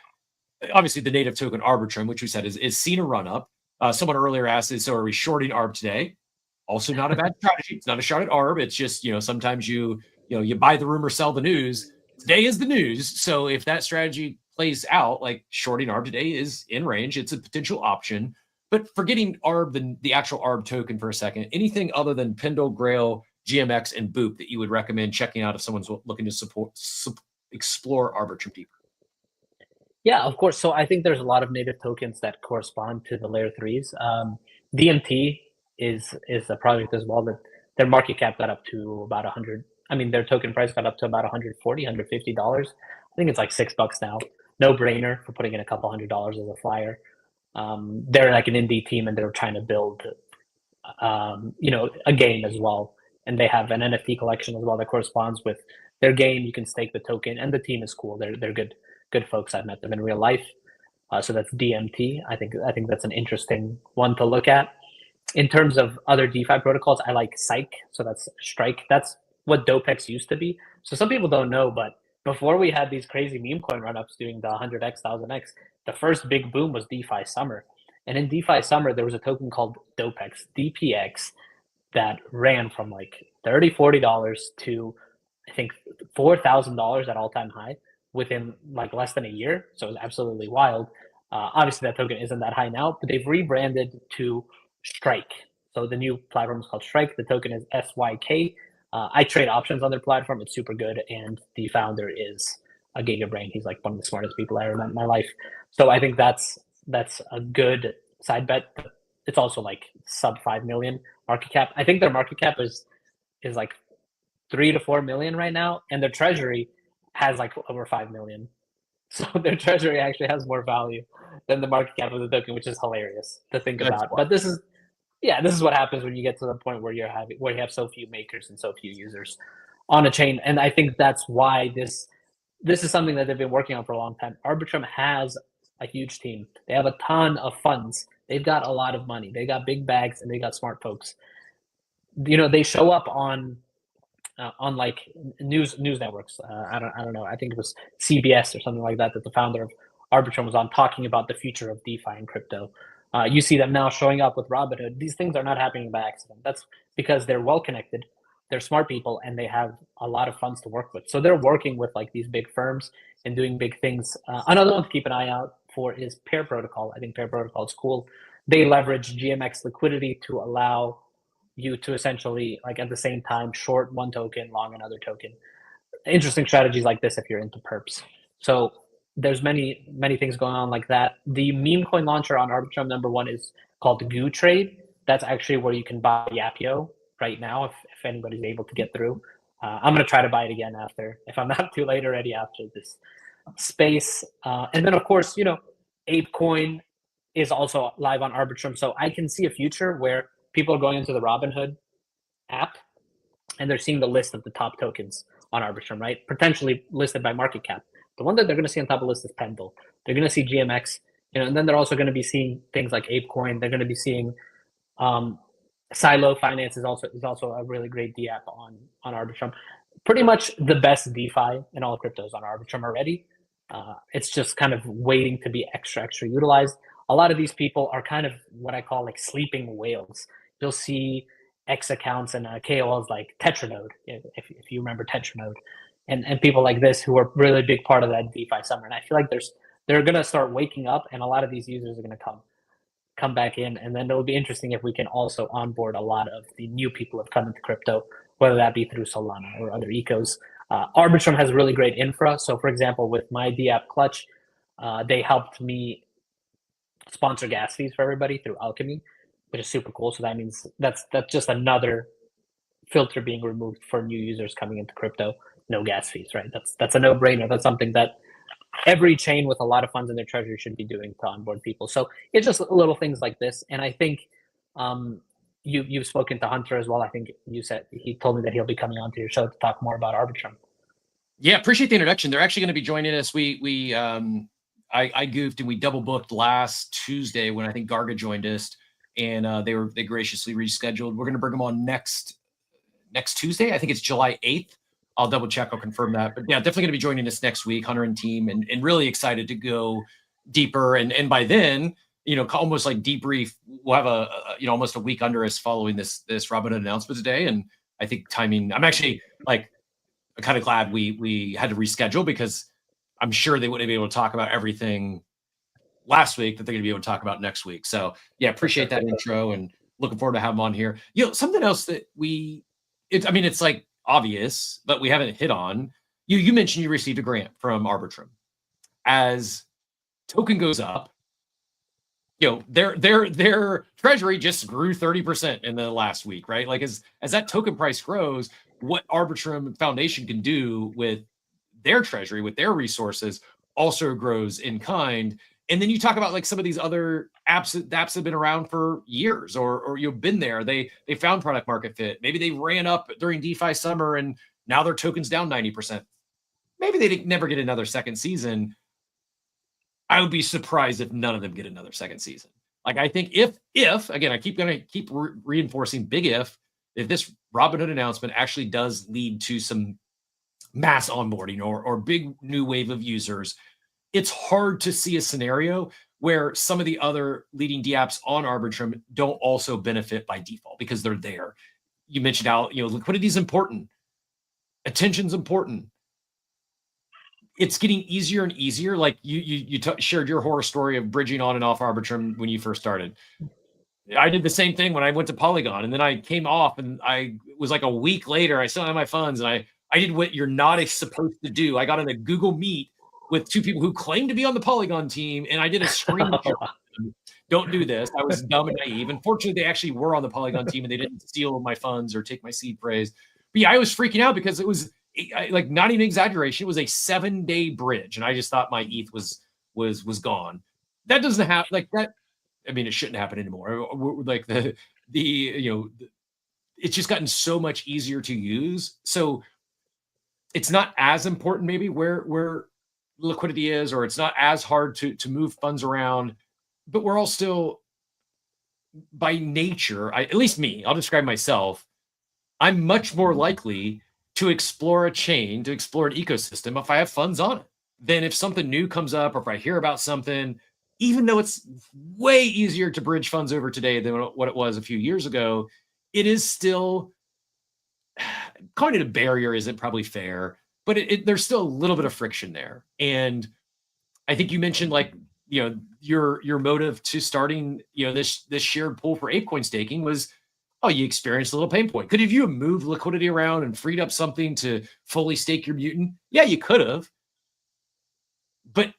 Obviously, the native token Arbitrum, which we said is seen a run up. Someone earlier asked, so are we shorting ARB today? Also not a bad strategy. It's not a shot at ARB. It's just, sometimes you buy the rumor, sell the news. Today is the news. So if that strategy plays out, like shorting ARB today is in range, it's a potential option. But forgetting ARB, the actual ARB token for a second, anything other than Pendle, Grail, GMX, and Boop that you would recommend checking out if someone's looking to explore Arbitrum deeper? Yeah, of course. So I think there's a lot of native tokens that correspond to the layer 3s. DMT is a project as well that their market cap got up to about 100. I mean, their token price got up to about $140, $150. I think it's like $6 now. No brainer for putting in a couple $100 as a flyer. They're like an indie team and they're trying to build, a game as well. And they have an NFT collection as well that corresponds with their game. You can stake the token, and the team is cool. They're good folks. I've met them in real life. So that's DMT. I think that's an interesting one to look at. In terms of other DeFi protocols, I like Psych. So that's Strike. That's what Dopex used to be. So some people don't know, but before we had these crazy meme coin run-ups doing the 100x, 1000x, the first big boom was DeFi Summer. And in DeFi Summer, there was a token called Dopex, DPX, that ran from like $30, $40 to, I think, $4,000 at all-time high within like less than a year. So it was absolutely wild. Obviously, that token isn't that high now, but they've rebranded to Strike. So the new platform is called Strike. The token is SYK. I trade options on their platform. It's super good, and the founder is a giga brain. He's like one of the smartest people I ever met in my life. So I think that's a good side bet. But it's also like sub 5 million market cap. I think their market cap is like 3 to 4 million right now, and their treasury has like over 5 million. So their treasury actually has more value than the market cap of the token, which is hilarious to think about. But this is what happens when you get to the point where you have so few makers and so few users on a chain. And I think that's why this is something that they've been working on for a long time. Arbitrum has a huge team. They have a ton of funds. They've got a lot of money. They got big bags and they got smart folks. They show up on like news networks. I don't know. I think it was CBS or something like that the founder of Arbitrum was on, talking about the future of DeFi and crypto. You see them now showing up with Robinhood. These things are not happening by accident. That's because they're well connected, they're smart people, and they have a lot of funds to work with. So they're working with like these big firms and doing big things. Another one to keep an eye out for is Pair Protocol. I think Pair Protocol is cool. They leverage GMX liquidity to allow you to essentially, like, at the same time, short one token, long another token. Interesting strategies like this if you're into perps. So there's many things going on like that. The meme coin launcher on Arbitrum #1 is called Goo Trade. That's actually where you can buy Yapio right now if anybody's able to get through. I'm going to try to buy it again if I'm not too late already after this space. And then, of course, ApeCoin is also live on Arbitrum. So I can see a future where people are going into the Robinhood app and they're seeing the list of the top tokens on Arbitrum, right? Potentially listed by market cap. The one that they're going to see on top of the list is Pendle. They're going to see GMX, and then they're also going to be seeing things like ApeCoin. They're going to be seeing Silo Finance is also a really great DApp on Arbitrum. Pretty much the best DeFi in all cryptos on Arbitrum already. It's just kind of waiting to be extra utilized. A lot of these people are kind of what I call like sleeping whales. You'll see X accounts and KOLs like Tetranode, if you remember Tetranode, and people like this who are really big part of that DeFi summer. And I feel like they're going to start waking up, and a lot of these users are going to come back in. And then it'll be interesting if we can also onboard a lot of the new people who have come into crypto, whether that be through Solana or other ecos. Arbitrum has really great infra. So for example, with my DApp Clutch, they helped me sponsor gas fees for everybody through Alchemy, which is super cool. So that means that's just another filter being removed for new users coming into crypto. No gas fees, right? That's a no-brainer. That's something that every chain with a lot of funds in their treasury should be doing to onboard people. So it's just little things like this. And I think you've spoken to Hunter as well. I think he told me that he'll be coming onto your show to talk more about Arbitrum. Yeah, appreciate the introduction. They're actually going to be joining us. I goofed and we double booked last Tuesday when I think Garga joined us, and they graciously rescheduled. We're going to bring them on next Tuesday. I think it's July 8th. I'll double check. I'll confirm that. But yeah, definitely going to be joining us next week, Hunter and team, and really excited to go deeper. And by then, almost like debrief. We'll have almost a week under us following this Robinhood announcement today. And I think timing. I'm actually kind of glad we had to reschedule, because I'm sure they wouldn't be able to talk about everything last week that they're going to be able to talk about next week. So yeah, appreciate that intro and looking forward to have them on here. Something else that it's like obvious, but we haven't hit on. You mentioned you received a grant from Arbitrum. As token goes up, their treasury just grew 30% in the last week, right? Like as that token price grows, what Arbitrum Foundation can do with their treasury, with their resources, also grows in kind. And then you talk about like some of these other apps that have been around for years, or you've been there. They found product market fit. Maybe they ran up during DeFi summer and now their token's down 90%. Maybe they never get another second season. I would be surprised if none of them get another second season. Like, I think if again, I keep reinforcing big if this Robinhood announcement actually does lead to some mass onboarding or big new wave of users, it's hard to see a scenario where some of the other leading DApps on Arbitrum don't also benefit by default because they're there. You mentioned how liquidity is important, attention's important. It's getting easier and easier. Like you shared your horror story of bridging on and off Arbitrum when you first started. I did the same thing when I went to Polygon, and then I came off, and I was like a week later, I still had my funds, and I did what you're not supposed to do. I got on a Google Meet with two people who claimed to be on the Polygon team, and I did a screen share. Don't do this. I was dumb and naive. Unfortunately, they actually were on the Polygon team, and they didn't steal my funds or take my seed phrase. But yeah, I was freaking out because it was like, not even exaggeration. It was a 7-day bridge, and I just thought my ETH was gone. That doesn't have like that. I mean, it shouldn't happen anymore. Like it's just gotten so much easier to use. So it's not as important maybe where liquidity is, or it's not as hard to move funds around, but we're all still, by nature, at least me, I'll describe myself, I'm much more likely to explore a chain, to explore an ecosystem if I have funds on it, than if something new comes up, or if I hear about something, even though it's way easier to bridge funds over today than what it was a few years ago. It is still, calling it a barrier isn't probably fair, but there's still a little bit of friction there. And I think you mentioned, like, your motive to starting, this shared pool for ApeCoin staking was, you experienced a little pain point. Could have you moved liquidity around and freed up something to fully stake your mutant? Yeah, you could have. But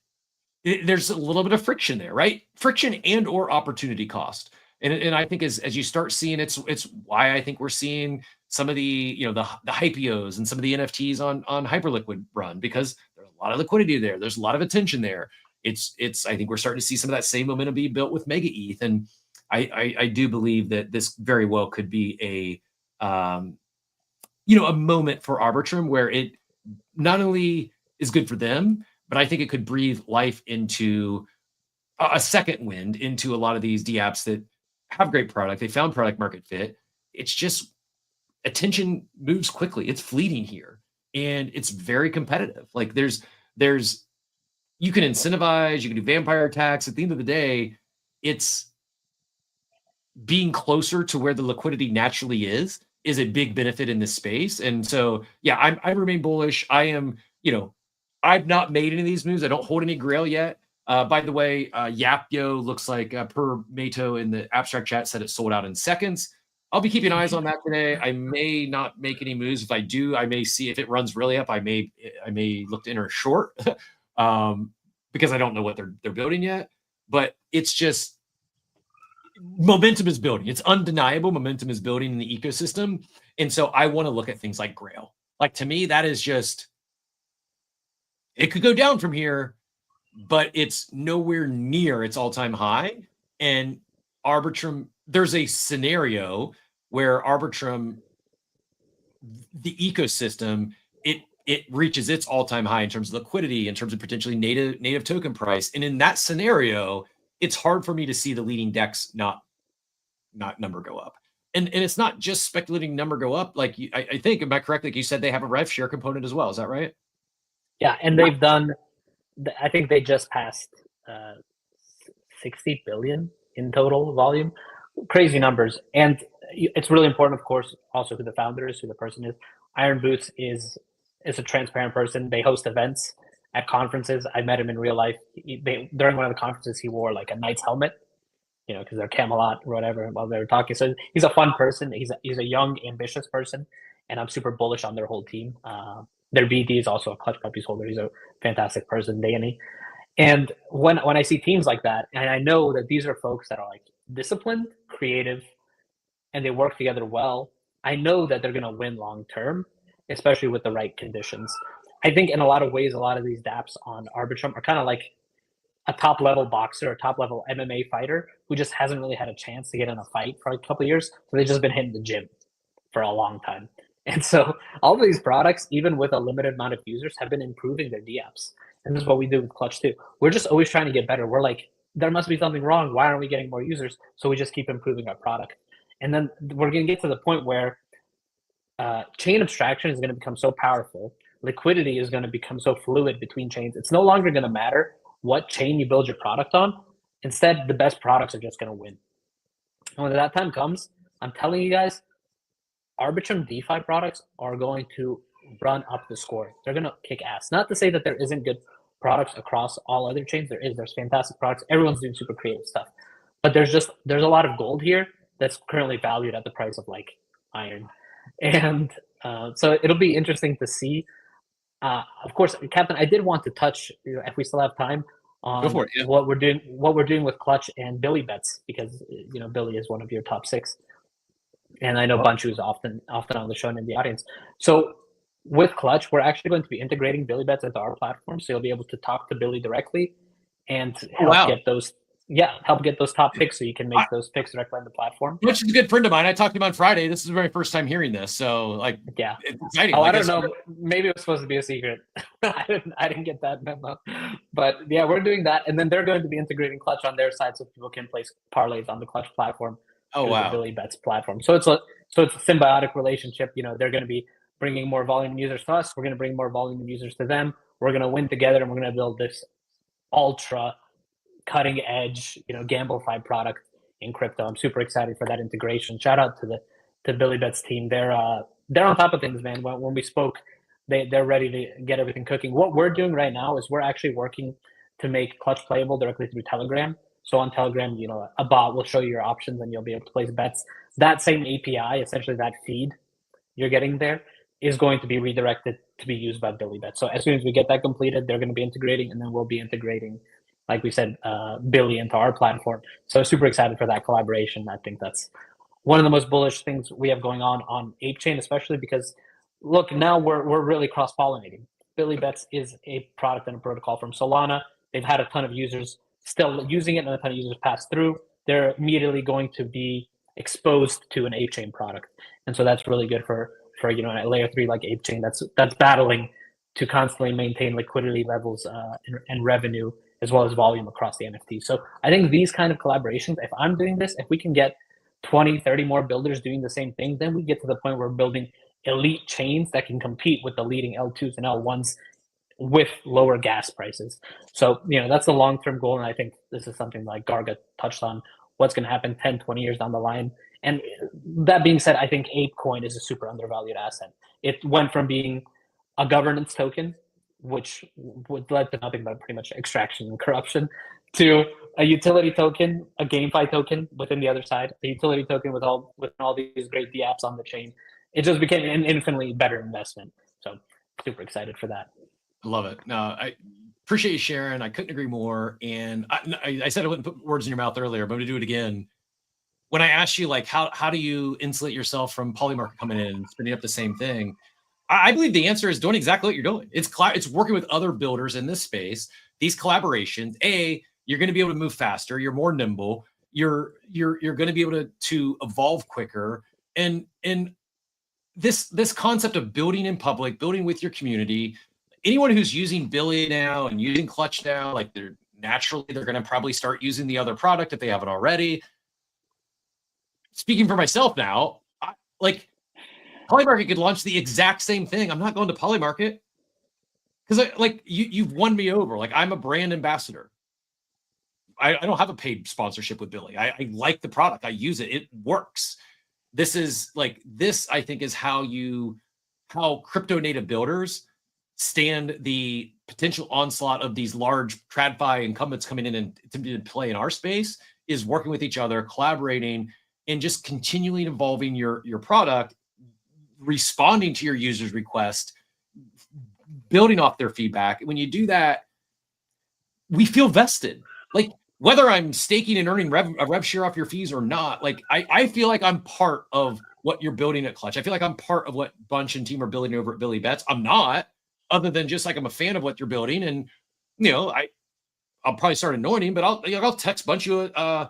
there's a little bit of friction there, right? Friction and or opportunity cost. And I think as you start seeing, it's why I think we're seeing some of the hypeos and some of the NFTs on Hyperliquid run, because there's a lot of liquidity there. There's a lot of attention there. I think we're starting to see some of that same momentum be built with Mega ETH. And I do believe that this very well could be a moment for Arbitrum where it not only is good for them, but I think it could breathe life into a second wind into a lot of these DApps that have great product. They found product market fit. It's just attention moves quickly. It's fleeting here, and it's very competitive. Like there's you can incentivize, you can do vampire attacks. At the end of the day, it's being closer to where the liquidity naturally is a big benefit in this space. And so, yeah, I remain bullish. I am, I've not made any of these moves. I don't hold any grail yet. By the way, Yapyo looks like per Mato in the abstract chat said it sold out in seconds. I'll be keeping eyes on that today. I may not make any moves. If I do, I may see if it runs really up. I may look to enter short because I don't know what they're building yet. But it's just momentum is building. It's undeniable. Momentum is building in the ecosystem, and so I want to look at things like Grail. Like, to me, that is just, it could go down from here, but it's nowhere near its all-time high. And Arbitrum, there's a scenario where Arbitrum, the ecosystem, it reaches its all-time high in terms of liquidity, in terms of potentially native token price. And in that scenario, it's hard for me to see the leading DEX not number go up. And it's not just speculating number go up. Like, I think, am I correct? Like you said, they have a rev-share component as well. Is that right? Yeah, and they've done, I think they just passed 60 billion in total volume. Crazy numbers. And it's really important, of course, also who the founder is, who the person is. Iron Boots is a transparent person. They host events at conferences. I met him in real life. During one of the conferences, he wore like a knight's helmet, because they're Camelot or whatever while they were talking. So he's a fun person. He's a young, ambitious person, and I'm super bullish on their whole team. Their BD is also a Clutch Puppies holder. He's a fantastic person, Danny. And when I see teams like that, and I know that these are folks that are like disciplined, creative, and they work together well, I know that they're going to win long term, especially with the right conditions. I think in a lot of ways, a lot of these dApps on Arbitrum are kind of like a top level boxer, a top level MMA fighter who just hasn't really had a chance to get in a fight for like a couple of years. So they've just been hitting the gym for a long time. And so all of these products, even with a limited amount of users, have been improving their dApps. And this is what we do with Clutch too. We're just always trying to get better. We're like, there must be something wrong. Why aren't we getting more users? So we just keep improving our product. And then we're going to get to the point where chain abstraction is going to become so powerful. Liquidity is going to become so fluid between chains. It's no longer going to matter what chain you build your product on. Instead, the best products are just going to win. And when that time comes, I'm telling you guys, Arbitrum DeFi products are going to run up the score. They're going to kick ass. Not to say that there isn't good products across all other chains. There's fantastic products. Everyone's doing super creative stuff. but there's a lot of gold here that's currently valued at the price of like iron, and so it'll be interesting to see. Of course, Captain, I did want to touch, if we still have time, on what we're doing with Clutch and Billy Bets, because Billy is one of your top 6, and I know Bunchu is often on the show and in the audience. So with Clutch, we're actually going to be integrating Billy Bets into our platform, so you'll be able to talk to Billy directly and help get those top picks, so you can make those picks directly on the platform. Which is a good friend of mine. I talked to him on Friday. This is my first time hearing this, so like, yeah, it's exciting. I don't know. Maybe it was supposed to be a secret. I didn't get that memo, but yeah, we're doing that, and then they're going to be integrating Clutch on their side, so people can place parlays on the Clutch platform. The Billy Bets platform. So it's a symbiotic relationship. They're going to be bringing more volume and users to us. We're going to bring more volume and users to them. We're going to win together, and we're going to build this ultra cutting edge, gamblified product in crypto. I'm super excited for that integration. Shout out to the Billy Bets team. They're on top of things, man. When we spoke, they're ready to get everything cooking. What we're doing right now is we're actually working to make Clutch playable directly through Telegram. So on Telegram, a bot will show you your options and you'll be able to place bets. That same API, essentially that feed you're getting there, is going to be redirected to be used by Billy Bet. So as soon as we get that completed, they're going to be integrating, and then we'll be integrating, like we said, Billy into our platform. So super excited for that collaboration. I think that's one of the most bullish things we have going on ApeChain, especially because, look, now we're really cross-pollinating. Billy Bets is a product and a protocol from Solana. They've had a ton of users still using it, and a ton of users pass through. They're immediately going to be exposed to an ApeChain product, and so that's really good for a layer 3 like ApeChain that's battling to constantly maintain liquidity levels and revenue as well as volume across the NFT. So I think these kind of collaborations, if I'm doing this, if we can get 20, 30 more builders doing the same thing, then we get to the point where we're building elite chains that can compete with the leading L2s and L1s with lower gas prices. So, that's the long-term goal. And I think this is something like Garga touched on, what's going to happen 10, 20 years down the line. And that being said, I think ApeCoin is a super undervalued asset. It went from being a governance token, which would lead to nothing but pretty much extraction and corruption, to a utility token, a GameFi token within the other side, a utility token with all these great dApps on the chain. It just became an infinitely better investment. So super excited for that. Love it. No, I appreciate you sharing. I couldn't agree more. And I said I wouldn't put words in your mouth earlier, but I'm going to do it again. When I asked you, like, how do you insulate yourself from Polymarket coming in and spinning up the same thing? I believe the answer is doing exactly what you're doing. It's working with other builders in this space. These collaborations, you're going to be able to move faster. You're more nimble. You're going to be able to evolve quicker. And this concept of building in public, building with your community. Anyone who's using Billy now and using Clutch now, like they're going to probably start using the other product if they haven't already. Speaking for myself now, Polymarket could launch the exact same thing. I'm not going to Polymarket because you've won me over. Like, I'm a brand ambassador. I don't have a paid sponsorship with Billy. I like the product. I use it. It works. This I think is how crypto native builders stand the potential onslaught of these large TradFi incumbents coming in and attempting to play in our space, is working with each other, collaborating, and just continually evolving your product, responding to your users' request, building off their feedback. When you do that, we feel vested. Like, whether I'm staking and earning a rev share off your fees or not, like I feel like I'm part of what you're building at Clutch. I feel like I'm part of what Bunch and team are building over at Billy Bets. I'm not, other than just like I'm a fan of what you're building. And I'll probably start annoying him, but I'll text Bunch I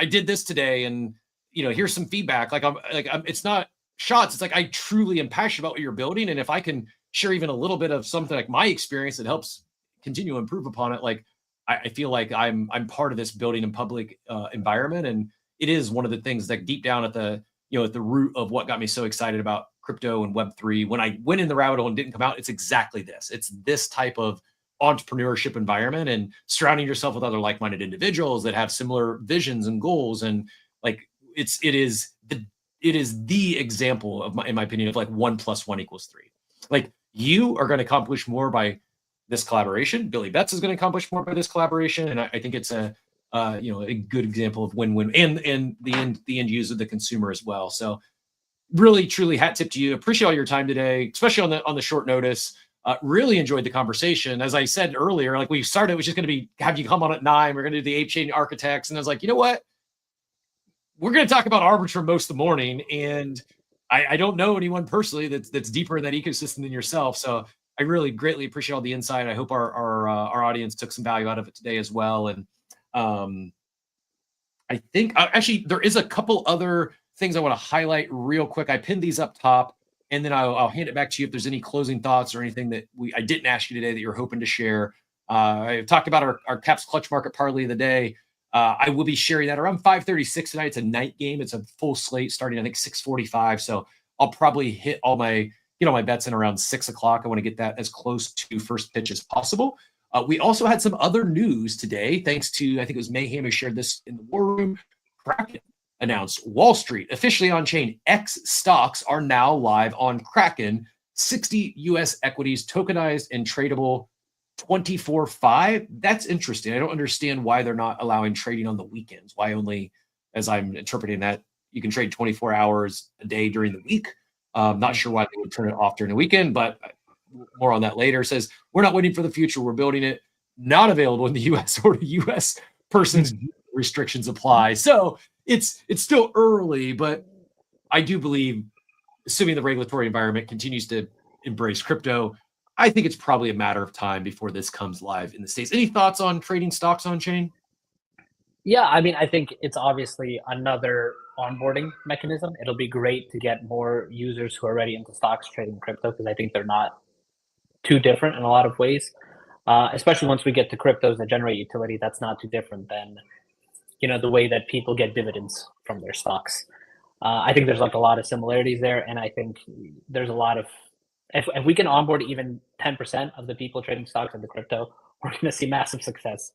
did this today, and here's some feedback. It's not shots. It's like, I truly am passionate about what you're building. And if I can share even a little bit of something like my experience that helps continue to improve upon it, like I feel like I'm part of this building in public environment. And it is one of the things that deep down at the root of what got me so excited about crypto and Web3. When I went in the rabbit hole and didn't come out, it's exactly this. It's this type of entrepreneurship environment and surrounding yourself with other like-minded individuals that have similar visions and goals. And like, it is the example of in my opinion, of like 1 + 1 = 3. Like, you are going to accomplish more by this collaboration. Billy Bets is going to accomplish more by this collaboration. And I think it's a good example of win-win, and the end user, the consumer as well. So really, truly, hat tip to you. Appreciate all your time today, especially on the short notice. Really enjoyed the conversation. As I said earlier, like we started, it was just going to be have you come on at 9. We're going to do the ApeChain architects, and I was like, you know what? We're going to talk about Arbitrum most of the morning, and I don't know anyone personally that's deeper in that ecosystem than yourself. So I really greatly appreciate all the insight. I hope our audience took some value out of it today as well. And I think actually there is a couple other things I want to highlight real quick. I pinned these up top, and then I'll hand it back to you if there's any closing thoughts or anything that I didn't ask you today that you're hoping to share. I talked about our caps clutch market parlay of the day. I will be sharing that around 5:36 tonight. It's a night game. It's a full slate starting, I think, 6:45. So I'll probably hit all my bets in around 6 o'clock. I want to get that as close to first pitch as possible. We also had some other news today, thanks to, I think it was Mayhem who shared this in the war room. Kraken announced Wall Street officially on chain. X stocks are now live on Kraken. 60 US equities tokenized and tradable 24/5. That's interesting. I don't understand why they're not allowing trading on the weekends. Why only, as I'm interpreting that, you can trade 24 hours a day during the week. Not sure why they would turn it off during the weekend, but more on that later. It says, we're not waiting for the future. We're building it. Not available in the US or the US persons restrictions apply. So it's still early, but I do believe, assuming the regulatory environment continues to embrace crypto, I think it's probably a matter of time before this comes live in the States. Any thoughts on trading stocks on chain? Yeah, I mean, I think it's obviously another onboarding mechanism. It'll be great to get more users who are already into stocks trading crypto, because I think they're not too different in a lot of ways. Especially once we get to cryptos that generate utility, that's not too different than, the way that people get dividends from their stocks. I think there's like a lot of similarities there, and I think there's a lot of, if we can onboard even 10% of the people trading stocks into crypto, we're going to see massive success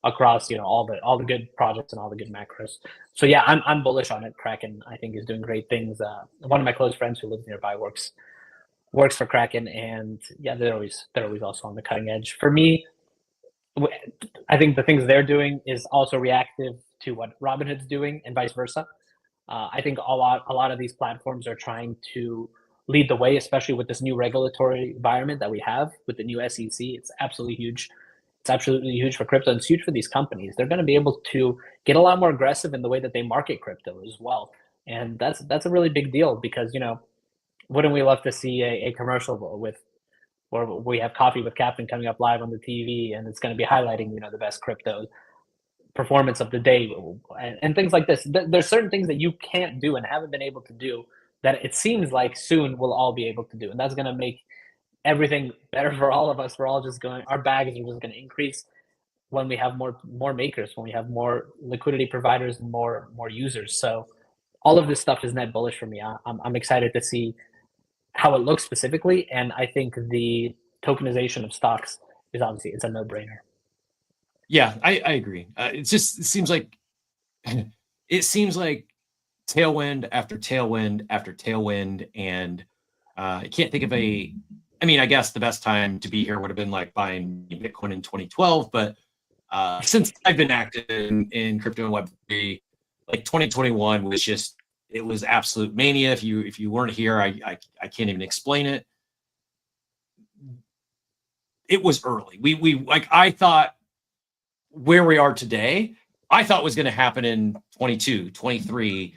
across all the good projects and all the good macros. So yeah, I'm bullish on it. Kraken, I think, is doing great things. One of my close friends who lives nearby works for Kraken, and yeah, they're always also on the cutting edge. For me, I think the things they're doing is also reactive to what Robinhood's doing, and vice versa. I think a lot of these platforms are trying to lead the way, especially with this new regulatory environment that we have with the new SEC. It's absolutely huge. It's absolutely huge for crypto, and it's huge for these companies. They're going to be able to get a lot more aggressive in the way that they market crypto as well. And that's a really big deal, because, wouldn't we love to see a commercial where we have coffee with Captain coming up live on the TV, and it's going to be highlighting, the best crypto performance of the day and things like this. There's certain things that you can't do and haven't been able to do that it seems like soon we'll all be able to do. And that's going to make everything better for all of us. We're all just our bags are just going to increase when we have more makers, when we have more liquidity providers and more users. So all of this stuff is net bullish for me. I'm excited to see how it looks specifically. And I think the tokenization of stocks is obviously, it's a no-brainer. Yeah, I agree. It seems like tailwind after tailwind after tailwind, and I can't think of I guess the best time to be here would have been like buying Bitcoin in 2012, but since I've been active in crypto and Web3, like 2021 was just, it was absolute mania. If you weren't here, I can't even explain it. It was early. We I thought where we are today, I thought was going to happen in 22, 23.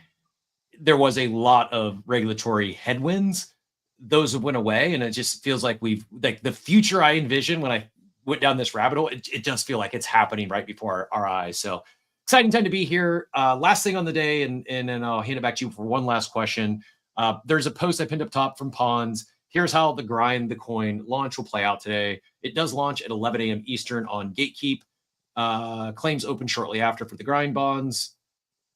There was a lot of regulatory headwinds. Those have went away, and it just feels like the future I envisioned when I went down this rabbit hole, it does feel like it's happening right before our eyes. So exciting time to be here. Last thing on the day, and then I'll hand it back to you for one last question. There's a post I pinned up top from Pawns. Here's how the grind the coin launch will play out today. It does launch at 11 a.m. Eastern on Gatekeep. Claims open shortly after for the grind bonds.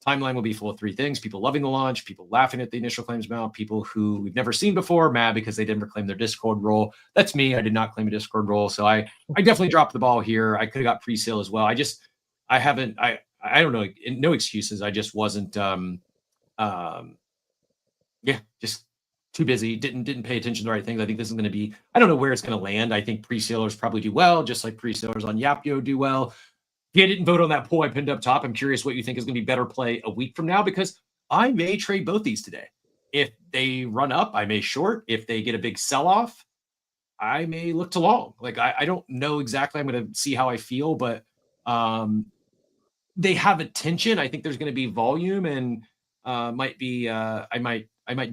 Timeline will be full of three things: people loving the launch, people laughing at the initial claims amount, people who we've never seen before, mad because they didn't claim their Discord role. That's me. I did not claim a Discord role. So I definitely dropped the ball here. I could have got pre-sale as well. I don't know. No excuses. I just wasn't, just too busy. Didn't pay attention to the right things. I think this is going to be, I don't know where it's going to land. I think pre-salers probably do well, just like pre-salers on Yapio do well. get it and vote on that poll I pinned up top. I'm curious what you think is going to be better play a week from now, because I may trade both these today. If they run up, I may short. If they get a big sell-off, I may look to long. Like, I don't know exactly. I'm going to see how I feel, but they have attention. I think there's going to be volume, and I might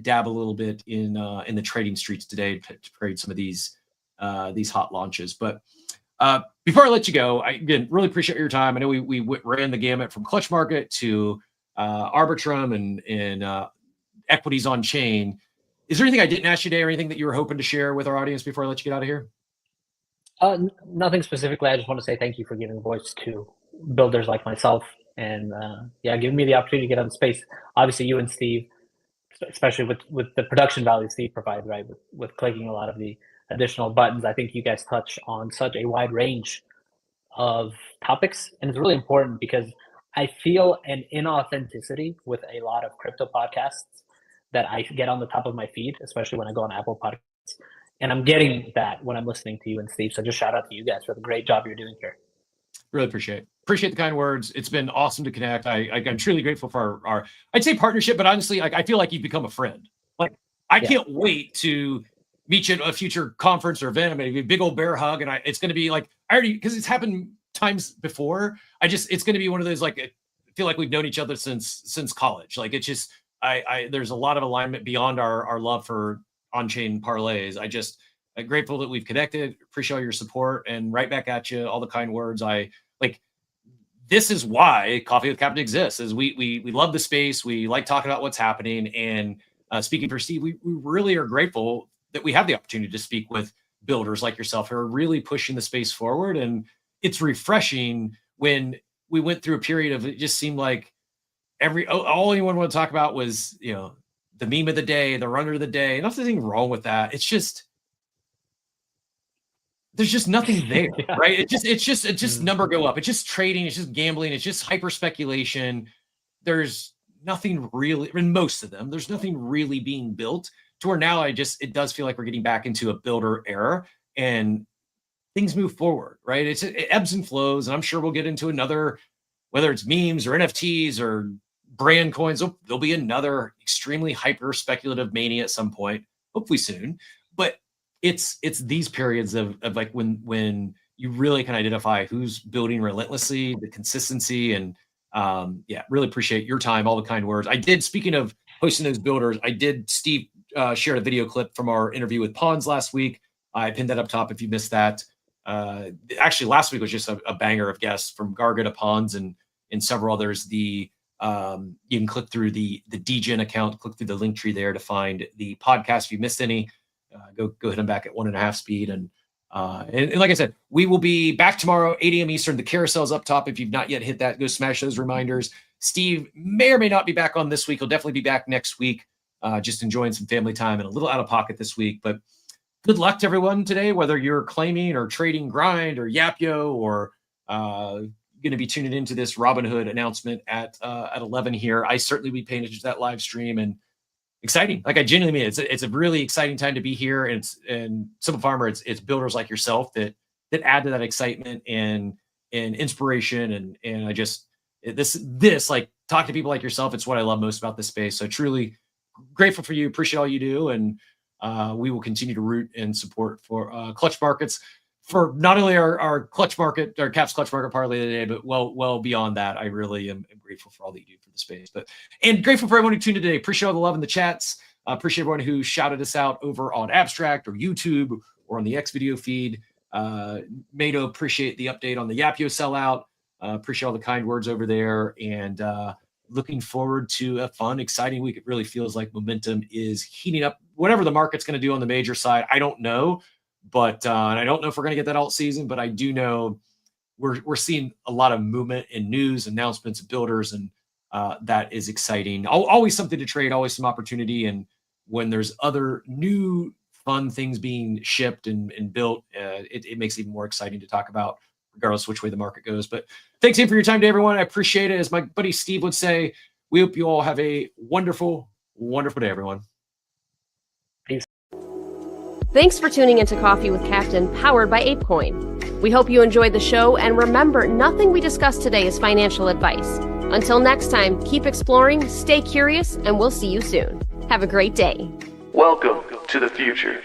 dab a little bit in the trading streets today to trade some of these hot launches. But before I let you go, I again really appreciate your time. I know we ran the gamut from Clutch Market to Arbitrum and equities on chain. Is there anything I didn't ask you today, or anything that you were hoping to share with our audience before I let you get out of here? Nothing specifically. I just want to say thank you for giving voice to builders like myself, and giving me the opportunity to get on the space. Obviously, you and Steve, especially with the production value Steve provides, right? With clicking a lot of the additional buttons, I think you guys touch on such a wide range of topics, and it's really important because I feel an inauthenticity with a lot of crypto podcasts that I get on the top of my feed, especially when I go on Apple Podcasts. And I'm getting that when I'm listening to you and Steve. So just shout out to you guys for the great job you're doing here. Really appreciate the kind words. It's been awesome to connect. I'm truly grateful for our I'd say partnership, but honestly, like, I feel like you've become a friend. Like, I can't wait to meet you at a future conference or event. I'm going to give you a big old bear hug, and it's going to be like, because it's happened times before. It's going to be one of those, like, I feel like we've known each other since college. Like, it's just, there's a lot of alignment beyond our love for on-chain parlays. I'm grateful that we've connected. Appreciate all your support, and right back at you, all the kind words. This is why Coffee with Captain exists, is we love the space. We like talking about what's happening. And speaking for Steve, we really are grateful that we have the opportunity to speak with builders like yourself who are really pushing the space forward. And it's refreshing when we went through a period of, it just seemed like all anyone wanted to talk about was, the meme of the day, the runner of the day. Nothing wrong with that. It's just, there's just nothing there, right? It's just number go up. It's just trading. It's just gambling. It's just hyper speculation. There's nothing really, in most of them, there's nothing really being built to where now it does feel like we're getting back into a builder era, and things move forward, right? It ebbs and flows. And I'm sure we'll get into another, whether it's memes or NFTs or brand coins, there'll be another extremely hyper speculative mania at some point, hopefully soon. But it's these periods of like when you really can identify who's building relentlessly, the consistency, and really appreciate your time, all the kind words. Speaking of hosting those builders, Steve shared a video clip from our interview with Pawns last week. I pinned that up top if you missed that. Actually, last week was just a banger of guests, from Garga to Pawns and several others. You can click through the DGen account, click through the link tree there to find the podcast. If you missed any, go hit them back at 1.5 speed. And like I said, we will be back tomorrow, 8 a.m. Eastern. The carousel's up top. If you've not yet hit that, go smash those reminders. Steve may or may not be back on this week. He'll definitely be back next week. Just enjoying some family time and a little out of pocket this week. But good luck to everyone today, whether you're claiming or trading Grind or Yapio, or going to be tuning into this Robinhood announcement at 11 here. I certainly be paying attention to that live stream, and exciting. Like, I genuinely mean it's a really exciting time to be here. And SimpleFarmer, it's builders like yourself that add to that excitement and inspiration. And I just, this like, talk to people like yourself. It's what I love most about this space. So truly grateful for you. Appreciate all you do. And we will continue to root and support for Clutch Markets, for not only our Clutch Market, our Caps Clutch Market parlay today, but well beyond that. I really am grateful for all that you do for the space, and grateful for everyone who tuned in today. Appreciate all the love in the chats. Appreciate everyone who shouted us out over on Abstract or YouTube or on the X video feed. Mato, appreciate the update on the Yapio sellout. Appreciate all the kind words over there, and looking forward to a fun, exciting week. It really feels like momentum is heating up. Whatever the market's going to do on the major side, I don't know. But and I don't know if we're going to get that alt season, but I do know we're seeing a lot of movement in news, announcements, builders, and that is exciting. Always something to trade, always some opportunity. And when there's other new fun things being shipped and built, it makes it even more exciting to talk about, regardless of which way the market goes. But thanks again for your time today, everyone. I appreciate it. As my buddy Steve would say, we hope you all have a wonderful, wonderful day, everyone. Thanks for tuning into Coffee with Captain, powered by ApeCoin. We hope you enjoyed the show, and remember, nothing we discussed today is financial advice. Until next time, keep exploring, stay curious, and we'll see you soon. Have a great day. Welcome to the future.